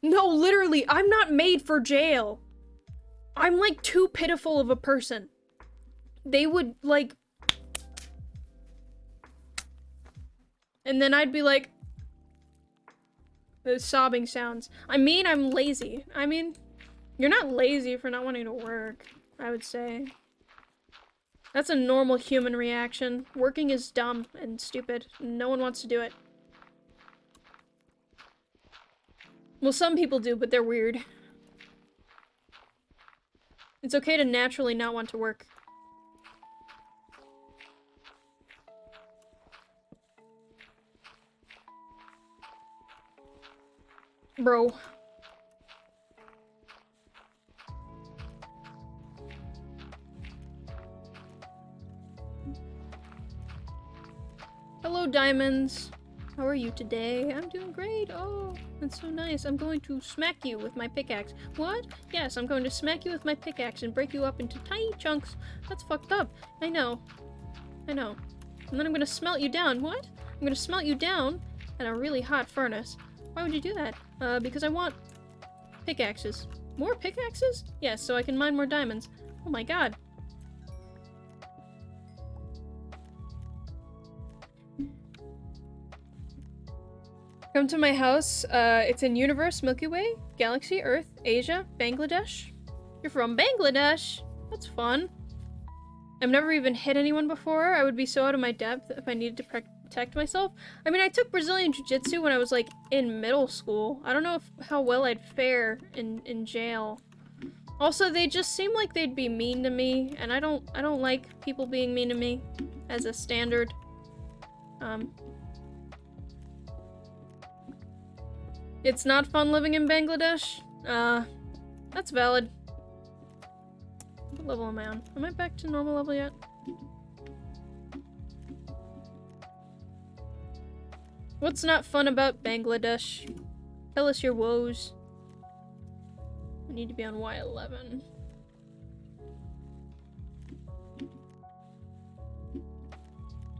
No, literally, I'm not made for jail. I'm, like, too pitiful of a person. They would, like... And then I'd be like... The sobbing sounds. I mean, I'm lazy. I mean... You're not lazy for not wanting to work, I would say. That's a normal human reaction. Working is dumb and stupid. No one wants to do it. Well, some people do, but they're weird. It's okay to naturally not want to work. Bro. Hello, diamonds. How are you today? I'm doing great. Oh, that's so nice. I'm going to smack you with my pickaxe. What? Yes, I'm going to smack you with my pickaxe and break you up into tiny chunks. That's fucked up. I know. I know. And then I'm gonna smelt you down. What? I'm gonna smelt you down in a really hot furnace. Why would you do that? Because I want pickaxes. More pickaxes? Yes, so I can mine more diamonds. Oh my god. Come to my house. It's in Universe, Milky Way, Galaxy, Earth, Asia, Bangladesh. You're from Bangladesh? That's fun. I've never even hit anyone before. I would be so out of my depth if I needed to protect myself. I mean, I took Brazilian Jiu-Jitsu when I was, like, in middle school. I don't know how well I'd fare in jail. Also, they just seem like they'd be mean to me, and I don't like people being mean to me as a standard. It's not fun living in Bangladesh. That's valid. What level am I on? Am I back to normal level yet? What's not fun about Bangladesh? Tell us your woes. I need to be on Y11.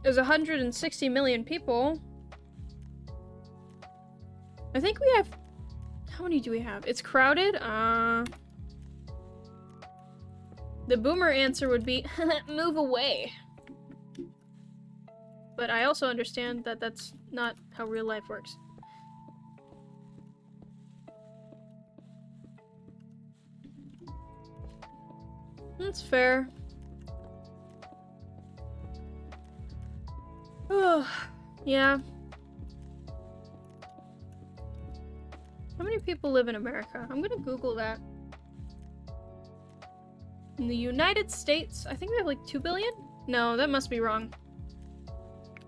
There's 160 million people. I think we have... How many do we have? It's crowded? The boomer answer would be, move away. But I also understand that that's not how real life works. That's fair. Oh, yeah. How many people live in America? I'm gonna Google that. In the United States, I think we have like 2 billion? No, that must be wrong.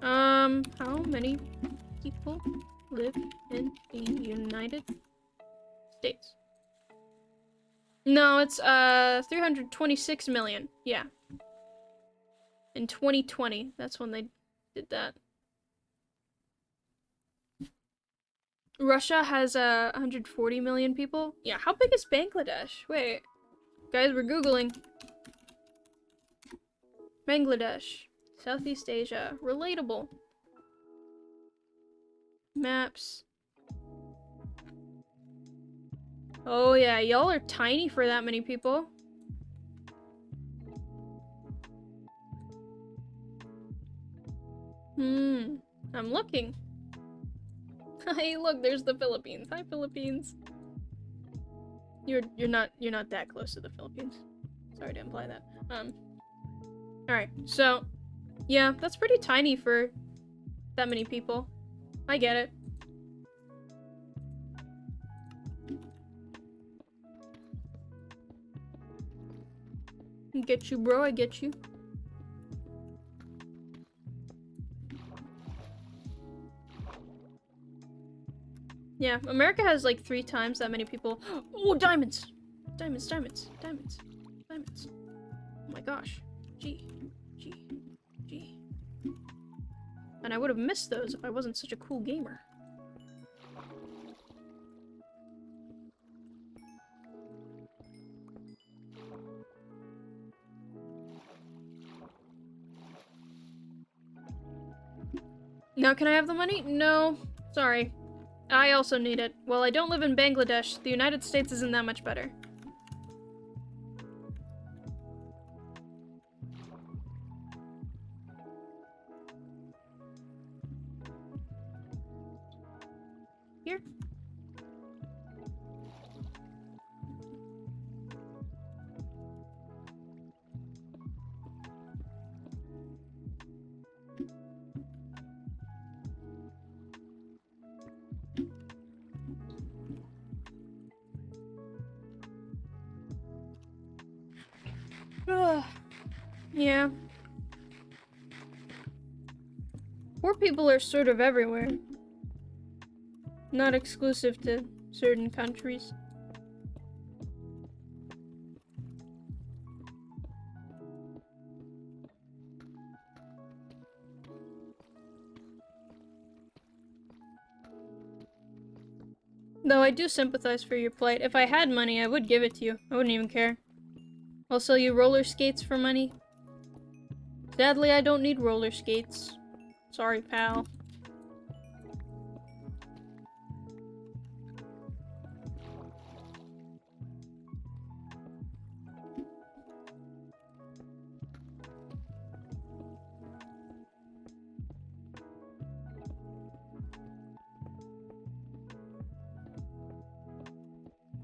How many people live in the United States? No, it's 326 million. Yeah. In 2020, that's when they did that. Russia has 140 million people. Yeah, how big is Bangladesh? Wait. Guys, we're Googling. Bangladesh. Southeast Asia. Relatable. Maps. Oh yeah, y'all are tiny for that many people. I'm looking. Hey, look, there's the Philippines. Hi, Philippines. You're not that close to the Philippines. Sorry to imply that. Alright, so yeah, that's pretty tiny for that many people. I get it. I get you, bro, I get you. Yeah, America has like 3 times that many people. Oh, diamonds! Diamonds, diamonds, diamonds, diamonds. Oh my gosh. G. And I would have missed those if I wasn't such a cool gamer. Now can I have the money? No. Sorry. I also need it. Well, I don't live in Bangladesh. The United States isn't that much better. Here. Yeah. Poor people are sort of everywhere. Not exclusive to certain countries. Though I do sympathize for your plight. If I had money, I would give it to you. I wouldn't even care. I'll sell you roller skates for money. Sadly, I don't need roller skates. Sorry, pal.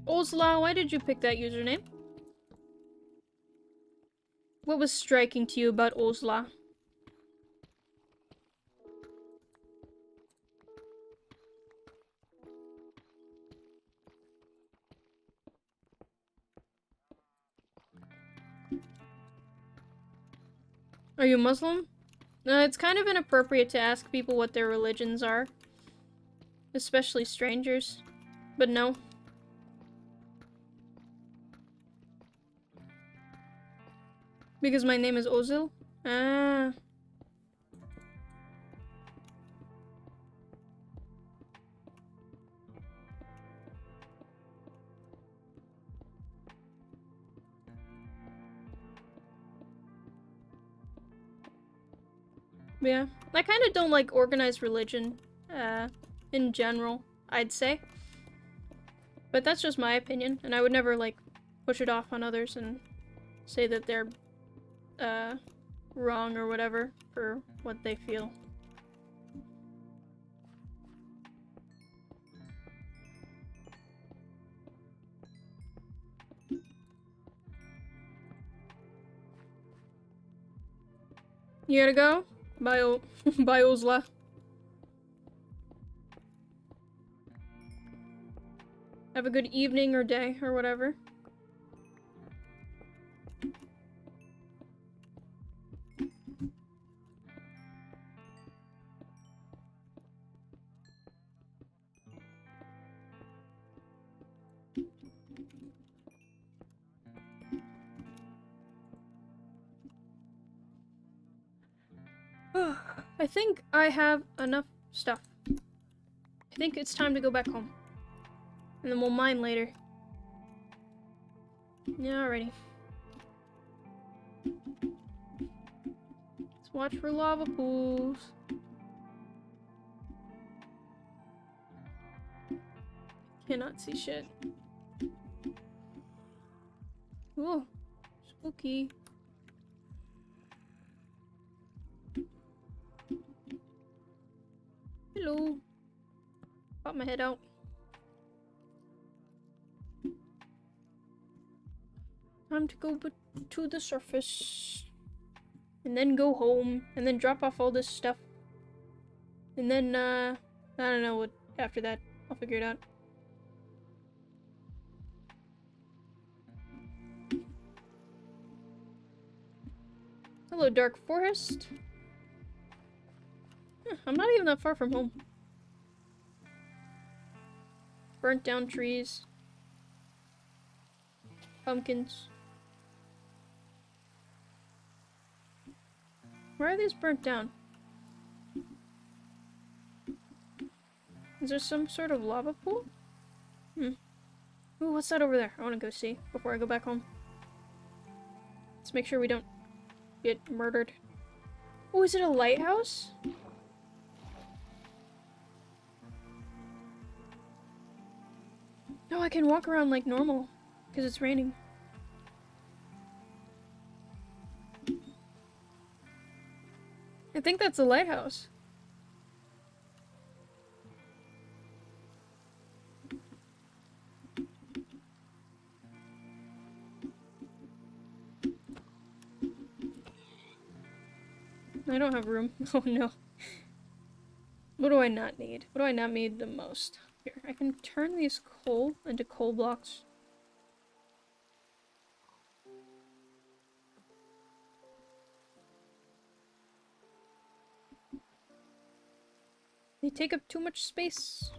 Ozla, why did you pick that username? What was striking to you about Ozla? Are you Muslim? It's kind of inappropriate to ask people what their religions are. Especially strangers. But no. Because my name is Ozil? Ah. Yeah. I kind of don't like organized religion, in general, I'd say. But that's just my opinion, and I would never, like, push it off on others and say that they're, wrong or whatever for what they feel. You gotta go? Bye, bye, Ozla. Have a good evening or day or whatever. I think I have enough stuff. I think it's time to go back home. And then we'll mine later. Yeah, alrighty. Let's watch for lava pools. Cannot see shit. Ooh, spooky. Hello. Pop my head out. Time to go to the surface. And then go home. And then drop off all this stuff. And then, I don't know what after that. I'll figure it out. Hello, Dark Forest. I'm not even that far from home. Burnt down trees. Pumpkins. Why are these burnt down? Is there some sort of lava pool? Ooh, what's that over there? I want to go see before I go back home. Let's make sure we don't get murdered. Oh, is it a lighthouse? No, I can walk around like normal because it's raining. I think that's a lighthouse. I don't have room. Oh no. What do I not need? What do I not need the most? Here, I can turn these coal into coal blocks. They take up too much space.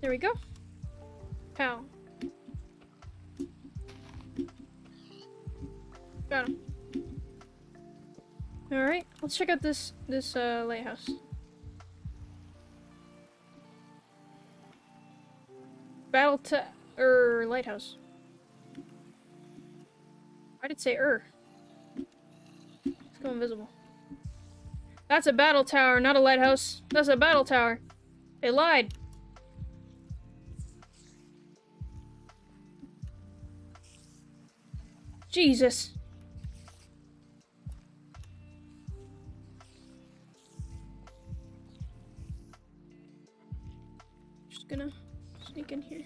There we go. Pow. Got him. Alright, let's check out this lighthouse. Lighthouse. Why did it say Let's go invisible. That's a battle tower, not a lighthouse. That's a battle tower. They lied. Jesus. Just gonna sneak in here.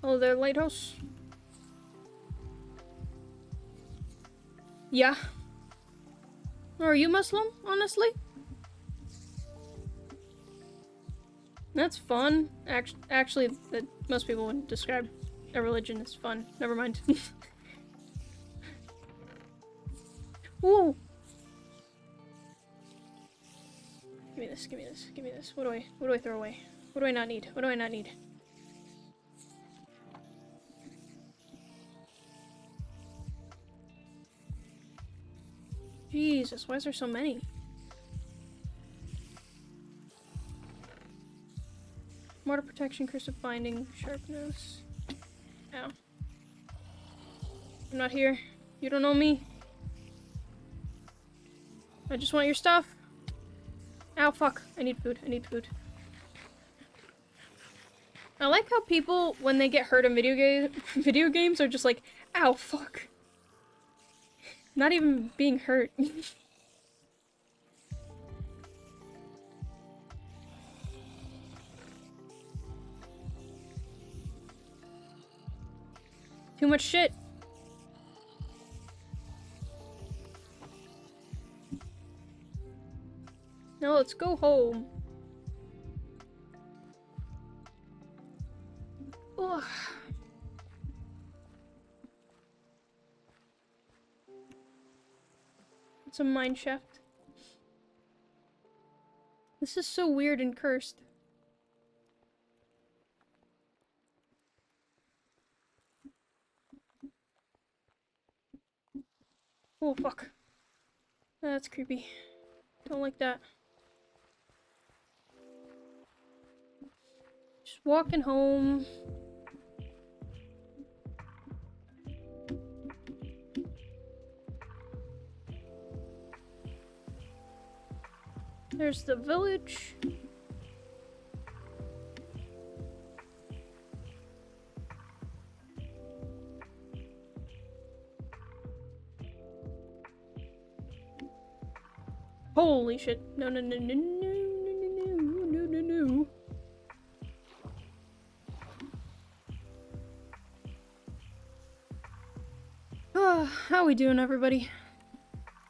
Hello there, lighthouse. Yeah. Are you Muslim, honestly? That's fun. Actually, that most people wouldn't describe a religion as fun. Never mind. Ooh. Give me this, give me this, give me this. What do I throw away? What do I not need? What do I not need? Jesus, why is there so many? Mortar protection, curse of binding, sharpness. Ow. I'm not here. You don't know me. I just want your stuff. Ow, fuck. I need food. I need food. I like how people, when they get hurt in video games, are just like, ow, fuck. Not even being hurt. Too much shit. Now let's go home. Ugh. It's a mine shaft. This is so weird and cursed. Oh, fuck. That's creepy. Don't like that. Just walking home. There's the village. Holy shit. No, no, no, no, no, no, no, no, no, no. How we doing, everybody?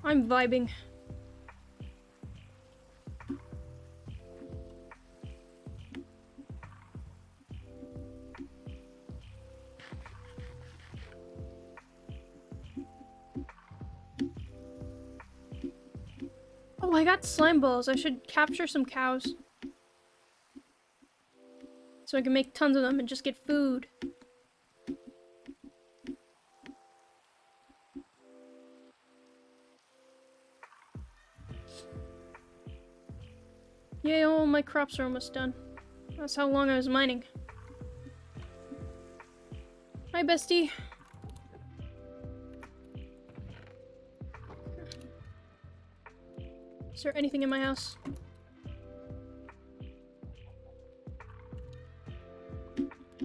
I'm vibing. Oh, I got slime balls. I should capture some cows. So I can make tons of them and just get food. Yay, all my crops are almost done. That's how long I was mining. Hi, bestie. Is there anything in my house?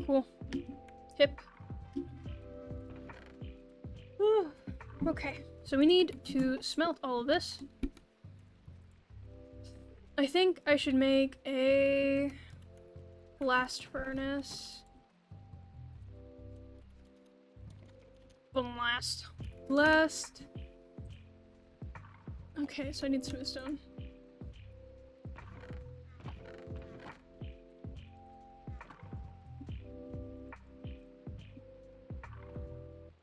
Cool. Hip. Whew. Okay, so we need to smelt all of this. I think I should make a blast furnace. Blast. Okay, so I need smooth stone.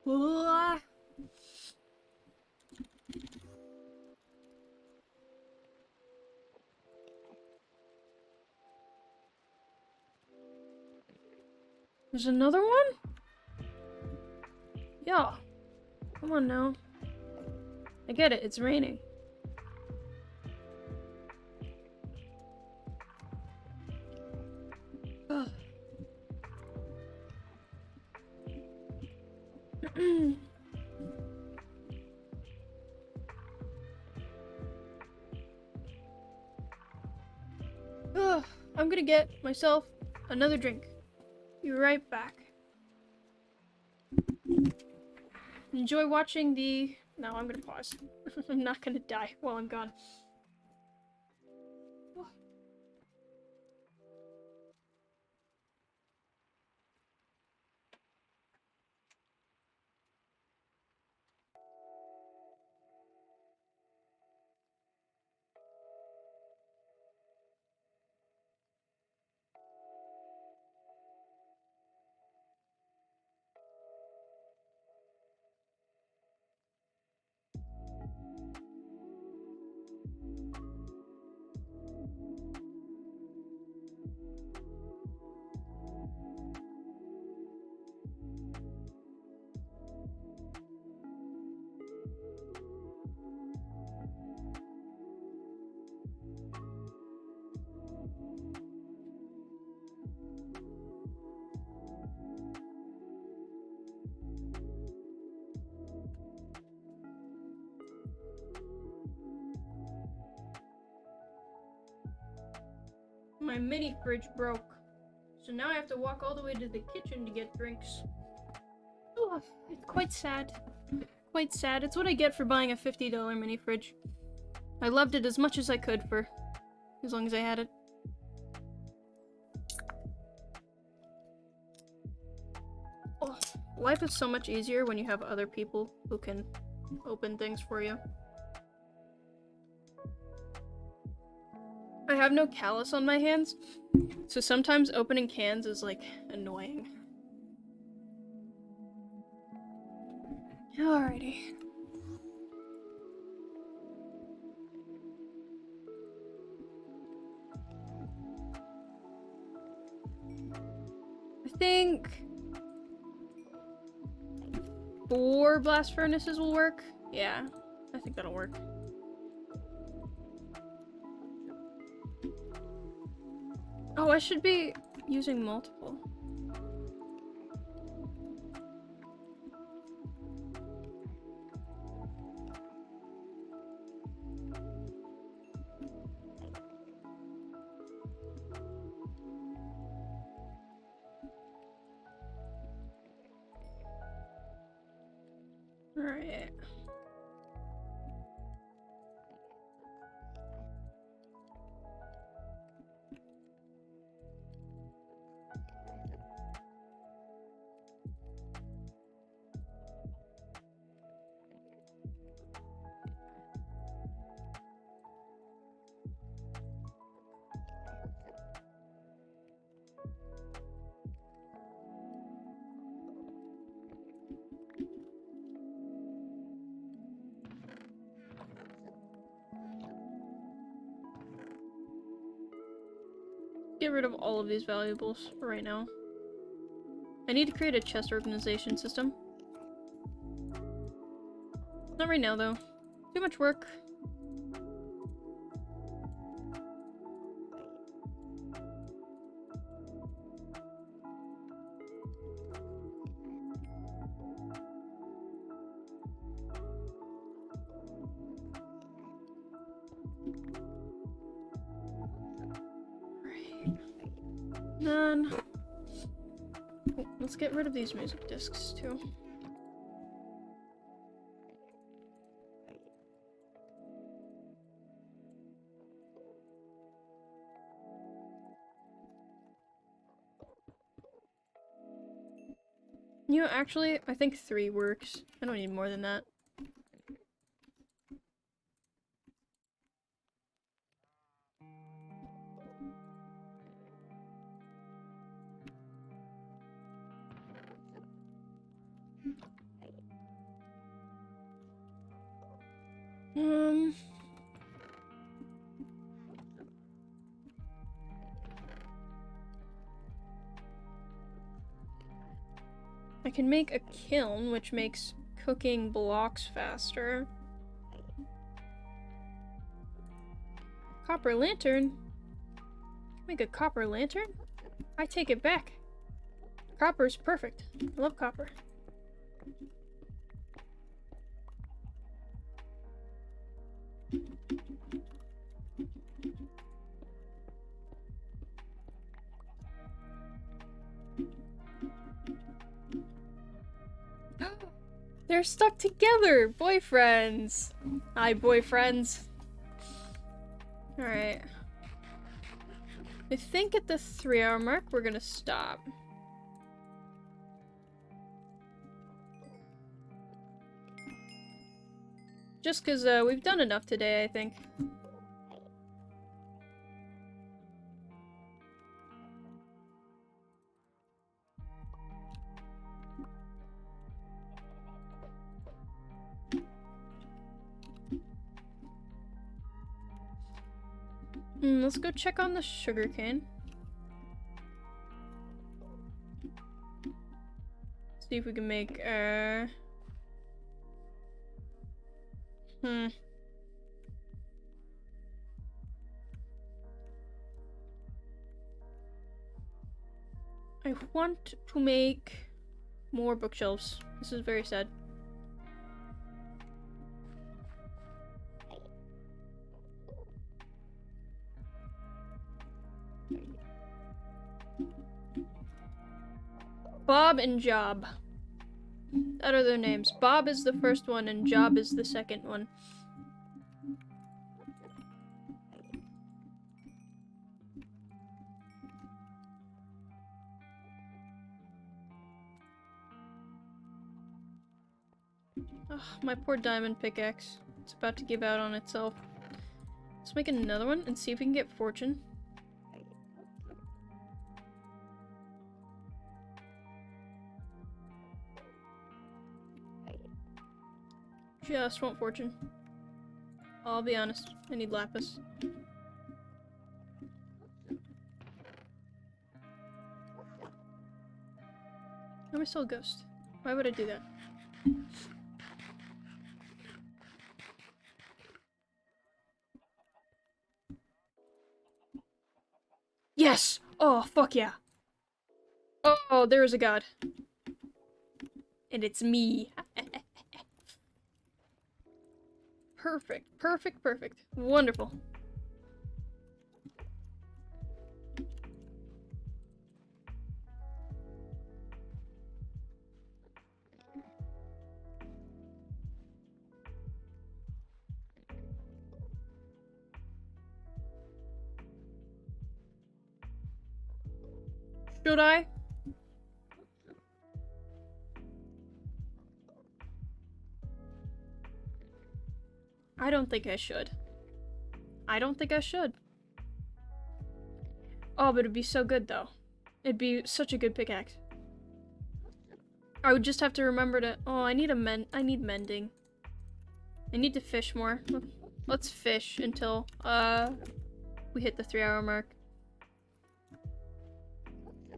Ah. There's another one? Yeah. Come on now. I get it, it's raining. Ugh. Ugh. I'm gonna get myself another drink. Be right back. Enjoy watching the... No, I'm gonna pause. I'm not gonna die while I'm gone. My mini fridge broke, so now I have to walk all the way to the kitchen to get drinks. Oh, it's quite sad. Quite sad. It's what I get for buying a $50 mini fridge. I loved it as much as I could for as long as I had it. Oh, life is so much easier when you have other people who can open things for you. I have no callus on my hands, so sometimes opening cans is like annoying. Alrighty. I think 4 blast furnaces will work. Yeah, I think that'll work. Oh, I should be using multiple. Alright. Get rid of all of these valuables for right now. I need to create a chest organization system. Not right now, though. Too much work. Then let's get rid of these music discs too. You know, actually, I think 3 works. I don't need more than that. I can make a kiln, which makes cooking blocks faster. Copper lantern? Make a copper lantern? I take it back. Copper's perfect. I love copper. They're stuck together! Boyfriends! Hi, boyfriends. Alright. I think at the 3-hour mark, we're gonna stop. Just because we've done enough today, I think. Let's go check on the sugarcane. See if we can make, I want to make more bookshelves. This is very sad. Bob and Job. That are their names. Bob is the first one and Job is the second one. Ugh, my poor diamond pickaxe. It's about to give out on itself. Let's make another one and see if we can get fortune. Just want fortune. I'll be honest. I need lapis. Am I still a ghost? Why would I do that? Yes! Oh, fuck yeah. Oh, there is a god. And it's me. Perfect, perfect, perfect. Wonderful. Should I? I don't think I should. I don't think I should. Oh, but it'd be so good though. It'd be such a good pickaxe. I would just have to remember to— oh, I need I need mending. I need to fish more. Let's fish until we hit the 3-hour mark.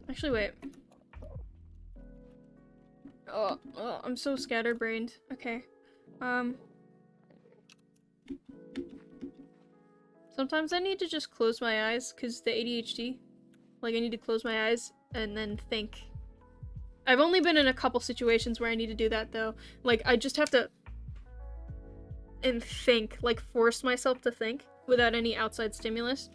Actually, wait. Oh, I'm so scatterbrained. Okay. Sometimes I need to just close my eyes because the ADHD. Like, I need to close my eyes and then think. I've only been in a couple situations where I need to do that though. Like, I just have to and think, like force myself to think without any outside stimulus.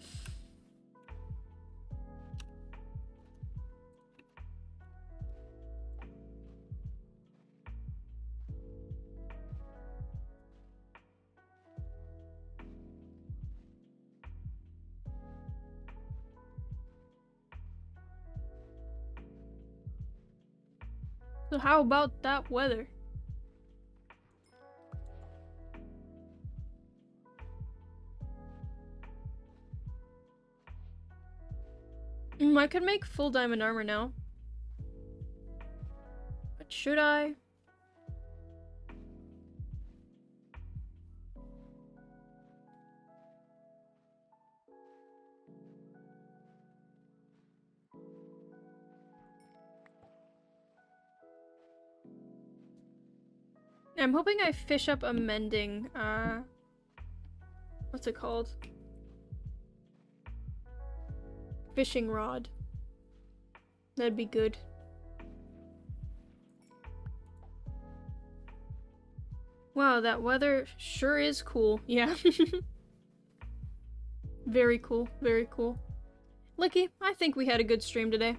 So how about that weather? I could make full diamond armor now. But should I? I'm hoping I fish up a mending, what's it called? Fishing rod. That'd be good. Wow, that weather sure is cool. Yeah. Very cool, very cool. Licky, I think we had a good stream today.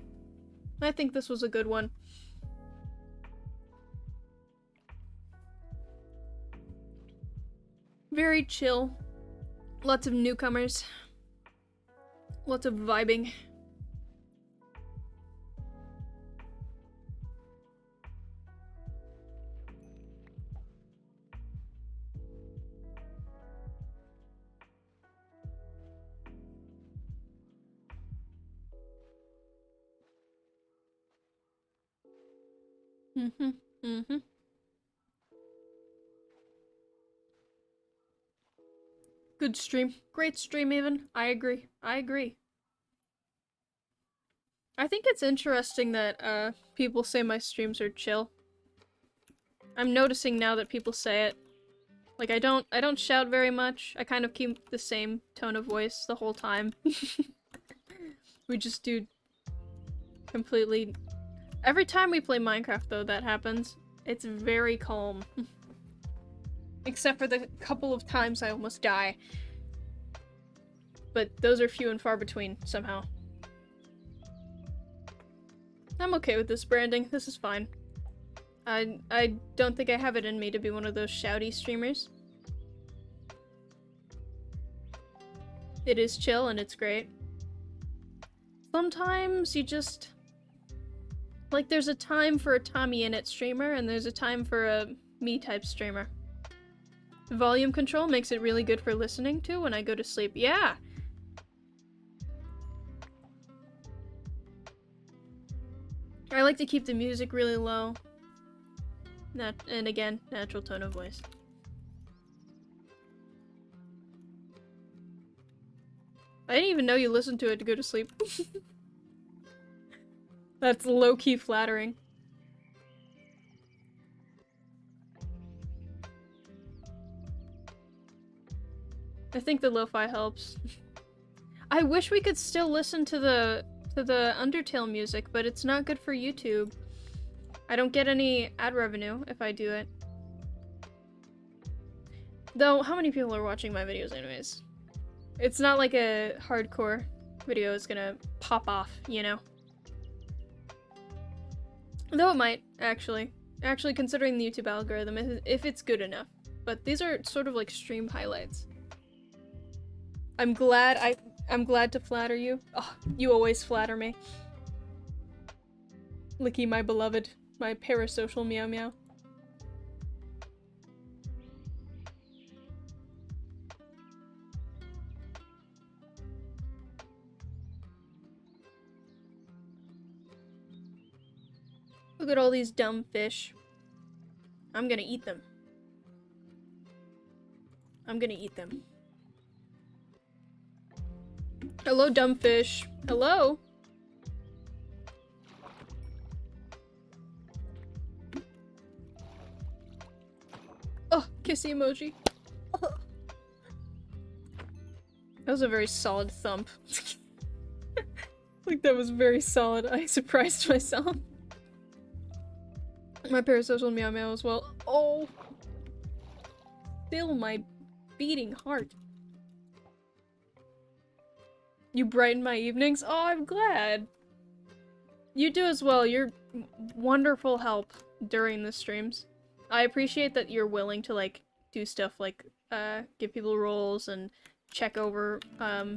I think this was a good one. Very chill. Lots of newcomers. Lots of vibing. Mm-hmm. Mm-hmm. Good stream. Great stream even. I agree. I agree. I think it's interesting that people say my streams are chill. I'm noticing now that people say it. Like I don't shout very much. I kind of keep the same tone of voice the whole time. We just do completely. Every time we play Minecraft though that happens. It's very calm. Except for the couple of times I almost die. But those are few and far between somehow. I'm okay with this branding. This is fine. I don't think I have it in me to be one of those shouty streamers. It is chill and it's great. Sometimes you just... Like, there's a time for a TommyInnit streamer, and there's a time for a me-type streamer. Volume control makes it really good for listening to when I go to sleep. Yeah! I like to keep the music really low. And again, natural tone of voice. I didn't even know you listened to it to go to sleep. That's low-key flattering. I think the lo-fi helps. I wish we could still listen to the Undertale music, but it's not good for YouTube. I don't get any ad revenue if I do it. Though, how many people are watching my videos anyways? It's not like a hardcore video is gonna pop off, you know? Though it might, actually. Actually, considering the YouTube algorithm, if it's good enough. But these are sort of like stream highlights. I'm glad to flatter you. Oh, you always flatter me. Licky, my beloved. My parasocial meow meow. Look at all these dumb fish. I'm gonna eat them. I'm gonna eat them. Hello, dumb fish. Hello? Oh, kissy emoji. Oh. That was a very solid thump. Like, that was very solid. I surprised myself. My parasocial meow meow as well. Oh! Still my beating heart. You brighten my evenings? Oh, I'm glad. You do as well. You're wonderful help during the streams. I appreciate that you're willing to, like, do stuff like, give people roles and check over,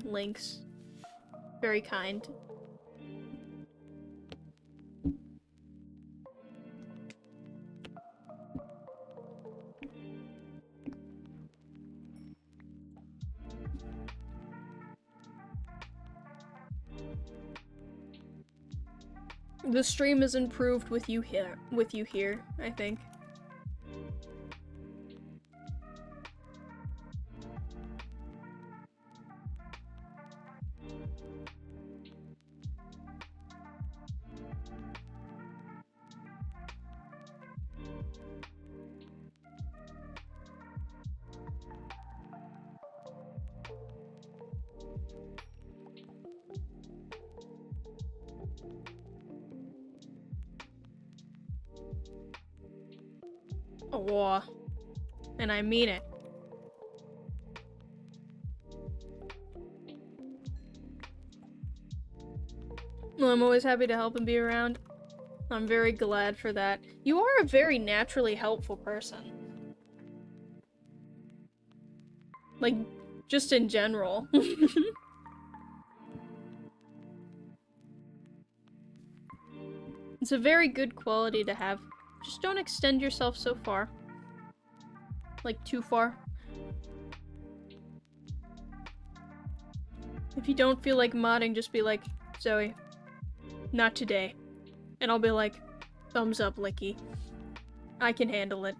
links. Very kind. The stream is improved with you here, I think. Aw. And I mean it. Well, I'm always happy to help and be around. I'm very glad for that. You are a very naturally helpful person. Like, just in general. It's a very good quality to have. Just don't extend yourself so far. Like, too far. If you don't feel like modding, just be like, Zoe, not today. And I'll be like, thumbs up, Licky. I can handle it.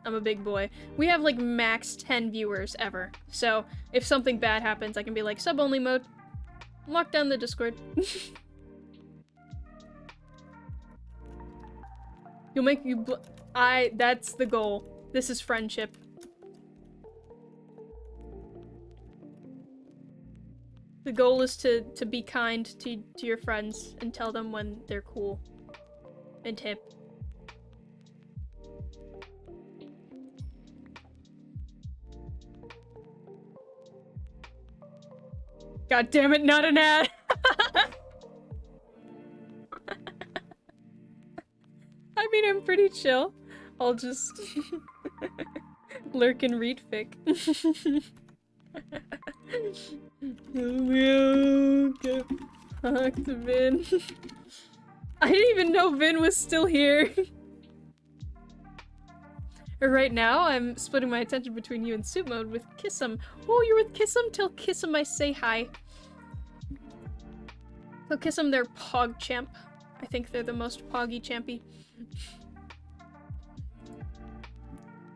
I'm a big boy. We have like max 10 viewers ever. So if something bad happens, I can be like, sub-only mode. Lock down the Discord. You'll make you that's the goal. This is friendship. The goal is to be kind to your friends and tell them when they're cool and hip. God damn it, not an ad! I mean, I'm pretty chill. I'll just lurk and read fic. Get fucked, Vin. I didn't even know Vin was still here. Right now, I'm splitting my attention between you and Soup Mode with Kissum. Oh, you're with Kissum? Tell Kissum I say hi. Tell Kissum they're Pog Champ. I think they're the most Poggy Champy.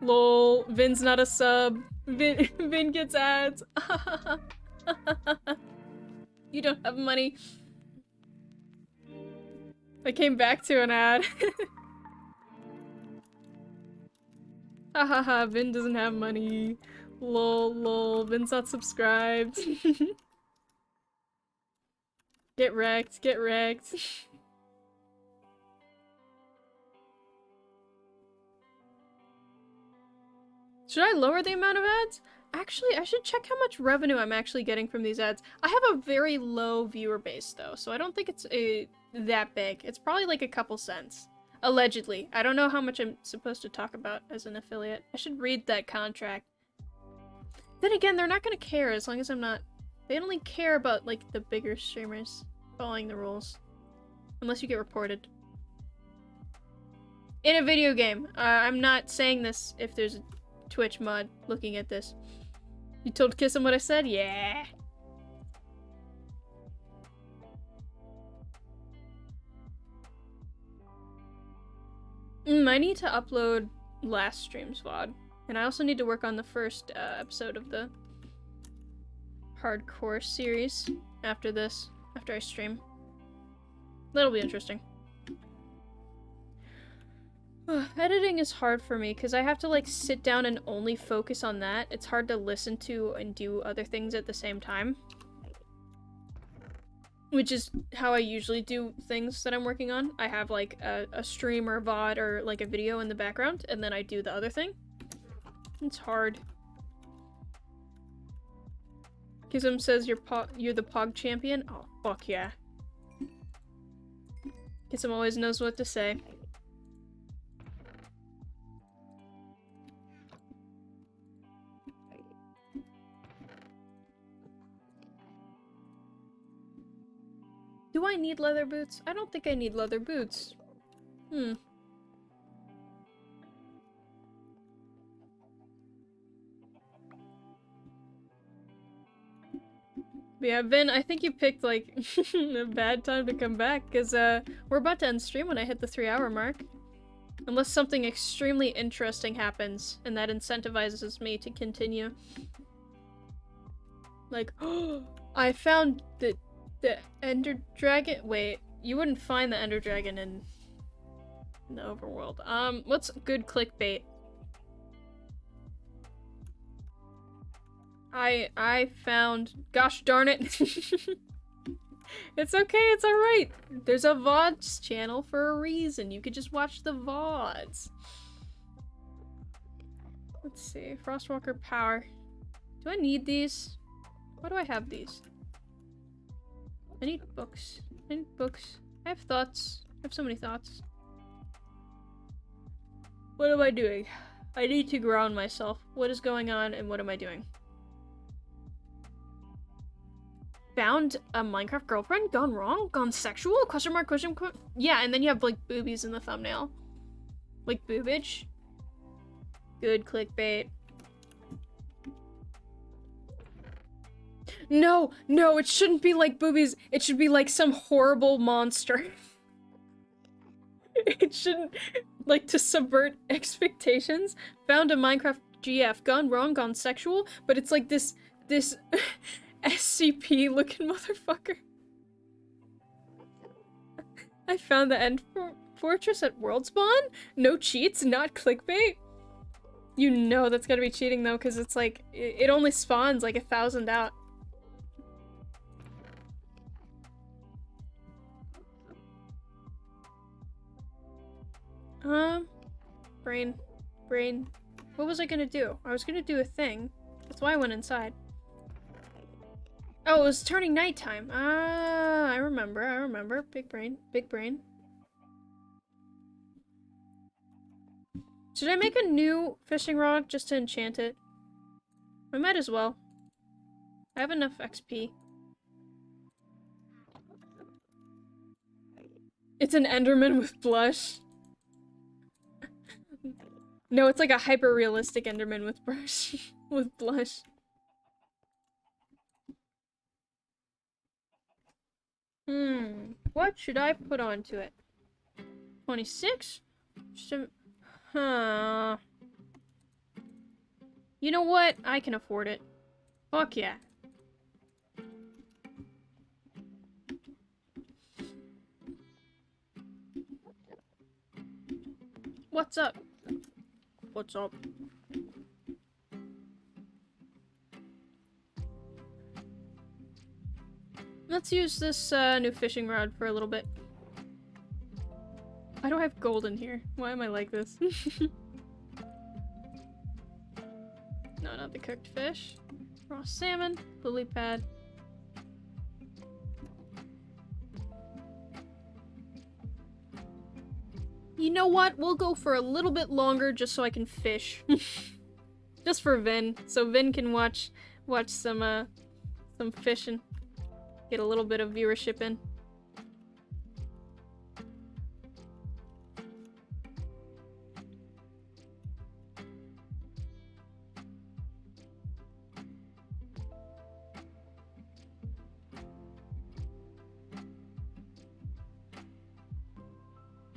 Lol, Vin's not a sub. Vin gets ads. You don't have money. I came back to an ad. Hahaha, Vin doesn't have money. Lol, lol, Vin's not subscribed. Get wrecked, get wrecked. Should I lower the amount of ads? Actually, I should check how much revenue I'm actually getting from these ads. I have a very low viewer base though, so I don't think it's that big. It's probably like a couple cents. Allegedly. I don't know how much I'm supposed to talk about as an affiliate. I should read that contract. Then again, they're not gonna care as long as I'm not... They only care about, like, the bigger streamers following the rules. Unless you get reported. In a video game. I'm not saying this if there's a Twitch mod looking at this. You told Kissum what I said? Yeah. I need to upload last stream's VOD. And I also need to work on the first episode of the hardcore series after this, after I stream. That'll be interesting. Editing is hard for me because I have to like sit down and only focus on that. It's hard to listen to and do other things at the same time. Which is how I usually do things that I'm working on. I have like a stream or a VOD or like a video in the background and then I do the other thing. It's hard. Kissum says you're the Pog champion? Oh, fuck yeah. Kissum always knows what to say. Do I need leather boots? I don't think I need leather boots. But yeah, Vin, I think you picked, like, a bad time to come back, because, we're about to end stream when I hit the 3-hour mark. Unless something extremely interesting happens, and that incentivizes me to continue. Like, oh, I found the Ender Dragon. Wait, you wouldn't find the Ender Dragon in the overworld. What's good clickbait? I found. Gosh darn it! It's okay. It's all right. There's a VODs channel for a reason. You could just watch the VODs. Let's see. Frostwalker power. Do I need these? Why do I have these? I need books. I need books. I have thoughts. I have so many thoughts. What am I doing? I need to ground myself. What is going on and what am I doing? Found a Minecraft girlfriend? Gone wrong? Gone sexual? Question mark, question mark? Yeah, and then you have like boobies in the thumbnail. Like boobage. Good clickbait. No, no, it shouldn't be like boobies. It should be like some horrible monster. It shouldn't, like, to subvert expectations. Found a Minecraft GF. Gone wrong, gone sexual, but it's like this SCP looking motherfucker. I found the end fortress at World Spawn? No cheats, not clickbait? You know that's gotta be cheating though, because it's like, it only spawns like 1,000 out. Brain. What was I gonna do? I was gonna do a thing. That's why I went inside. Oh, it was turning nighttime. Ah, I remember. Big brain. Should I make a new fishing rod just to enchant it? I might as well. I have enough XP. It's an Enderman with blush. No, it's like a hyper-realistic Enderman with brush. With blush. What should I put onto it? 26? Huh. You know what? I can afford it. Fuck yeah. What's up? What's up? Let's use this new fishing rod for a little bit. Why do I have gold in here? Why am I like this? No, not the cooked fish. Raw salmon, lily pad. You know what? We'll go for a little bit longer just so I can fish. Just for Vin. So Vin can watch some fishing. Get a little bit of viewership in.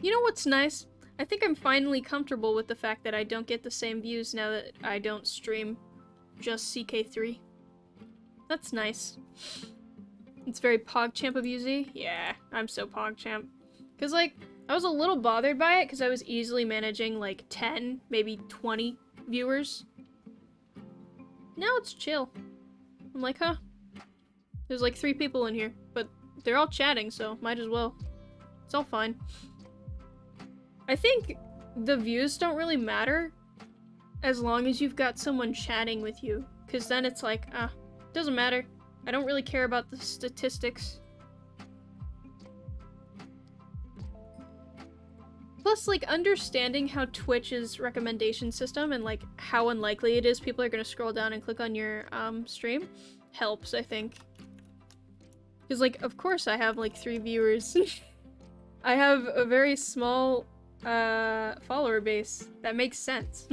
You know what's nice? I think I'm finally comfortable with the fact that I don't get the same views now that I don't stream just CK3. That's nice. It's very PogChamp of UZ. Yeah, I'm so PogChamp. Cause like, I was a little bothered by it because I was easily managing like 10, maybe 20 viewers. Now it's chill. I'm like, huh? There's like 3 people in here, but they're all chatting, so might as well. It's all fine. I think the views don't really matter as long as you've got someone chatting with you, because then it's like, doesn't matter. I don't really care about the statistics. Plus, like, understanding how Twitch's recommendation system and, like, how unlikely it is people are gonna scroll down and click on your, stream helps, I think. Because, like, of course I have, like, 3 viewers. I have a very small, follower base. That makes sense.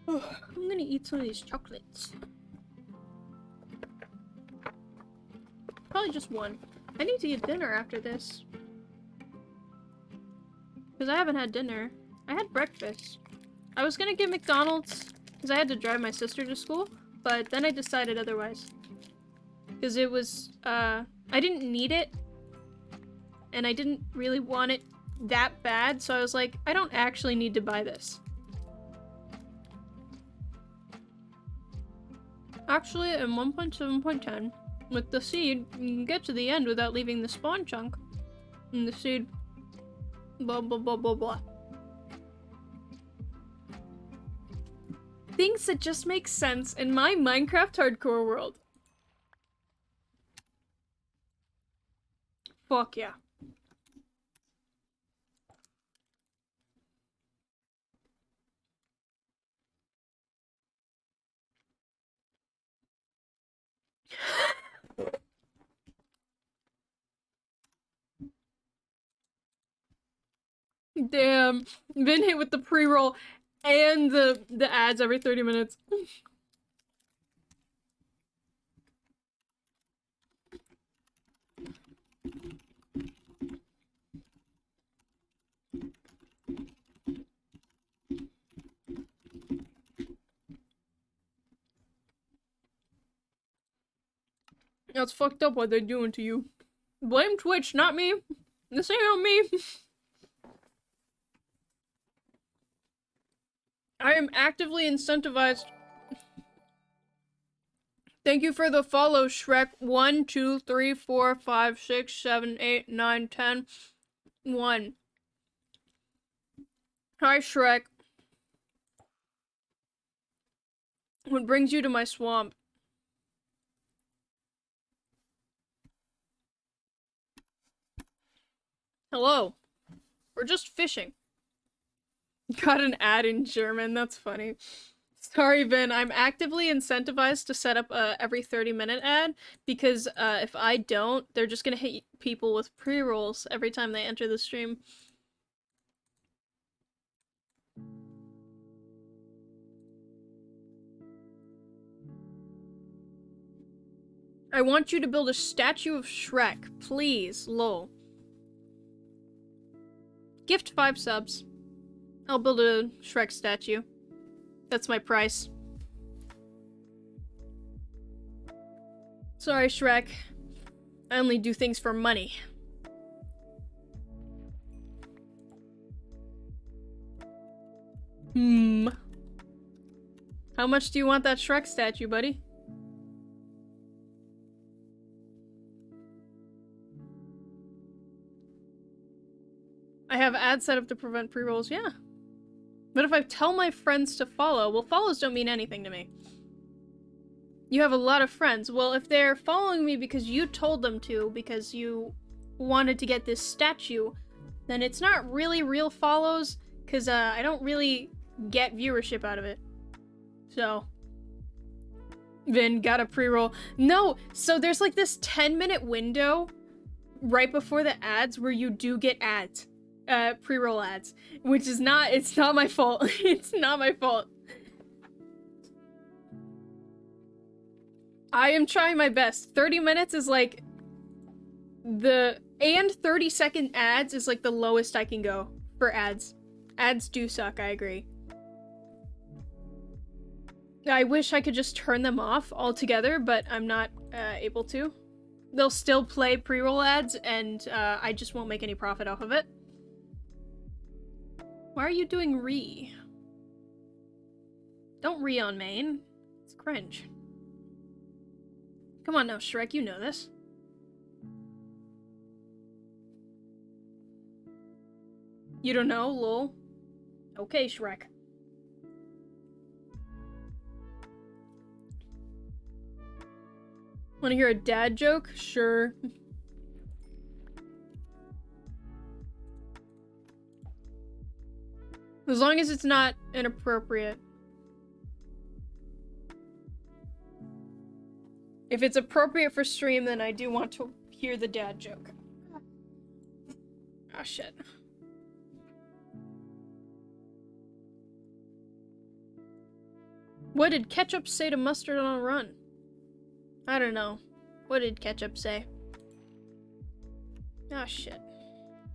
I'm gonna eat some of these chocolates. Probably just one. I need to eat dinner after this. Because I haven't had dinner. I had breakfast. I was gonna get McDonald's because I had to drive my sister to school, but then I decided otherwise. Because it was, I didn't need it, and I didn't really want it that bad, so I was like, I don't actually need to buy this. Actually, in 1.7.10, with the seed, you can get to the end without leaving the spawn chunk. And the seed... blah blah blah blah blah. Things that just make sense in my Minecraft hardcore world. Fuck yeah. Damn. Been hit with the pre-roll and the ads every 30 minutes. That's fucked up what they're doing to you. Blame Twitch, not me. This ain't on me. I am actively incentivized. Thank you for the follow, Shrek. 1, 2, 3, 4, 5, 6, 7, 8, 9, 10. 1. Hi, Shrek. What brings you to my swamp? Hello. We're just fishing. Got an ad in German, that's funny. Sorry, Vin, I'm actively incentivized to set up a every 30-minute ad, because if I don't, they're just gonna hit people with pre-rolls every time they enter the stream. I want you to build a statue of Shrek, please, lol. Gift 5 subs. I'll build a Shrek statue. That's my price. Sorry, Shrek. I only do things for money. How much do you want that Shrek statue, buddy? I have ads set up to prevent pre-rolls, yeah. But if I tell my friends to follow, well, follows don't mean anything to me. You have a lot of friends. Well, if they're following me because you told them to, because you wanted to get this statue, then it's not really real follows, because I don't really get viewership out of it. So, Vin got a pre-roll. No, so there's like this 10-minute window right before the ads where you do get ads. Pre-roll ads, which is not, it's not my fault. It's not my fault. I am trying my best. 30 minutes is like and 30-second ads is like the lowest I can go for ads. Ads do suck, I agree. I wish I could just turn them off altogether, but I'm not able to. They'll still play pre-roll ads, and I just won't make any profit off of it. Why are you doing re? Don't re on main. It's cringe. Come on now, Shrek, you know this. You don't know, lol? Okay, Shrek. Wanna hear a dad joke? Sure. As long as it's not inappropriate. If it's appropriate for stream, then I do want to hear the dad joke. Ah, shit. What did Ketchup say to Mustard on a Run? I don't know. What did Ketchup say? Ah, shit.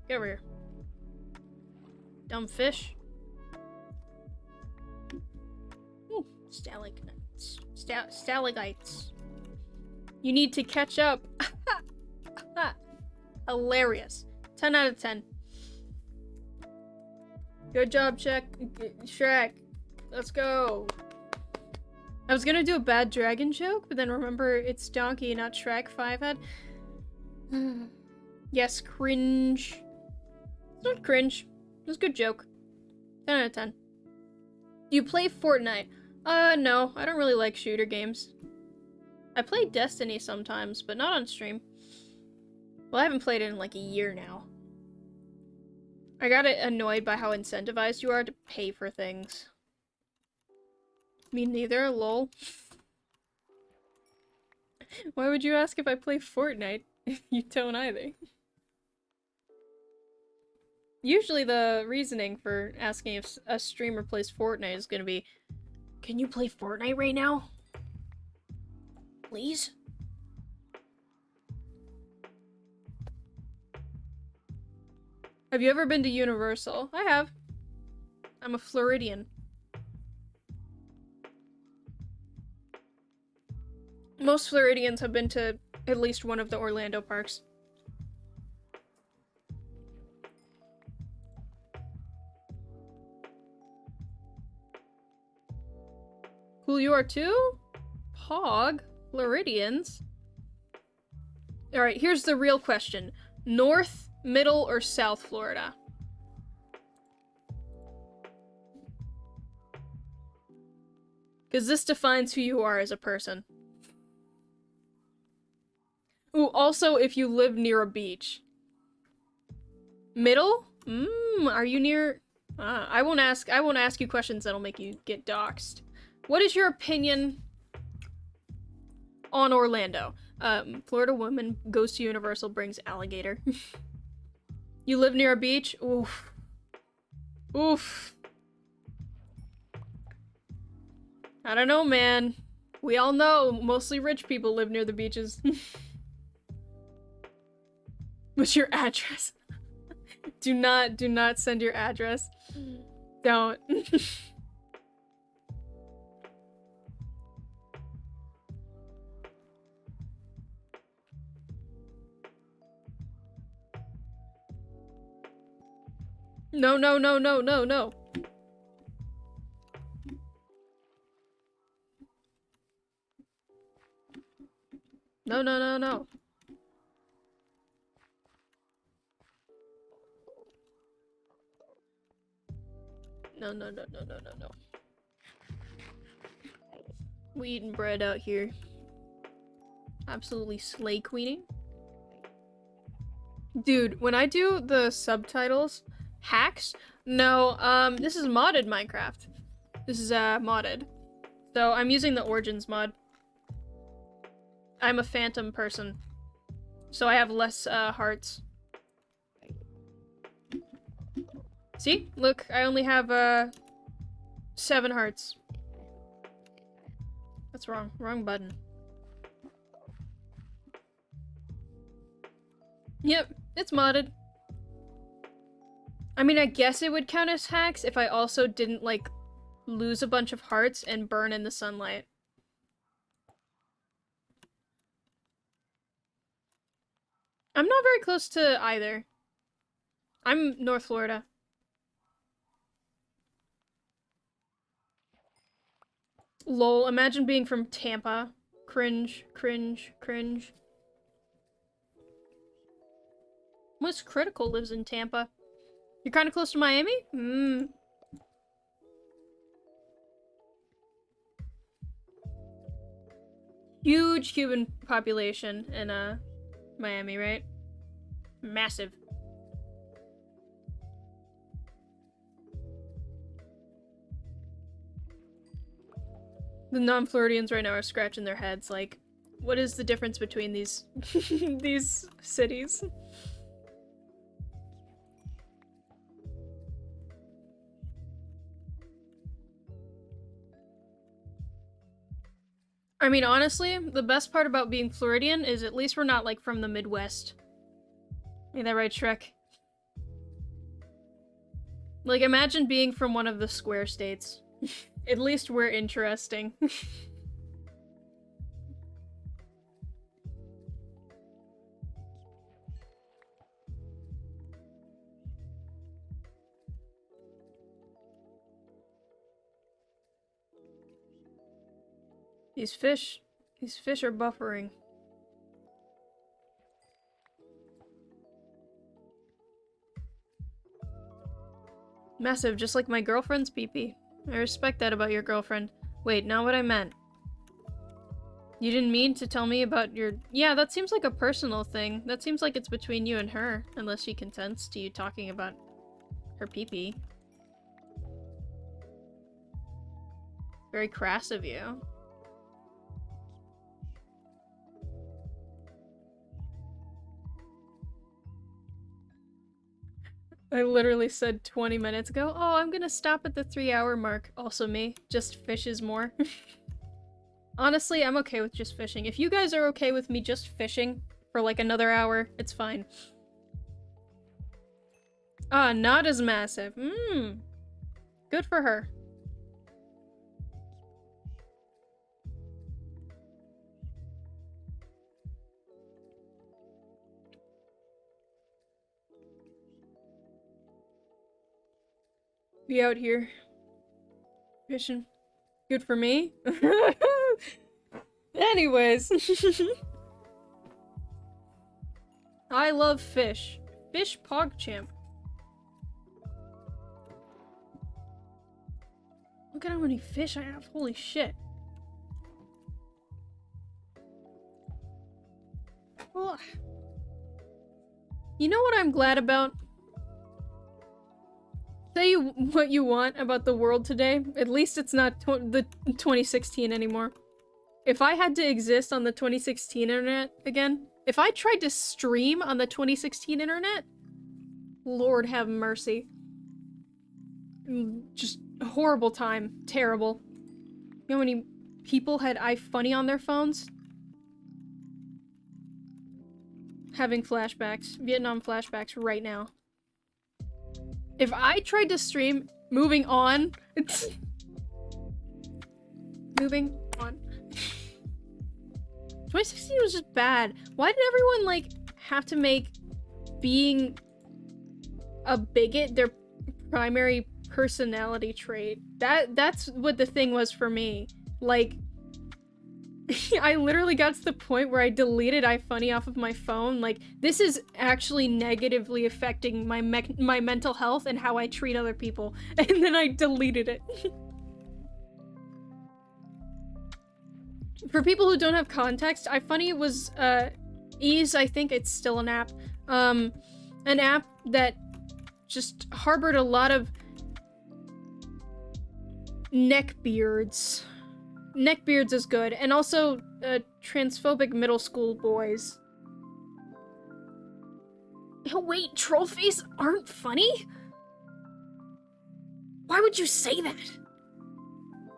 Get over here. Dumb fish. Ooh, stalagmites. You need to catch up. Hilarious. 10 out of 10. Good job, Shrek. Let's go. I was gonna do a bad dragon joke, but then remember it's Donkey, not Shrek 5 had. Yes, cringe. It's not cringe. It was a good joke. 10 out of 10. Do you play Fortnite? No. I don't really like shooter games. I play Destiny sometimes, but not on stream. Well, I haven't played it in like a year now. I got annoyed by how incentivized you are to pay for things. Me neither, lol. Why would you ask if I play Fortnite if you don't either? Usually the reasoning for asking if a streamer plays Fortnite is gonna be, can you play Fortnite right now? Please? Have you ever been to Universal? I have. I'm a Floridian. Most Floridians have been to at least one of the Orlando parks. Cool, you are too? Pog? Floridians? Alright, here's the real question. North, Middle, or South Florida? Because this defines who you are as a person. Ooh, also if you live near a beach. Middle? Are you near... I won't ask you questions that'll make you get doxxed. What is your opinion on Orlando? Florida woman goes to Universal, brings alligator. You live near a beach? Oof. Oof. I don't know, man. We all know mostly rich people live near the beaches. What's your address? do not send your address. Don't. No, no, no, no, no, no. No, no, no, no. No, no, no, no, no, no, no. We eating bread out here. Absolutely slay queening. Dude, when I do the subtitles, hacks? No, this is modded Minecraft. This is, modded. So I'm using the Origins mod. I'm a phantom person. So I have less, hearts. See? Look, I only have, 7 hearts. That's wrong. Wrong button. Yep, it's modded. I mean, I guess it would count as hacks if I also didn't, like, lose a bunch of hearts and burn in the sunlight. I'm not very close to either. I'm North Florida. Lol, imagine being from Tampa. Cringe, cringe, cringe. What's Critical lives in Tampa? You're kind of close to Miami? Huge Cuban population in, Miami, right? Massive. The non-Floridians right now are scratching their heads like, what is the difference between these these cities? I mean, honestly, the best part about being Floridian is at least we're not, like, from the Midwest. Ain't that right, Shrek? Like, imagine being from one of the square states. At least we're interesting. These fish are buffering. Massive, just like my girlfriend's pee-pee. I respect that about your girlfriend. Wait, not what I meant. You didn't mean to tell me about your- Yeah, that seems like a personal thing. That seems like it's between you and her, unless she consents to you talking about her pee-pee. Very crass of you. I literally said 20 minutes ago, oh, I'm gonna stop at the 3-hour mark. Also me, just fishes more. Honestly, I'm okay with just fishing. If you guys are okay with me just fishing for like another hour, it's fine. Ah, not as massive. Good for her. Be out here fishing. Good for me. Anyways. I love fish. Fish PogChamp. Look at how many fish I have. Holy shit. Well, you know what I'm glad about? Say what you want about the world today. At least it's not the 2016 anymore. If I had to exist on the 2016 internet again, if I tried to stream on the 2016 internet, Lord have mercy. Just a horrible time. Terrible. You know how many people had iFunny on their phones? Having flashbacks. Vietnam flashbacks right now. If I tried to stream, moving on. Moving on. 2016 was just bad. Why did everyone, like, have to make being a bigot their primary personality trait? That's what the thing was for me. Like, I literally got to the point where I deleted iFunny off of my phone. Like, this is actually negatively affecting my mental health and how I treat other people. And then I deleted it. For people who don't have context, iFunny was, Ease, I think it's still an app. An app that just harbored a lot of neckbeards. Neckbeards is good, and also transphobic middle school boys. Oh wait, trollface aren't funny? Why would you say that?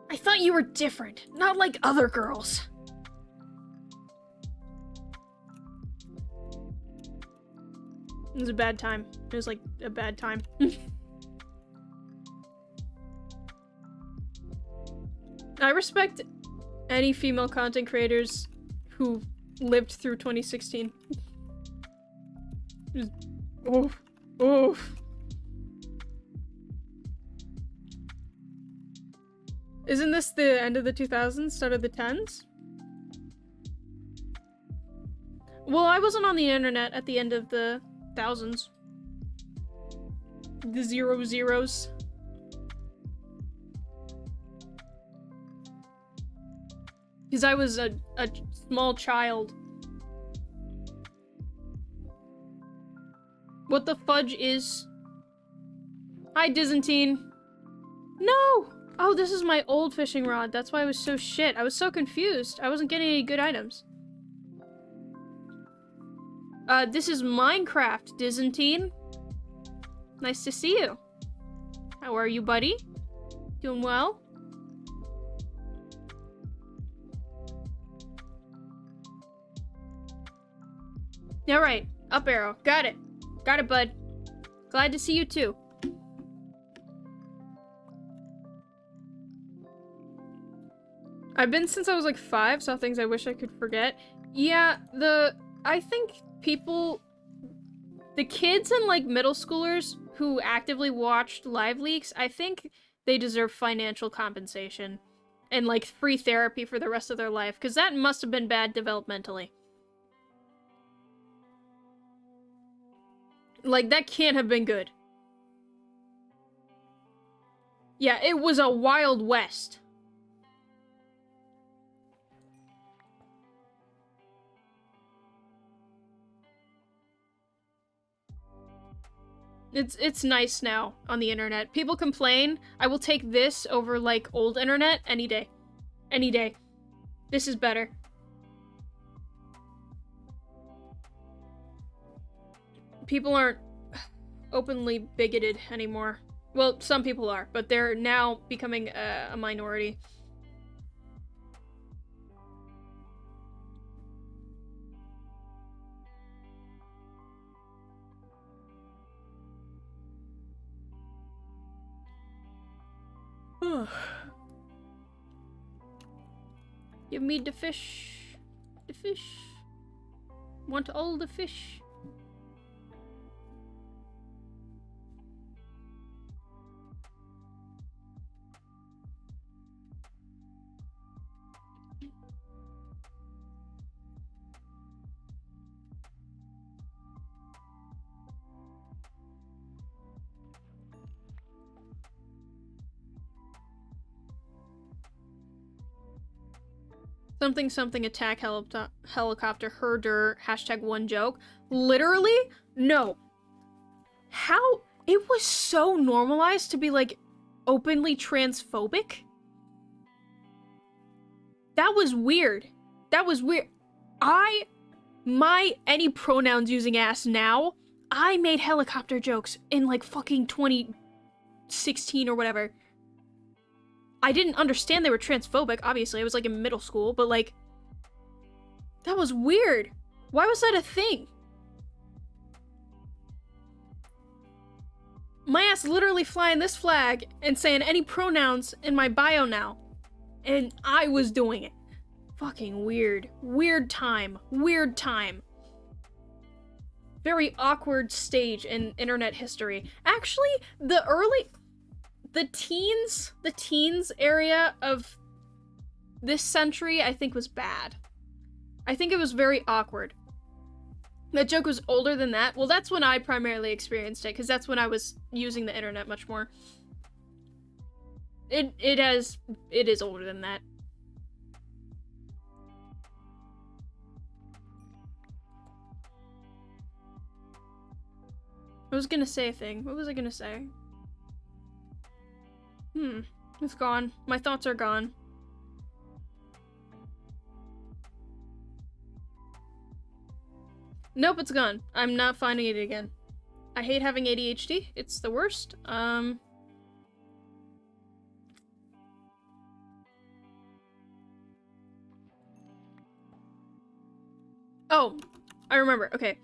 I thought you were different, not like other girls. It was a bad time. It was like a bad time. I respect any female content creators who lived through 2016. Just, oof. Oof. Isn't this the end of the 2000s, start of the 10s? Well, I wasn't on the internet at the end of the thousands. The 00s. Because I was a small child. What the fudge is? Hi, Dizantine. No! Oh, this is my old fishing rod. That's why I was so shit. I was so confused. I wasn't getting any good items. This is Minecraft, Dizantine. Nice to see you. How are you, buddy? Doing well? Alright, up arrow. Got it. Got it, bud. Glad to see you too. I've been since I was like 5, saw things I wish I could forget. Yeah, I think people, the kids and like middle schoolers who actively watched live leaks, I think they deserve financial compensation. and like free therapy for the rest of their life, because that must have been bad developmentally. Like, that can't have been good. Yeah, it was a Wild West. It's nice now on the internet. People complain. I will take this over, like, old internet any day. Any day. This is better. People aren't openly bigoted anymore. Well, some people are, but they're now becoming a minority. Give me the fish. The fish. Want all the fish. Something something attack helicopter herder #1 joke. Literally? No. How? It was so normalized to be, like, openly transphobic? That was weird. That was weird. My any pronouns using ass now, I made helicopter jokes in, like, fucking 2016 or whatever. I didn't understand they were transphobic, obviously. I was, like, in middle school, but, like, that was weird. Why was that a thing? My ass literally flying this flag and saying any pronouns in my bio now. And I was doing it. Fucking weird. Weird time. Weird time. Very awkward stage in internet history. Actually, the teens area of this century, I think, was bad. I think it was very awkward. That joke was older than that. Well, that's when I primarily experienced it, because that's when I was using the internet much more. It is older than that. I was gonna say a thing. What was I gonna say? It's gone. My thoughts are gone. Nope, it's gone. I'm not finding it again. I hate having ADHD. It's the worst. Oh, I remember. Okay.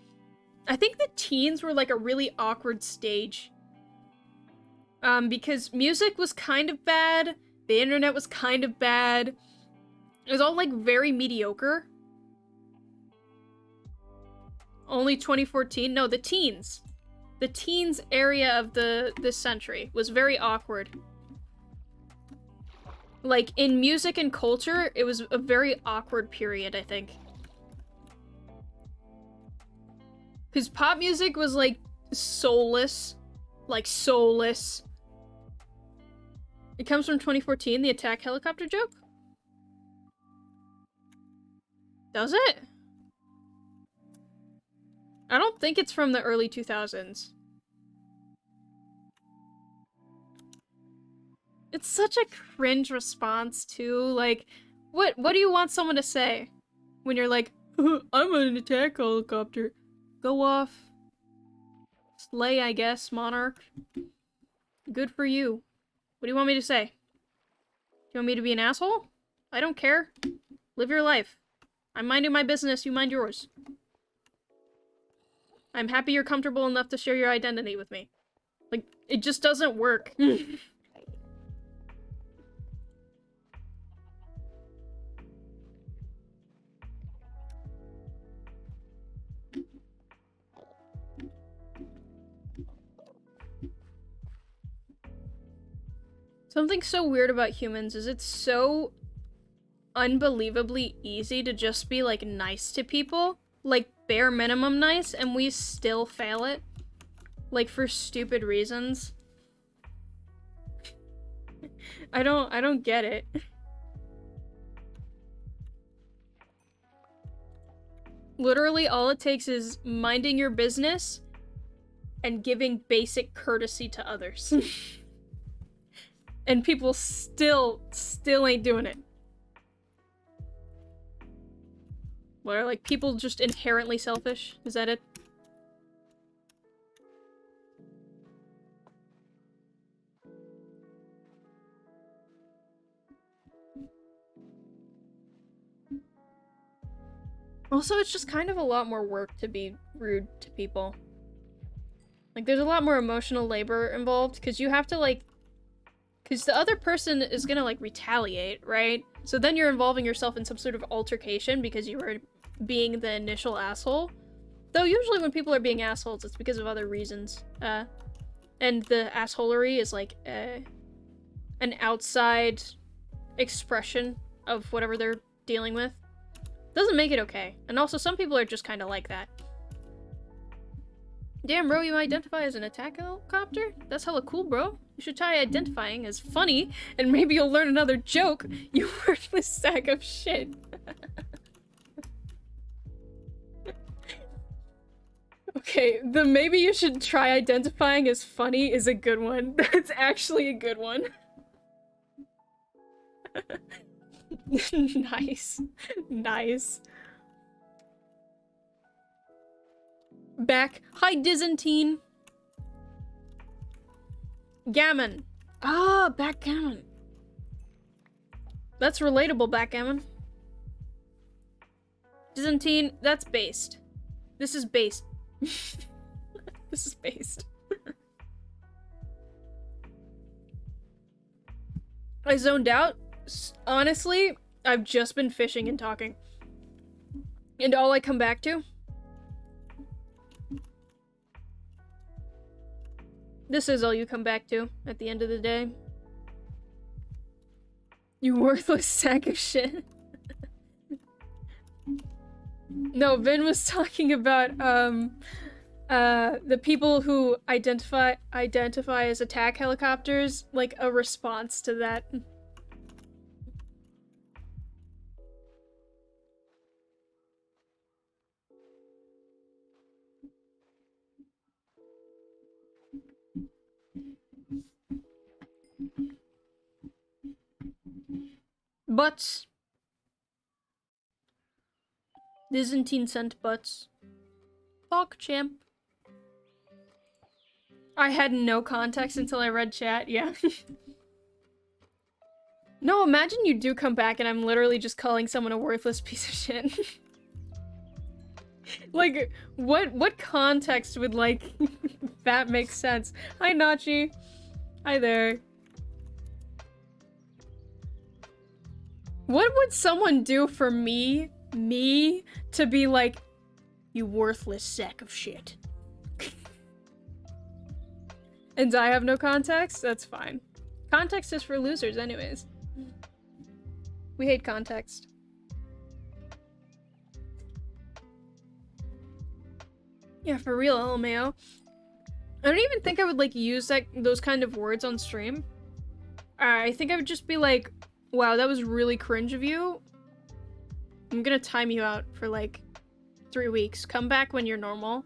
I think the teens were, like, a really awkward stage. Because music was kind of bad, the internet was kind of bad. It was all, like, very mediocre. Only 2014? No, the teens. The teens area of this century was very awkward. Like, in music and culture, it was a very awkward period, I think. Because pop music was, like, soulless. Like, soulless. It comes from 2014, the attack helicopter joke? Does it? I don't think it's from the early 2000s. It's such a cringe response, too. Like, what do you want someone to say? When you're like, I'm an attack helicopter. Go off. Slay, I guess, Monarch. Good for you. What do you want me to say? Do you want me to be an asshole? I don't care. Live your life. I'm minding my business, you mind yours. I'm happy you're comfortable enough to share your identity with me. Like, it just doesn't work. Something so weird about humans is it's so unbelievably easy to just be, like, nice to people. Like, bare minimum nice, and we still fail it. Like, for stupid reasons. I don't get it. Literally, all it takes is minding your business and giving basic courtesy to others. And people still ain't doing it. What, are, like, people just inherently selfish? Is that it? Also, it's just kind of a lot more work to be rude to people. Like, there's a lot more emotional labor involved, because you have to, like... Because the other person is gonna, like, retaliate, right? So then you're involving yourself in some sort of altercation because you were being the initial asshole. Though usually when people are being assholes, it's because of other reasons. And the assholery is, like, an outside expression of whatever they're dealing with. Doesn't make it okay. And also, some people are just kind of like that. Damn, bro, you identify as an attack helicopter? That's hella cool, bro. You should try identifying as funny, and maybe you'll learn another joke, you worthless sack of shit. Okay, the maybe you should try identifying as funny is a good one. That's actually a good one. Nice. Nice. Back. Hi, Dizantine. Gammon. Ah, backgammon. That's relatable, backgammon. Dizantine, that's based. This is based. This is based. I zoned out. Honestly, I've just been fishing and talking. And all I come back to... This is all you come back to at the end of the day. You worthless sack of shit. No, Vin was talking about, the people who identify as attack helicopters, like a response to that. Butts. Byzantine sent butts. Fuck, champ. I had no context until I read chat, yeah. No, imagine you do come back and I'm literally just calling someone a worthless piece of shit. Like, what context would, like, that make sense? Hi, Nachi. Hi there. What would someone do for me to be like, you worthless sack of shit? And I have no context? That's fine. Context is for losers anyways. We hate context. Yeah, for real, LMAO. I don't even think I would, like, use those kind of words on stream. I think I would just be like, wow, that was really cringe of you. I'm gonna time you out for, like, 3 weeks. Come back when you're normal.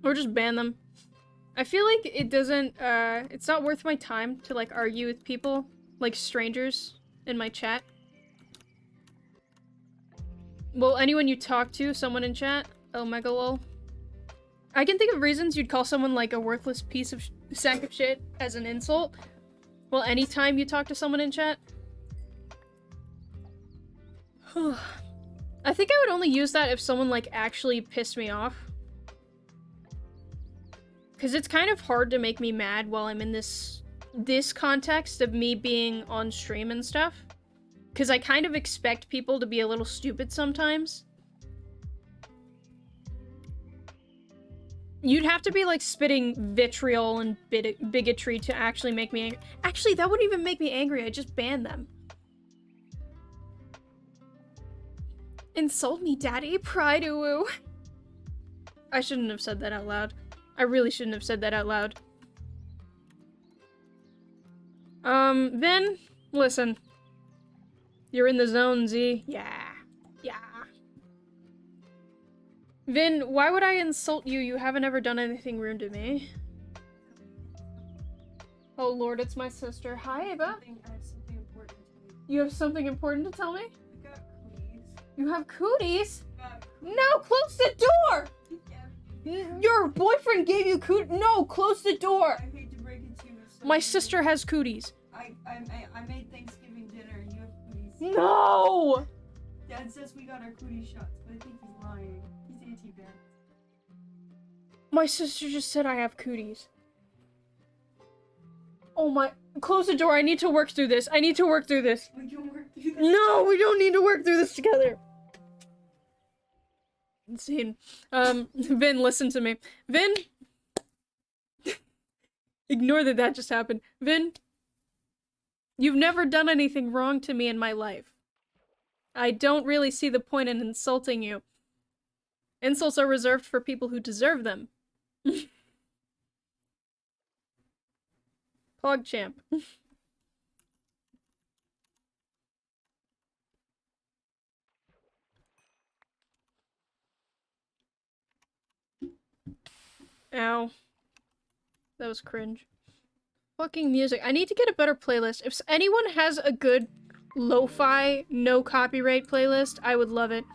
Or just ban them. I feel like it doesn't, it's not worth my time to, like, argue with people, like strangers in my chat. Well, anyone you talk to, someone in chat, Omega lol. I can think of reasons you'd call someone, like, a worthless piece of sack of shit as an insult. Well, anytime you talk to someone in chat. I think I would only use that if someone, like, actually pissed me off. Because it's kind of hard to make me mad while I'm in this context of me being on stream and stuff. Because I kind of expect people to be a little stupid sometimes. You'd have to be like spitting vitriol and bigotry to actually make me angry. Actually, that wouldn't even make me angry. I just ban them. Insult me, daddy. Pride uwu. I shouldn't have said that out loud. I really shouldn't have said that out loud. Vin, listen. You're in the zone, Z. Yeah. Yeah. Vin, why would I insult you? You haven't ever done anything rude to me. Oh lord, it's my sister. Hi, Ava. You have something important to tell me? You have cooties? No, close the door! Your boyfriend gave you cooties. No, close the door! I hate to break it to you. My sister has cooties. I made Thanksgiving dinner and you have cooties. No! Dad says we got our cootie shots, but I think he's lying. He's anti-vax. My sister just said I have cooties. Oh my- Close the door, I need to work through this. I need to work through this. We can work through this. No, we don't need to work through this together. Insane. Vin, listen to me. Vin! Ignore that just happened. Vin, you've never done anything wrong to me in my life. I don't really see the point in insulting you. Insults are reserved for people who deserve them. PogChamp. Ow. That was cringe. Fucking music. I need to get a better playlist. If anyone has a good lo-fi, no copyright playlist, I would love it.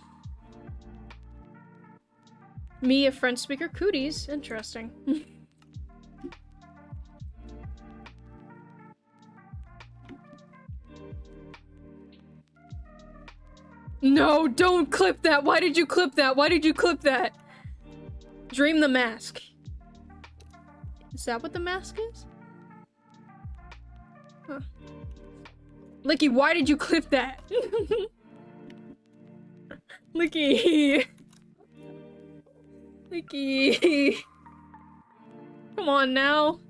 Me, a French speaker, cooties. Interesting. No, don't clip that! Why did you clip that? Why did you clip that? Dream the mask. Is that what the mask is? Huh. Licky, why did you clip that? Licky. Licky. Come on now.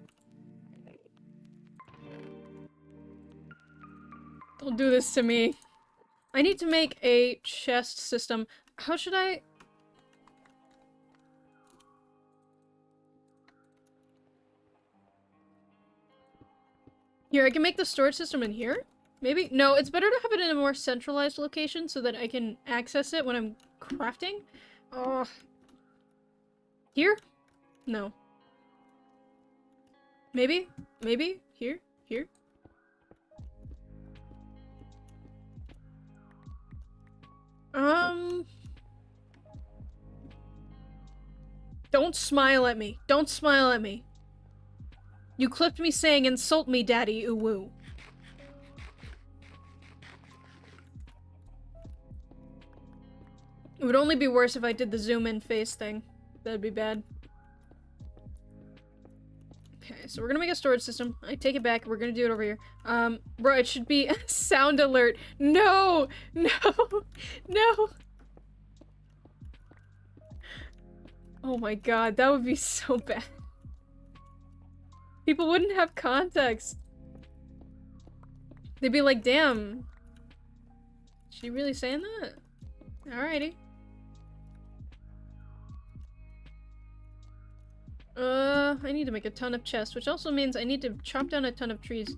Don't do this to me. I need to make a chest system. How should I... Here, I can make the storage system in here? Maybe? No, it's better to have it in a more centralized location so that I can access it when I'm crafting. Here? No. Maybe? Maybe? Here? Here? Don't smile at me. Don't smile at me. You clipped me saying, insult me, daddy, ooh-woo. It would only be worse if I did the zoom in face thing. That'd be bad. Okay, so we're gonna make a storage system. I take it back. We're gonna do it over here. Bro, it should be sound alert. No! No! No! Oh my god, that would be so bad. People wouldn't have context. They'd be like, damn. Is she really saying that? Alrighty. I need to make a ton of chests, which also means I need to chop down a ton of trees.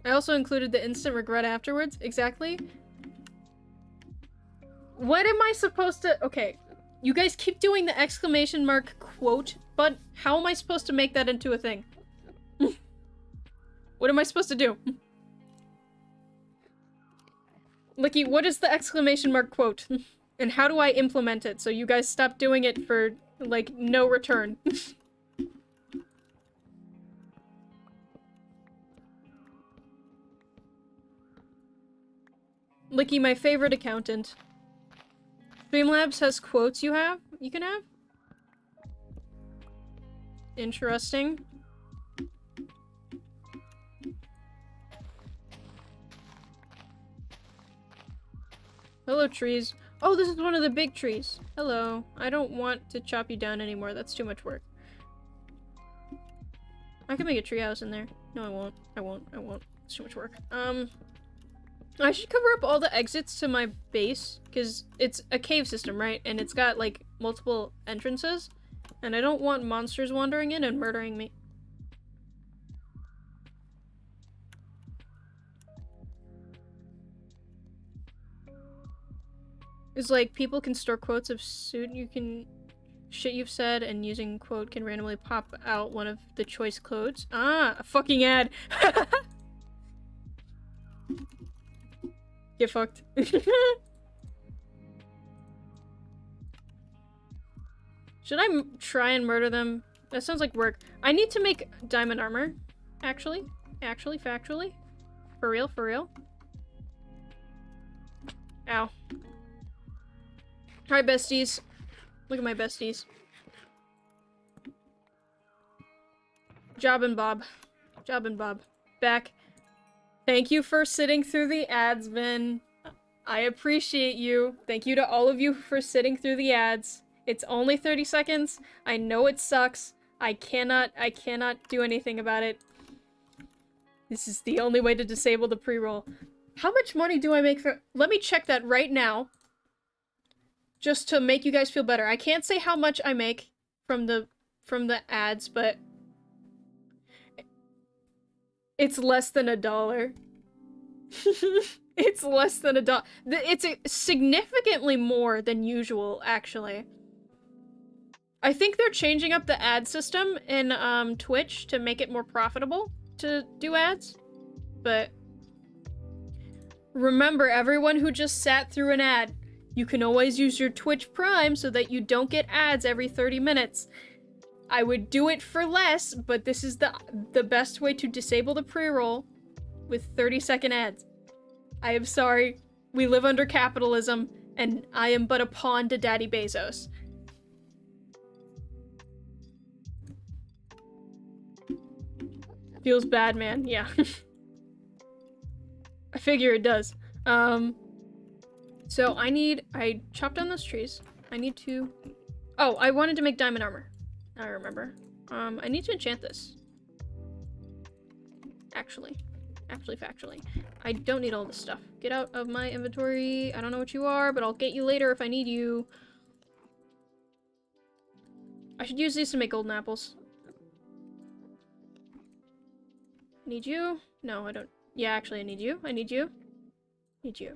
I also included the instant regret afterwards. Exactly. What am I supposed to... Okay. You guys keep doing the exclamation mark quote, but how am I supposed to make that into a thing? What am I supposed to do? Licky, what is the exclamation mark quote? And how do I implement it so you guys stop doing it for, like, no return? Licky, my favorite accountant. Streamlabs has quotes you can have? Interesting. Hello, trees. Oh, this is one of the big trees. Hello. I don't want to chop you down anymore. That's too much work. I can make a treehouse in there. No, I won't. I won't. I won't. It's too much work. I should cover up all the exits to my base, because it's a cave system, right? And it's got, like, multiple entrances. And I don't want monsters wandering in and murdering me. It's like, people can store quotes of shit you've said, and using quote can randomly pop out one of the choice codes. Ah, a fucking ad! Get fucked. Should I try and murder them? That sounds like work. I need to make diamond armor. Actually, factually. For real, for real. Ow. Alright, besties. Look at my besties. Job and Bob. Job and Bob. Back. Thank you for sitting through the ads, Vin. I appreciate you. Thank you to all of you for sitting through the ads. It's only 30 seconds. I know it sucks. I cannot do anything about it. This is the only way to disable the pre-roll. How much money do I make for— Let me check that right now. Just to make you guys feel better. I can't say how much I make from the ads, but it's less than $1. It's less than $1. It's significantly more than usual, actually. I think they're changing up the ad system in Twitch to make it more profitable to do ads. But remember, everyone who just sat through an ad, you can always use your Twitch Prime so that you don't get ads every 30 minutes. I would do it for less, but this is the best way to disable the pre-roll with 30-second ads. I am sorry. We live under capitalism, and I am but a pawn to Daddy Bezos. Feels bad, man. Yeah. I figure it does. So I chopped down those trees. I need to— Oh, I wanted to make diamond armor. I remember. I need to enchant this. Actually, factually. I don't need all this stuff. Get out of my inventory. I don't know what you are, but I'll get you later if I need you. I should use these to make golden apples. Need you? No, I don't. Yeah, actually, I need you. I need you. Need you.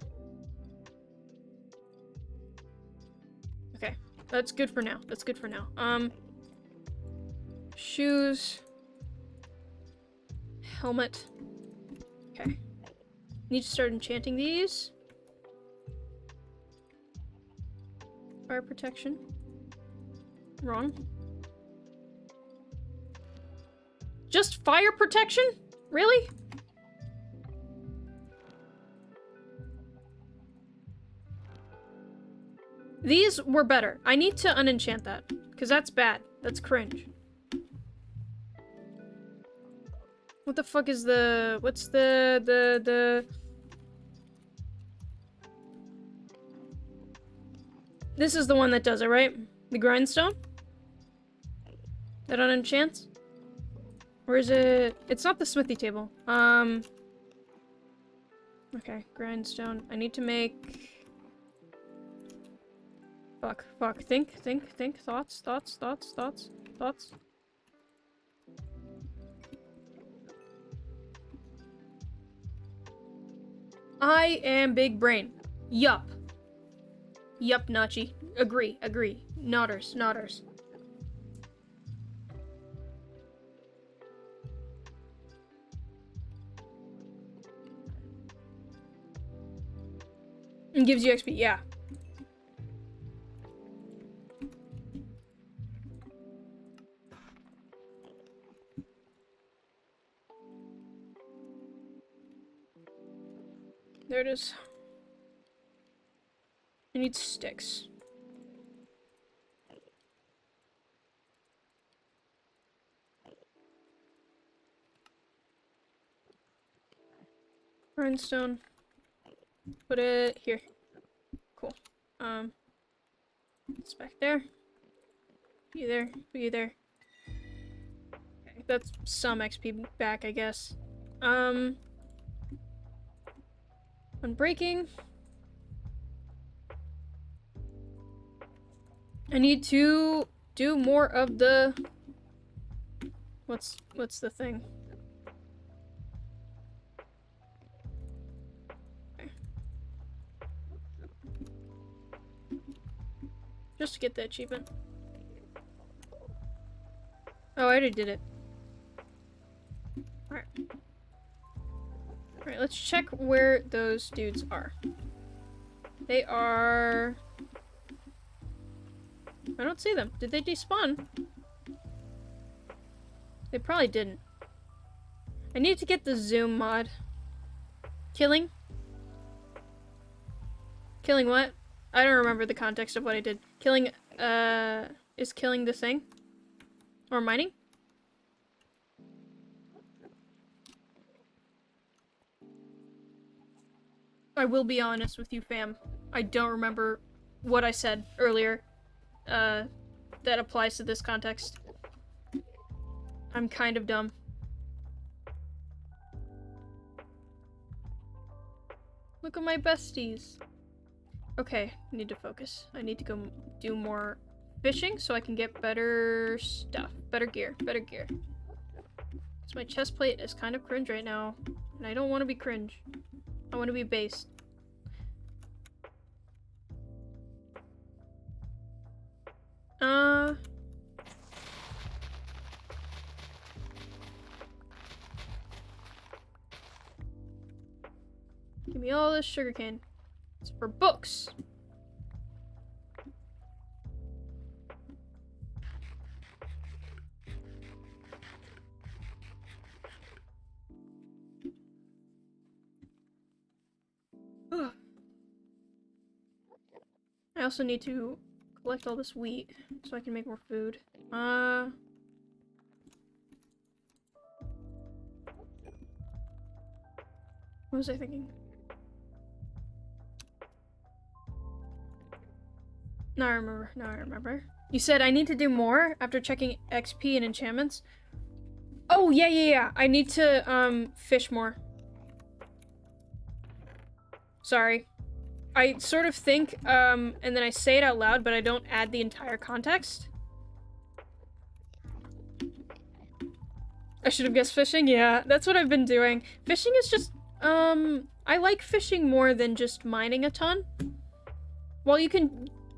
Okay. That's good for now. That's good for now. Shoes. Helmet. Okay. Need to start enchanting these. Fire protection. Wrong. Just fire protection? Really? These were better. I need to unenchant that, because that's bad. That's cringe. What the fuck is the— what's the... This is the one that does it, right? The grindstone? That unenchants? Or is it— it's not the smithy table. Okay, grindstone. I need to make— Fuck. Think. Thoughts. I am big brain. Yup, Nachi. Agree. Nodders. And gives you XP, yeah. There it is. I need sticks. Grindstone. Put it here. Cool. It's back there. Be there. Be there. Okay, that's some XP back, I guess. Unbreaking. I need to do more of the... What's the thing? Okay. Just to get the achievement. Oh, I already did it. Alright. Alright, let's check where those dudes are. They are... I don't see them. Did they despawn? They probably didn't. I need to get the zoom mod. Killing? Killing what? I don't remember the context of what I did. Killing, is killing the thing? Or mining? I will be honest with you, fam. I don't remember what I said earlier. That applies to this context. I'm kind of dumb. Look at my besties. Okay, I need to focus. I need to go do more fishing so I can get better stuff. Better gear. Better gear. Because my chest plate is kind of cringe right now. And I don't want to be cringe. I want to be based. Give me all this sugarcane. It's for books. Ugh. I also need to collect all this wheat so I can make more food. What was I thinking? Now I remember. Now I remember. You said I need to do more after checking XP and enchantments? Oh, yeah. I need to, fish more. Sorry. I sort of think, and then I say it out loud, but I don't add the entire context. I should have guessed fishing? Yeah, that's what I've been doing. Fishing is just, I like fishing more than just mining a ton. Well,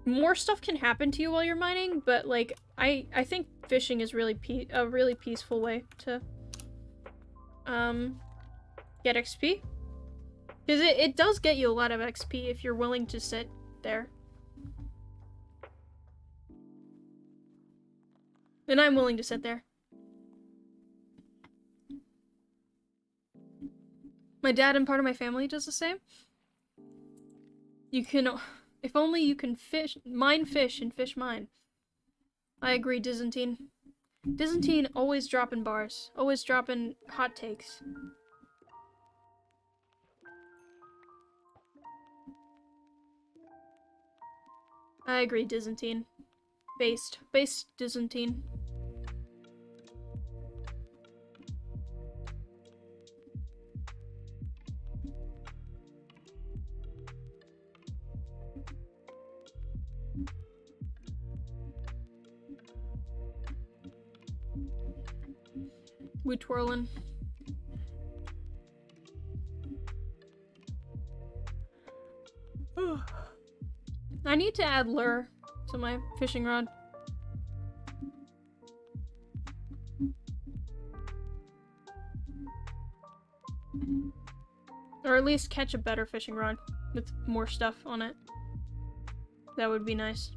more stuff can happen to you while you're mining, but, like, I think fishing is really a really peaceful way to, get XP. Because it does get you a lot of XP if you're willing to sit there. And I'm willing to sit there. My dad and part of my family does the same. You can... If only you can mine fish and fish mine. I agree, Dizantine. Dizantine always dropping bars. Always dropping hot takes. I agree, Dizantine. Based Dizantine. We twirling. I need to add lure to my fishing rod. Or at least catch a better fishing rod with more stuff on it. That would be nice.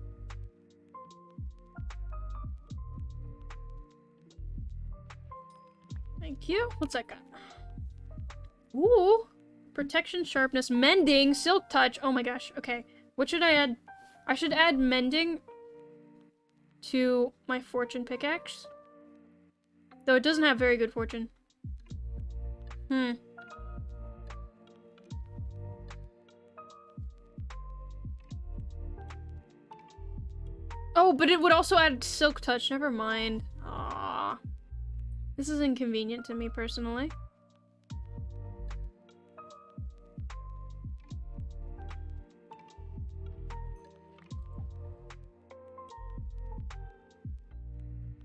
Thank you. What's that got? Ooh! Protection, sharpness, mending, silk touch. Oh my gosh. Okay. What should I add? I should add mending to my fortune pickaxe. Though it doesn't have very good fortune. Oh, but it would also add Silk Touch. Never mind. Aww. This is inconvenient to me personally.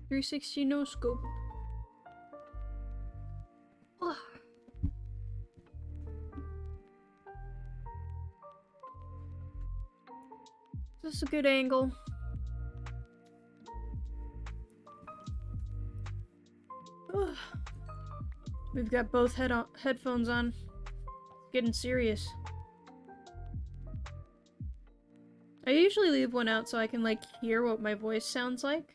.360 no scope. Ugh. Is this a good angle? Ugh. We've got both headphones on. Getting serious. I usually leave one out so I can, like, hear what my voice sounds like.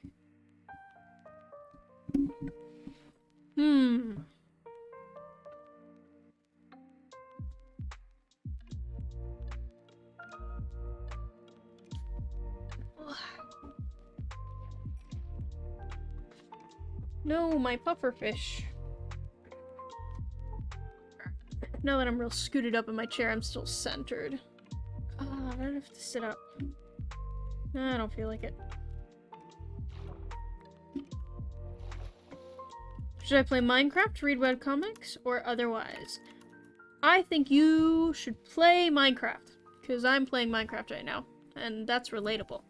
No, my pufferfish. Now that I'm real scooted up in my chair, I'm still centered. I don't have to sit up. No, I don't feel like it. Should I play Minecraft, read webcomics, or otherwise? I think you should play Minecraft, because I'm playing Minecraft right now, and that's relatable.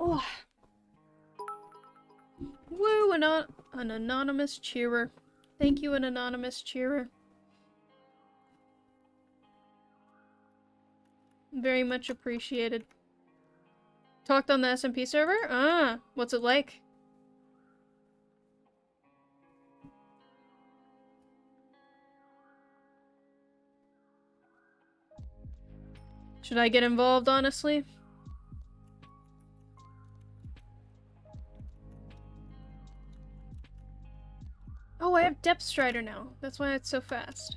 Oh. Woo, an anonymous cheerer. Thank you, an anonymous cheerer. Very much appreciated. Talked on the SMP server? Ah, what's it like? Should I get involved, honestly? Oh, I have Depth Strider now. That's why it's so fast.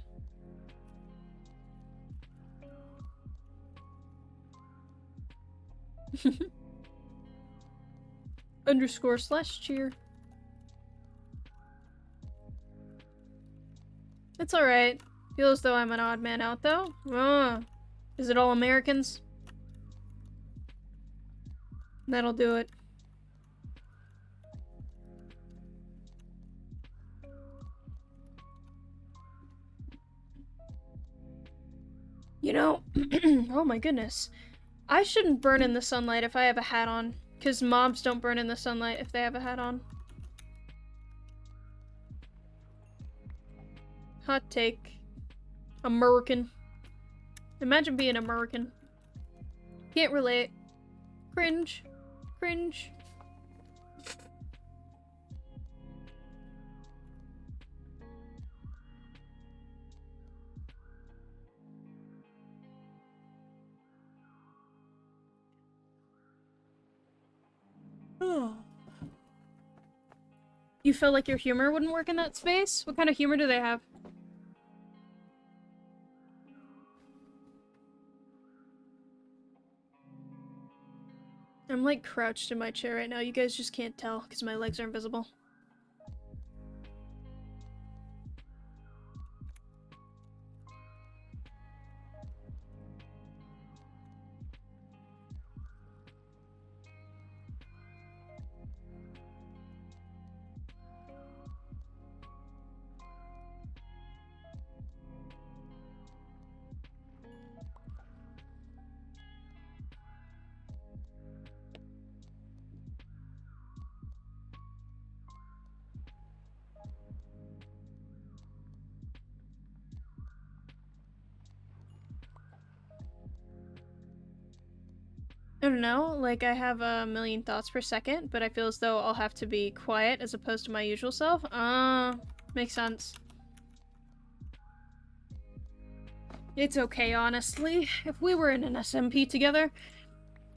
_/cheer. It's alright. Feel as though I'm an odd man out, though. Is it all Americans? That'll do it. You know, oh my goodness. I shouldn't burn in the sunlight if I have a hat on, because mobs don't burn in the sunlight if they have a hat on. Hot take. American. Imagine being American. Can't relate. Cringe. Cringe. You felt like your humor wouldn't work in that space? What kind of humor do they have? I'm like crouched in my chair right now. You guys just can't tell because my legs are invisible. I don't know, like I have a million thoughts per second, but I feel as though I'll have to be quiet as opposed to my usual self. Makes sense. It's okay, honestly. If we were in an SMP together,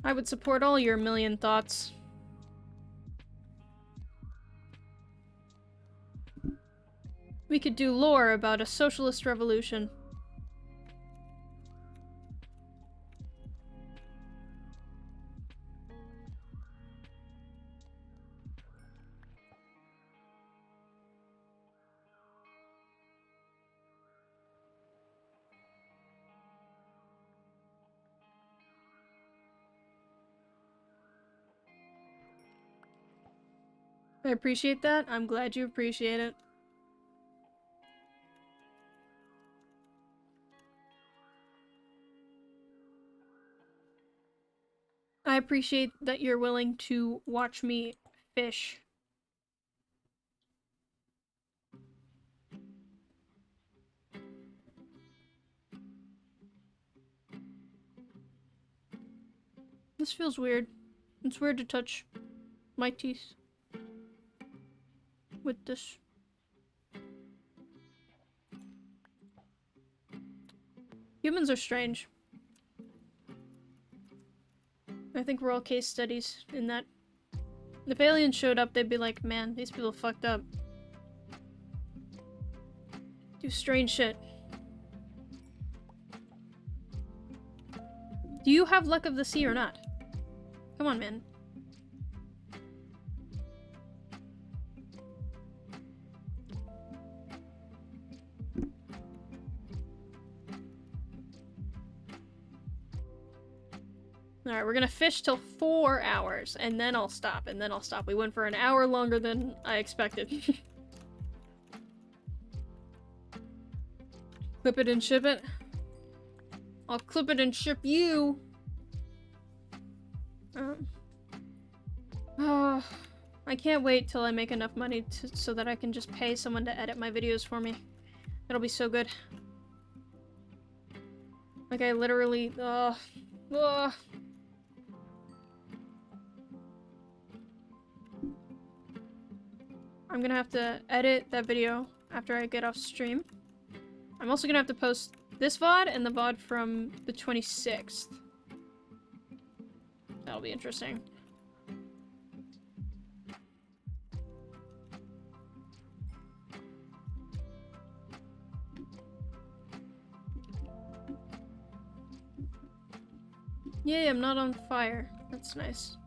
I would support all your million thoughts. We could do lore about a socialist revolution. I appreciate that. I'm glad you appreciate it. I appreciate that you're willing to watch me fish. This feels weird. It's weird to touch my teeth with this. Humans are strange. I think we're all case studies in that. If aliens showed up, they'd be like, man, these people fucked up. Do strange shit. Do you have luck of the sea or not? Come on, man. Alright, we're gonna fish till 4 hours, and then I'll stop, and then I'll stop. We went for an hour longer than I expected. Clip it and ship it. I'll clip it and ship you. I can't wait till I make enough money so that I can just pay someone to edit my videos for me. That'll be so good. Like, I literally... I'm gonna have to edit that video after I get off stream. I'm also gonna have to post this VOD and the VOD from the 26th. That'll be interesting. Yay, I'm not on fire. That's nice.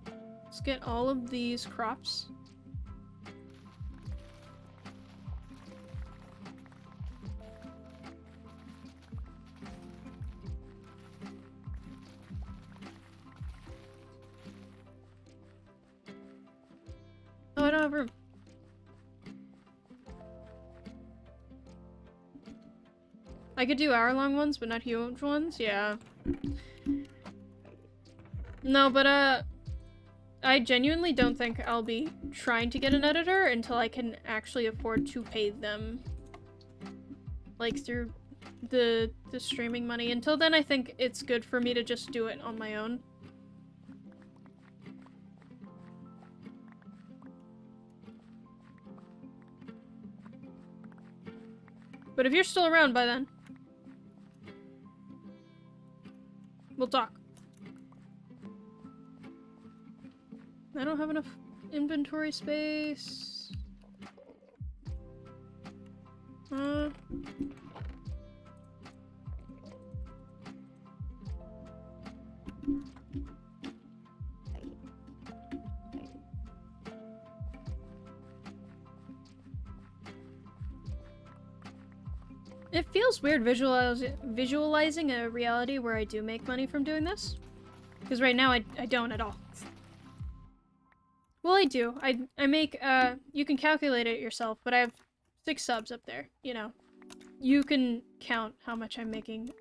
Let's get all of these crops. Oh, I don't have room. I could do hour-long ones, but not huge ones? Yeah. No, but, I genuinely don't think I'll be trying to get an editor until I can actually afford to pay them. Like, through the streaming money. Until then, I think it's good for me to just do it on my own. But if you're still around by then, we'll talk. I don't have enough inventory space. It feels weird visualizing a reality where I do make money from doing this. Because right now I don't at all. Well, I do. I make, you can calculate it yourself, but I have 6 subs up there, you know. You can count how much I'm making,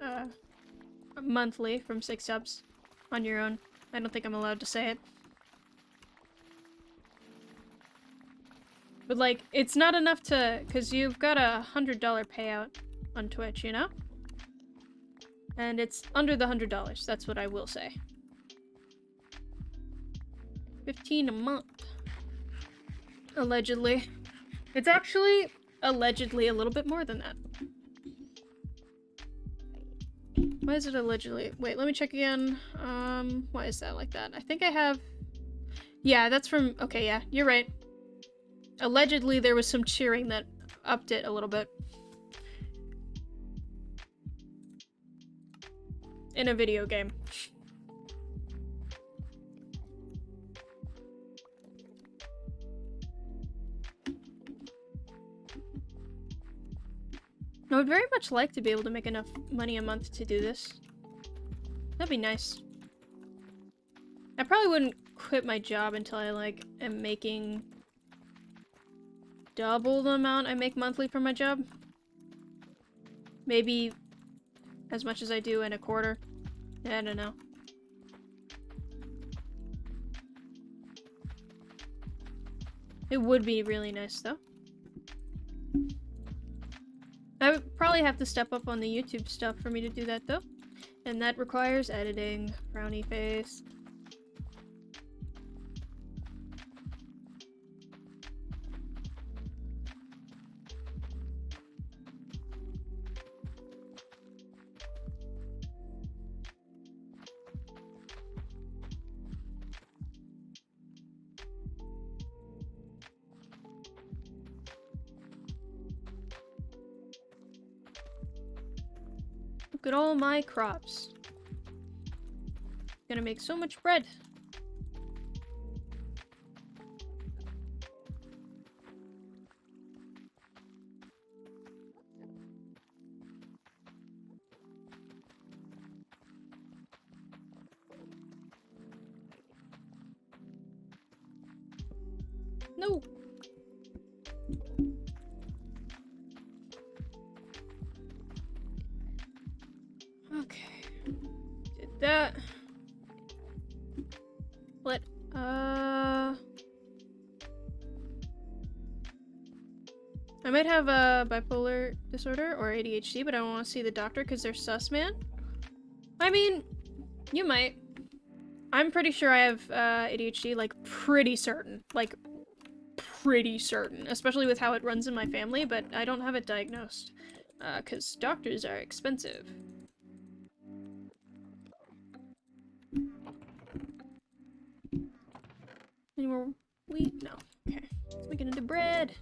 monthly from 6 subs on your own. I don't think I'm allowed to say it. But, like, it's not enough to, because you've got a $100 payout on Twitch, you know? And it's under the $100, that's what I will say. 15 a month. Allegedly. It's actually allegedly a little bit more than that. Why is it allegedly? Wait, let me check again. Why is that like that? I think I have... Yeah, that's from... Okay, yeah, you're right. Allegedly, there was some cheering that upped it a little bit. In a video game. I would very much like to be able to make enough money a month to do this. That'd be nice. I probably wouldn't quit my job until I, like, am making double the amount I make monthly from my job. Maybe as much as I do in a quarter. I don't know. It would be really nice, though. I would probably have to step up on the YouTube stuff for me to do that, though. And that requires editing. Frowny face. Look at all my crops. Gonna make so much bread. No. Okay. Did that. What? I might have a bipolar disorder or ADHD, but I don't want to see the doctor because they're sus, man. I mean, you might. I'm pretty sure I have ADHD, like, pretty certain. Like, pretty certain. Especially with how it runs in my family, but I don't have it diagnosed. Because doctors are expensive. Any more wheat? No. Okay. Let's make it into bread.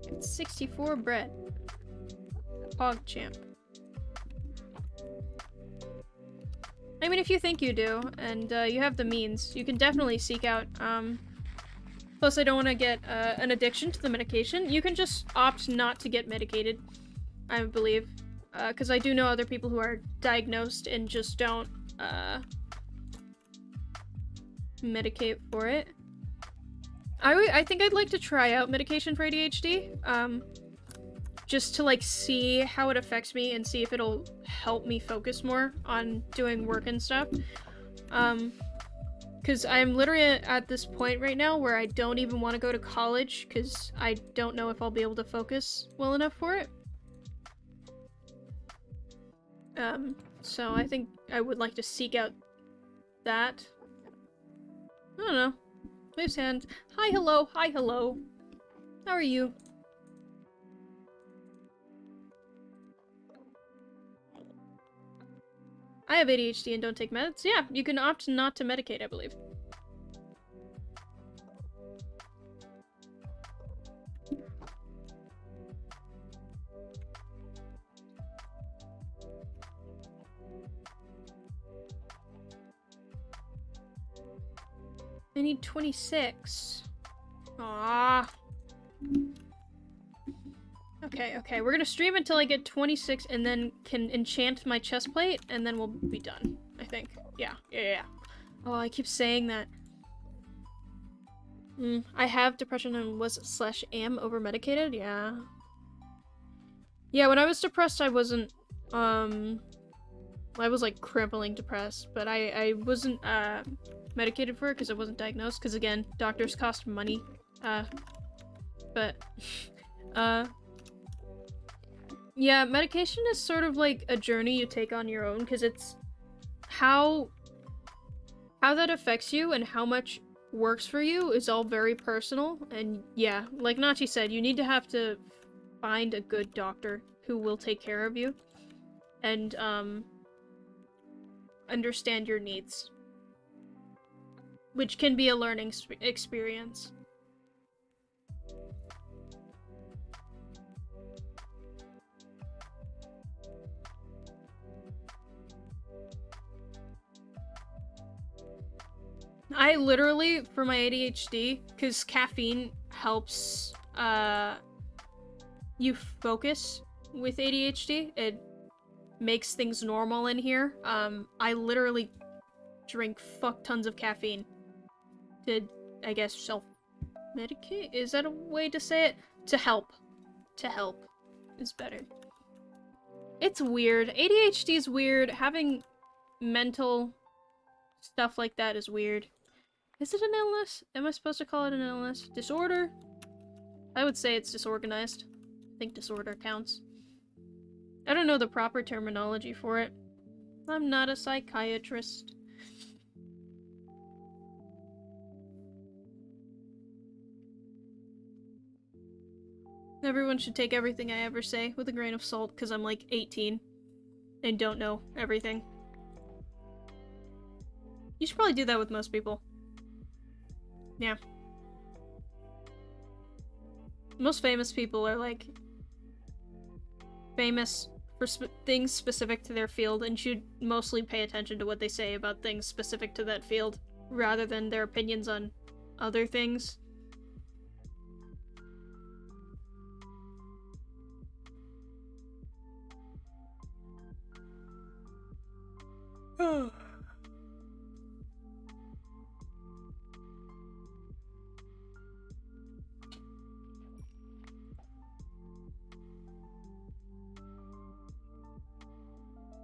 It's 64 bread. PogChamp. I mean, if you think you do, and you have the means, you can definitely seek out, plus I don't want to get an addiction to the medication. You can just opt not to get medicated, I believe. Because I do know other people who are diagnosed and just don't, medicate for it. I think I'd like to try out medication for ADHD, just to, like, see how it affects me and see if it'll help me focus more on doing work and stuff. Because I'm literally at this point right now where I don't even want to go to college because I don't know if I'll be able to focus well enough for it. So I think I would like to seek out that. I don't know. Waves hand. Hi, hello. Hi, hello. How are you? I have ADHD and don't take meds. Yeah, you can opt not to medicate, I believe. I need 26. Ah. Okay, we're gonna stream until I get 26 and then can enchant my chest plate and then we'll be done, I think. Yeah. Oh, I keep saying that. I have depression and was/am over-medicated, yeah. Yeah, when I was depressed, I wasn't, I was, like, crippling depressed, but I wasn't, medicated for it because I wasn't diagnosed, because, again, doctors cost money, yeah, medication is sort of like a journey you take on your own, because it's how that affects you and how much works for you is all very personal, and yeah, like Nachi said, you need to have to find a good doctor who will take care of you and, understand your needs. Which can be a learning experience. I literally, for my ADHD, because caffeine helps, you focus with ADHD, it makes things normal in here. I literally drink fuck tons of caffeine to, I guess, self-medicate? Is that a way to say it? To help. To help is better. It's weird. ADHD is weird. Having mental stuff like that is weird. Is it an illness? Am I supposed to call it an illness? Disorder? I would say it's disorganized. I think disorder counts. I don't know the proper terminology for it. I'm not a psychiatrist. Everyone should take everything I ever say with a grain of salt, because I'm like 18 and don't know everything. You should probably do that with most people. Yeah. Most famous people are like famous for things specific to their field and should mostly pay attention to what they say about things specific to that field rather than their opinions on other things. Oh.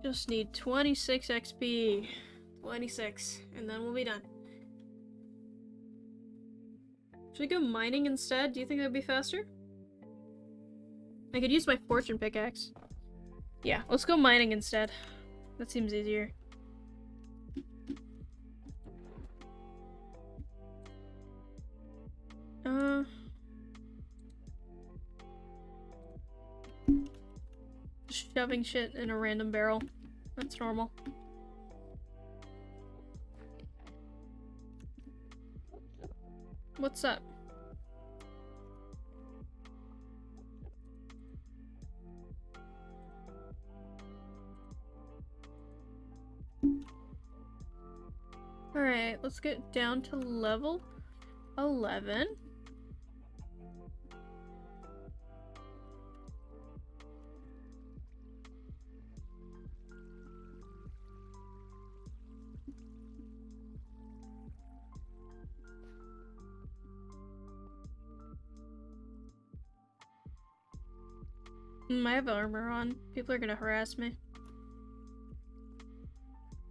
Just need 26 XP. 26, and then we'll be done. Should we go mining instead? Do you think that'd be faster? I could use my fortune pickaxe. Yeah, let's go mining instead. That seems easier. Just shoving shit in a random barrel. That's normal. What's up? Alright, let's get down to level 11. I have armor on. People are gonna harass me.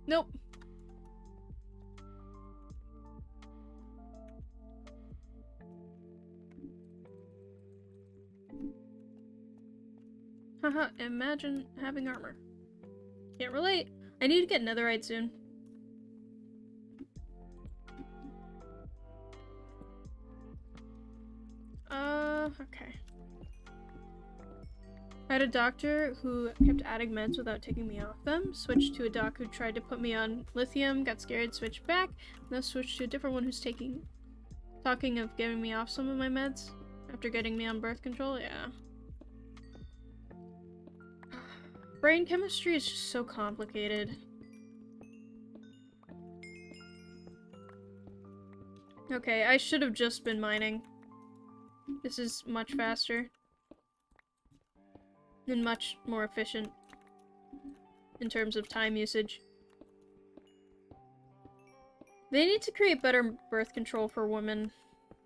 Nope. Haha, imagine having armor. Can't relate. I need to get netherite soon. Okay. I had a doctor who kept adding meds without taking me off them, switched to a doc who tried to put me on lithium, got scared, switched back, now switched to a different one who's talking of getting me off some of my meds after getting me on birth control. Yeah. Brain chemistry is just so complicated. Okay, I should have just been mining. This is much faster. And much more efficient in terms of time usage. They need to create better birth control for women,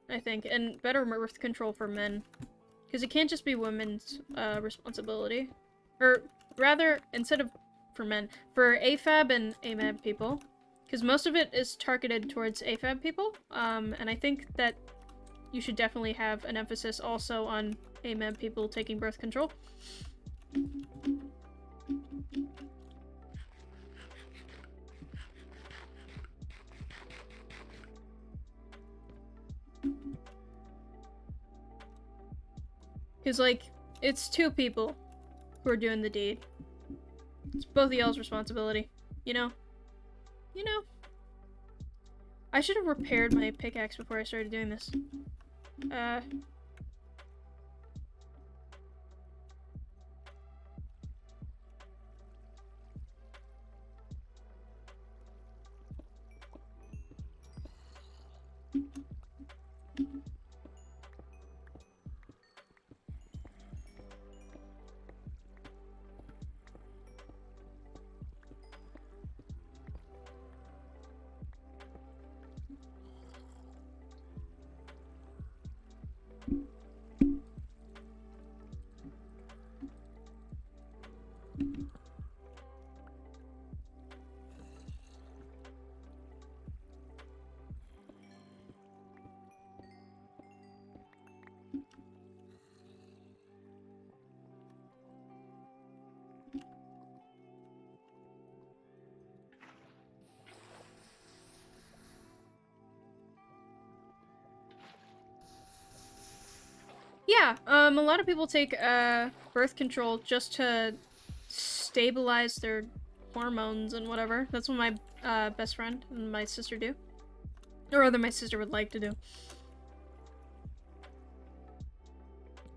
I think, and better birth control for men. Because it can't just be women's responsibility. Or rather, instead of for men, for AFAB and AMAB people. Because most of it is targeted towards AFAB people, and I think that you should definitely have an emphasis also on AMAB people taking birth control. Because, like, it's two people who are doing the deed. It's both of y'all's responsibility, you know? You know? I should have repaired my pickaxe before I started doing this. Yeah, a lot of people take birth control just to stabilize their hormones and whatever. That's what my best friend and my sister do. Or rather, my sister would like to do.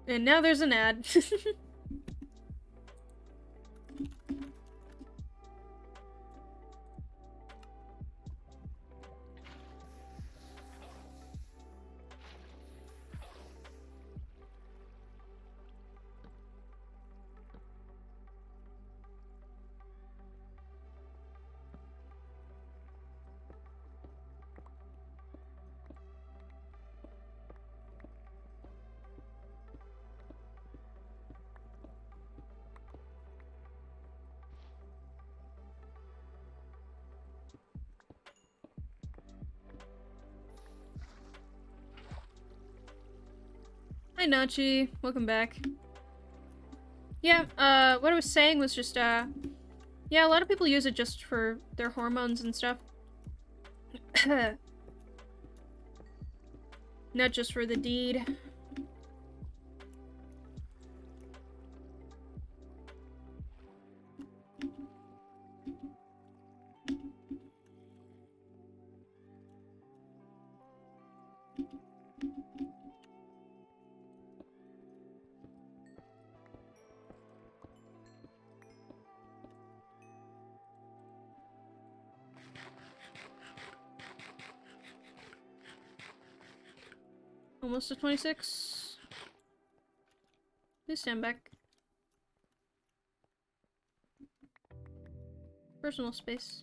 And now there's an ad. Hi Nachi, welcome back. Yeah, what I was saying was just, yeah, a lot of people use it just for their hormones and stuff. Not just for the deed. Almost to 26. Please stand back. Personal space.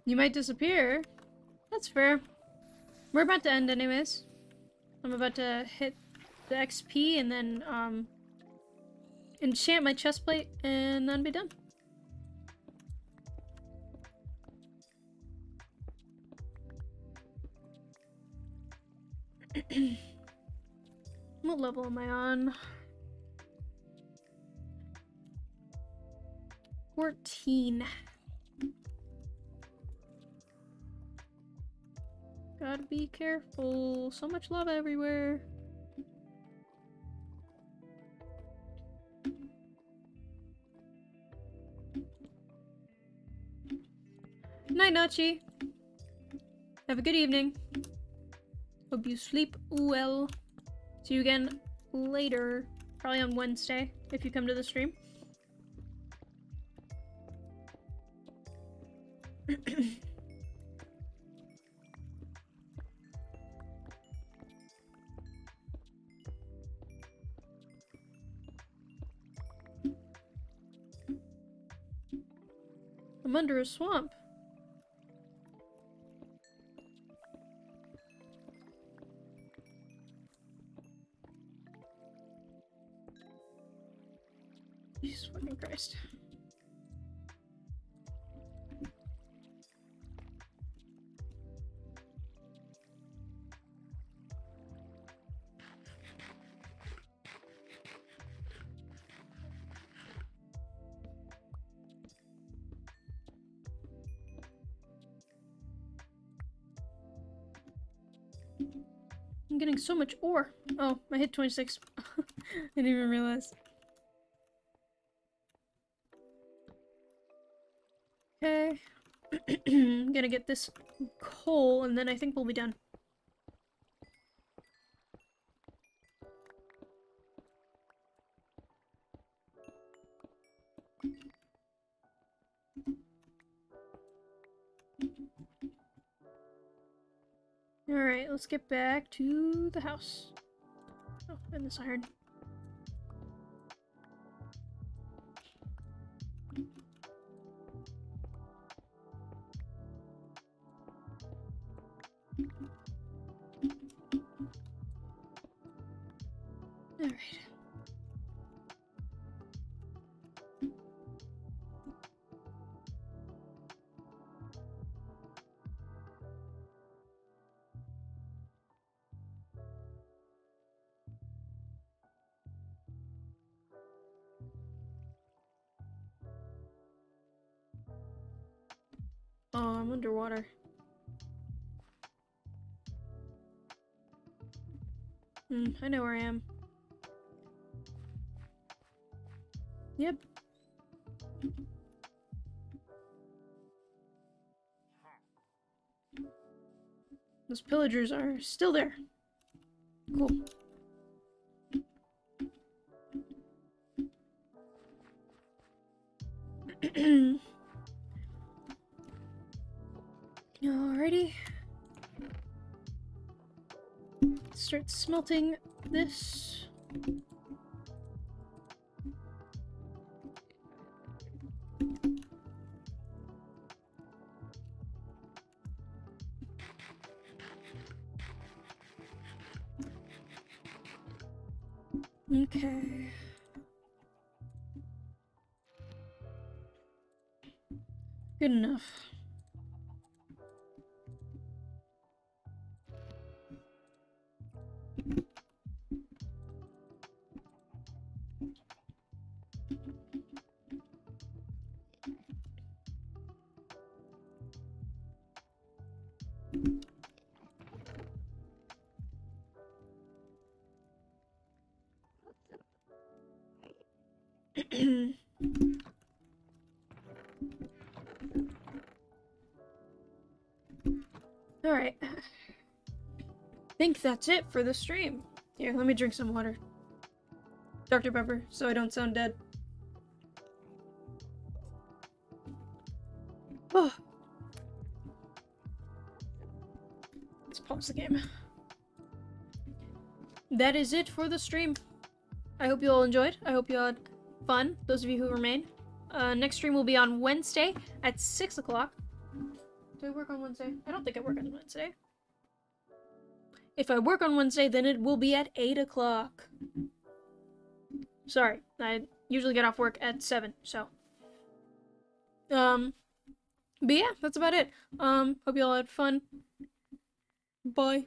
You might disappear. That's fair. We're about to end anyways. I'm about to hit the XP and then, enchant my chest plate and then be done. What level am I on? 14. Gotta be careful. So much lava everywhere. Night, Nachi. Have a good evening. Hope you sleep well. See you again later. Probably on Wednesday, if you come to the stream. I'm under a swamp. Jesus fucking Christ. I'm getting so much ore. Oh, I hit 26. I didn't even realize. Okay. I'm gonna get this coal and then I think we'll be done. Alright, let's get back to the house. Oh, and this iron. Alright. Oh, I'm underwater. I know where I am. Yep. Those pillagers are still there. Cool. Alrighty. Start smelting this. Okay. Good enough. Alright. Think that's it for the stream. Here, let me drink some water. Dr. Pepper, so I don't sound dead. Oh. Let's pause the game. That is it for the stream. I hope you all enjoyed. I hope you all had fun, those of you who remain. Next stream will be on Wednesday at 6 o'clock. Do I work on Wednesday? I don't think I work on Wednesday. If I work on Wednesday, then it will be at 8 o'clock. Sorry, I usually get off work at 7, so. But yeah, that's about it. Hope you all had fun. Bye.